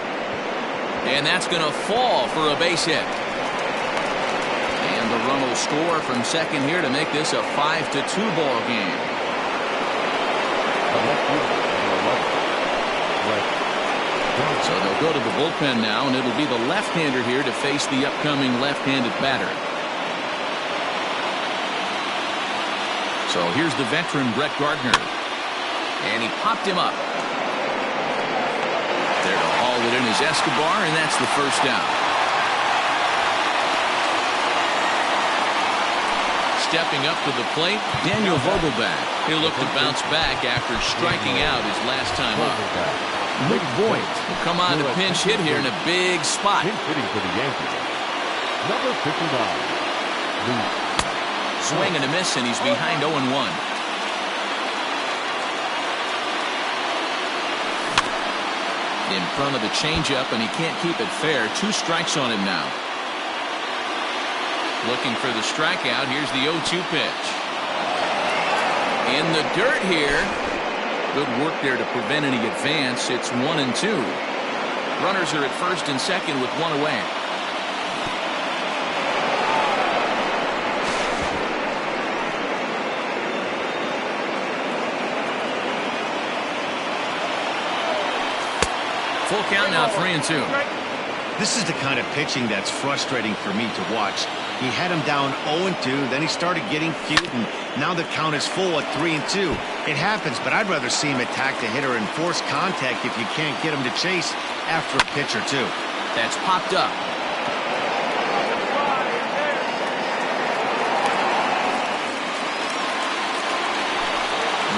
And that's going to fall for a base hit. And the run will score from second here to make this a 5-2 ball game. So they'll go to the bullpen now, and it'll be the left-hander here to face the upcoming left-handed batter. So here's the veteran Brett Gardner. And he popped him up. There to haul it in is Escobar, and that's the first out. Stepping up to the plate, Daniel Vogelbach. He'll look to bounce back after striking out his last time up. Luke Voigt will come on to pinch hit here in a big spot. Pinch hitting for the Yankees. Number 59. Swing and a miss, and he's behind 0-1. In front of the changeup, and he can't keep it fair. 2 strikes on him now. Looking for the strikeout. Here's the 0-2 pitch. In the dirt here. Good work there to prevent any advance. It's 1-2. Runners are at first and second with 1 away. Full count now, 3-2. This is the kind of pitching that's frustrating for me to watch. He had him down 0-2, then he started getting cute, and now the count is full at 3-2. It happens, but I'd rather see him attack the hitter and force contact if you can't get him to chase after a pitch or 2. That's popped up.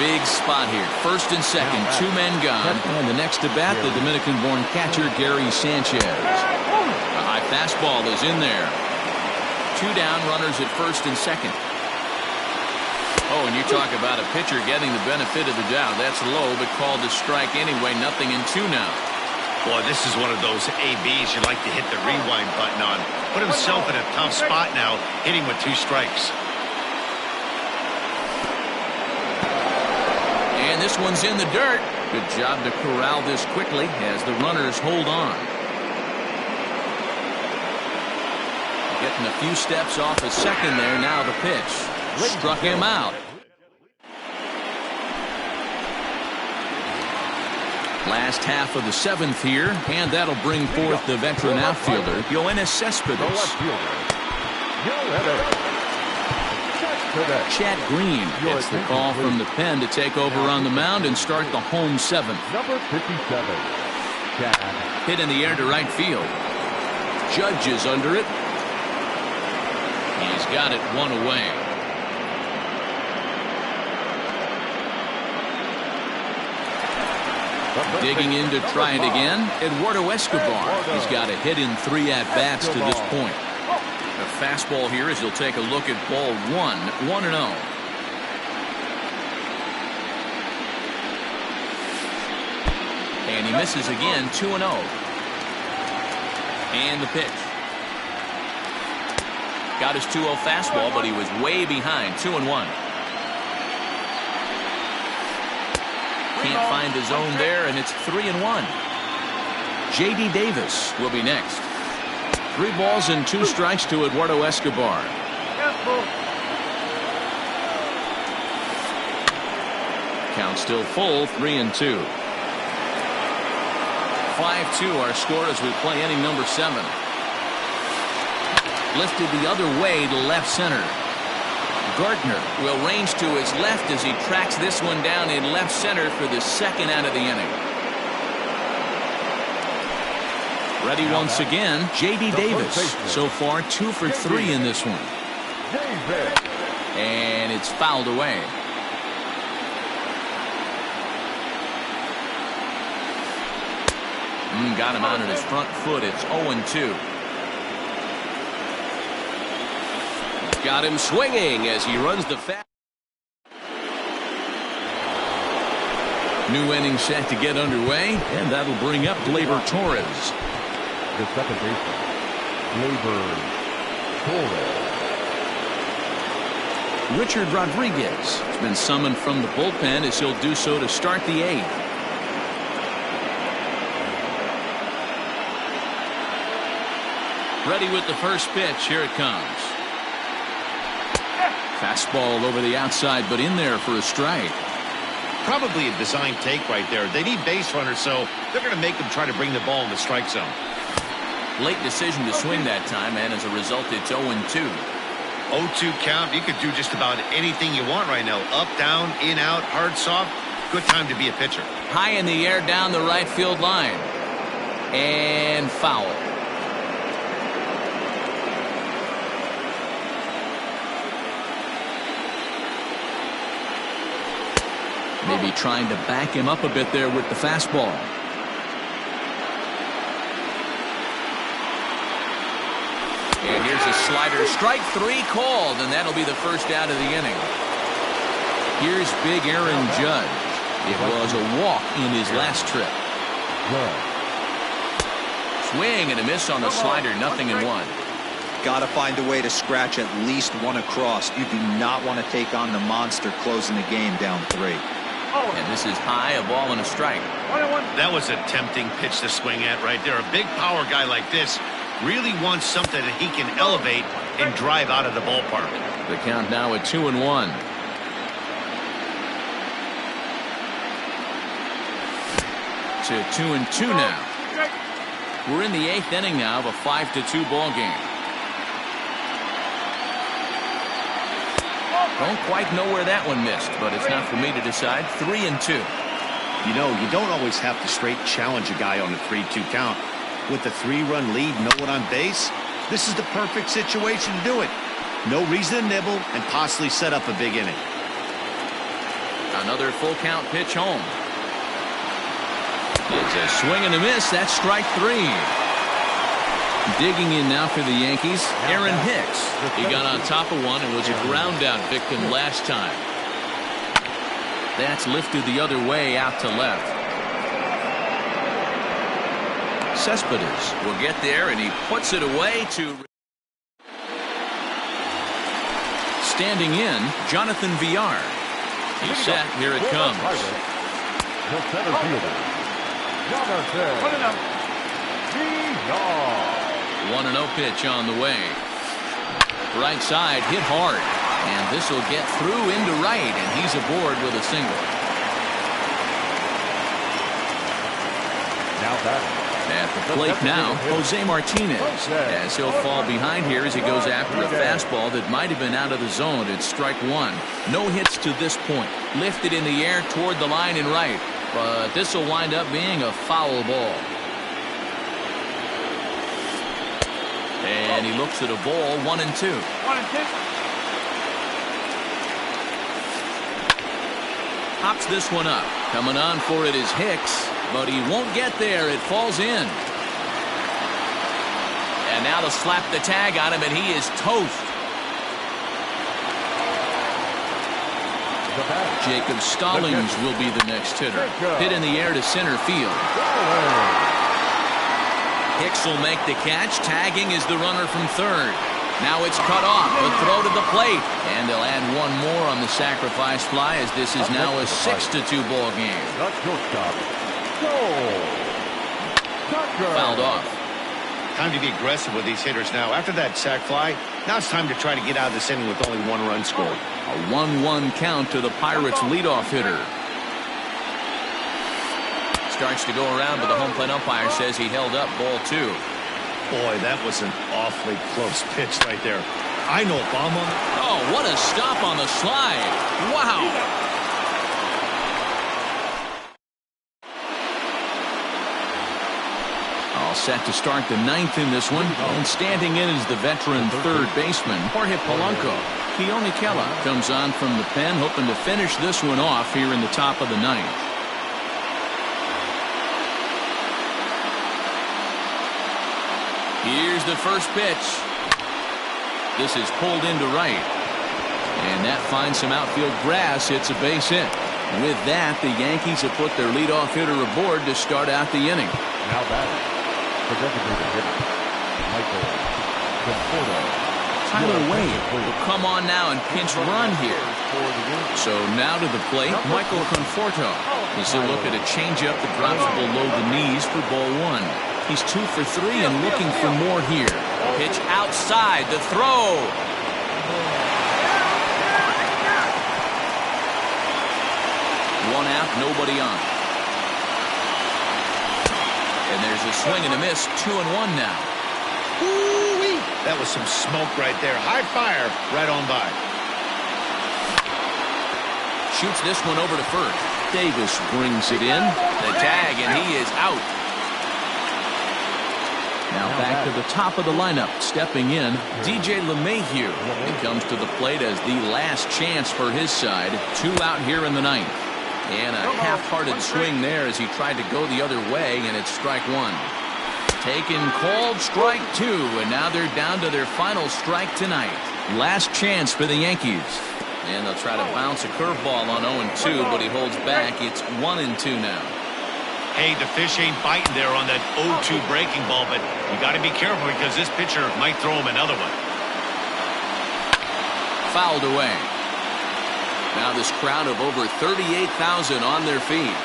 Big spot here. First and second, 2 men gone. And the next to bat, the Dominican-born catcher, Gary Sanchez. A high fastball is in there. 2 down, runners at first and second. Oh, and you talk about a pitcher getting the benefit of the doubt. That's low, but called a strike anyway. 0-2 now. Boy, this is one of those ABs you like to hit the rewind button on. Put himself in a tough spot now, hitting with 2 strikes. And this one's in the dirt. Good job to corral this quickly as the runners hold on. Getting a few steps off a second there. Now the pitch. Struck him out. Last half of the 7th here, and that'll bring forth the veteran outfielder, Yoenis Cespedes. Chad Green gets the call from the pen to take over on the mound and start the home 7th. Number 57. Chad. Hit in the air to right field. Judge is under it. He's got it 1 away. Digging in to try it again, Eduardo Escobar. He's got a hit in 3 at-bats to this point. The fastball here as he'll take a look at ball 1, 1-0. And he misses again, 2-0. And the pitch. Got his 2-0 fastball, but he was way behind, 2-1. Can't find the zone there, and it's 3-1. J.D. Davis will be next. 3 balls and 2 strikes to Eduardo Escobar. Count still full, 3-2. 5-2 our score as we play inning number 7. Lifted the other way to left center. Gardner will range to his left as he tracks this one down in left center for the 2nd out of the inning. Ready once again, J.D. Davis. So far 2 for 3 in this one. And it's fouled away. Got him out on his front foot. It's 0-2. Got him swinging as he runs the fast. New inning set to get underway, and that'll bring up Gleyber Torres. The second baseman, Gleyber Torres. Richard Rodriguez has been summoned from the bullpen as he'll do so to start the 8th. Ready with the first pitch. Here it comes. Fastball over the outside, but in there for a strike. Probably a design take right there. They need base runners, so they're going to make them try to bring the ball in the strike zone. Late decision to swing that time, and as a result, it's 0-2. 0-2 count. You could do just about anything you want right now. Up, down, in, out, hard, soft. Good time to be a pitcher. High in the air down the right field line. And foul. Maybe trying to back him up a bit there with the fastball. And here's a slider. Strike 3 called, and that'll be the first out of the inning. Here's big Aaron Judge. It was a walk in his last trip. Swing and a miss on the slider. 0-1. Got to find a way to scratch at least 1 across. You do not want to take on the monster closing the game down 3. And this is high, a ball and a strike. That was a tempting pitch to swing at right there. A big power guy like this really wants something that he can elevate and drive out of the ballpark. The count now at 2-1. To 2-2 now. We're in the 8th inning now of a 5-2 ball game. Don't quite know where that one missed, but it's not for me to decide. 3-2. You know, you don't always have to straight challenge a guy on a 3-2 count. With the 3-run lead, no one on base, this is the perfect situation to do it. No reason to nibble and possibly set up a big inning. Another full count pitch home. It's a swing and a miss. That's strike 3. Digging in now for the Yankees, Aaron Hicks. He got on top of one and was a ground out victim last time. That's lifted the other way out to left. Cespedes will get there, and he puts it away to... Standing in, Jonathan Villar. He's set. Here it comes. The center fielder, Jonathan Villar. 1-0 pitch on the way. Right side hit hard, and this will get through into right, and he's aboard with a single. Now batting. At the plate now, Jose Martinez, as he'll fall behind here as he goes after a fastball that might have been out of the zone. It's strike one. No hits to this point. Lifted in the air toward the line and right, but this will wind up being a foul ball. And he looks at a ball, 1-2. 1-2. Hops this one up. Coming on for it is Hicks, but he won't get there. It falls in. And now they'll slap the tag on him, and he is toast. Jacob Stallings will be the next hitter. Hit in the air to center field. Hicks will make the catch. Tagging is the runner from third. Now it's cut off. A throw to the plate. And they'll add one more on the sacrifice fly, as this is now a 6-2 ball game. Fouled off. Time to be aggressive with these hitters now. After that sac fly, now it's time to try to get out of this inning with only one run scored. A 1-1 count to the Pirates' leadoff hitter. Starts to go around, but the home plate umpire says he held up ball 2. Boy, that was an awfully close pitch right there. I know if I'm on... Oh, what a stop on the slide. Wow. All set to start the 9th in this one. And standing in is the veteran third baseman, Jorge Polanco. Keone Kela comes on from the pen, hoping to finish this one off here in the top of the 9th. Here's the first pitch. This is pulled into right. And that finds some outfield grass. It's a base hit. With that, the Yankees have put their leadoff hitter aboard to start out the inning. Now batting, the designated hitter, Michael Conforto. Tyler Wade will come on now and pinch run here. So now to the plate, Michael Conforto. As he'll look at a changeup that drops below the knees for ball 1. He's 2 for 3 and looking for more here. Pitch outside, the throw. One out, nobody on. And there's a swing and a miss, 2-1 now. Woo-wee. That was some smoke right there. High fire right on by. Shoots this one over to first. Davis brings it in. The tag, and he is out. Now back to the top of the lineup. Stepping in, DJ LeMahieu. He comes to the plate as the last chance for his side. 2 out here in the 9th. And a half-hearted swing there as he tried to go the other way, and it's strike 1. Taken, called, strike 2, and now they're down to their final strike tonight. Last chance for the Yankees. And they'll try to bounce a curveball on 0-2, but he holds back. It's 1-2 now. Hey, the fish ain't biting there on that 0-2 breaking ball, but you got to be careful because this pitcher might throw him another one. Fouled away. Now this crowd of over 38,000 on their feet.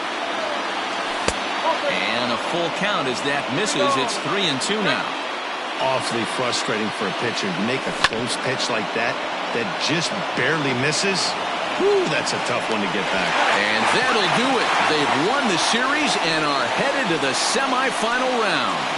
And a full count as that misses. It's 3-2 now. Awfully frustrating for a pitcher to make a close pitch like that just barely misses. Whew, that's a tough one to get back. And that'll do it. They've won the series and are headed to the semifinal round.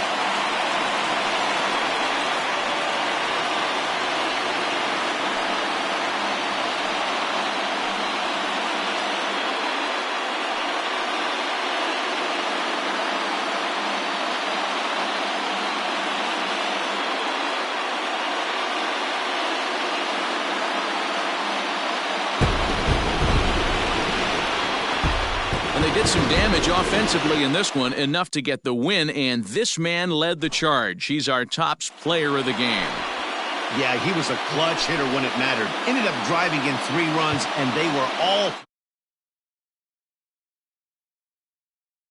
Did some damage offensively in this one, enough to get the win, and this man led the charge. He's our top player of the game. Yeah, he was a clutch hitter when it mattered. Ended up driving in 3 runs, and they were all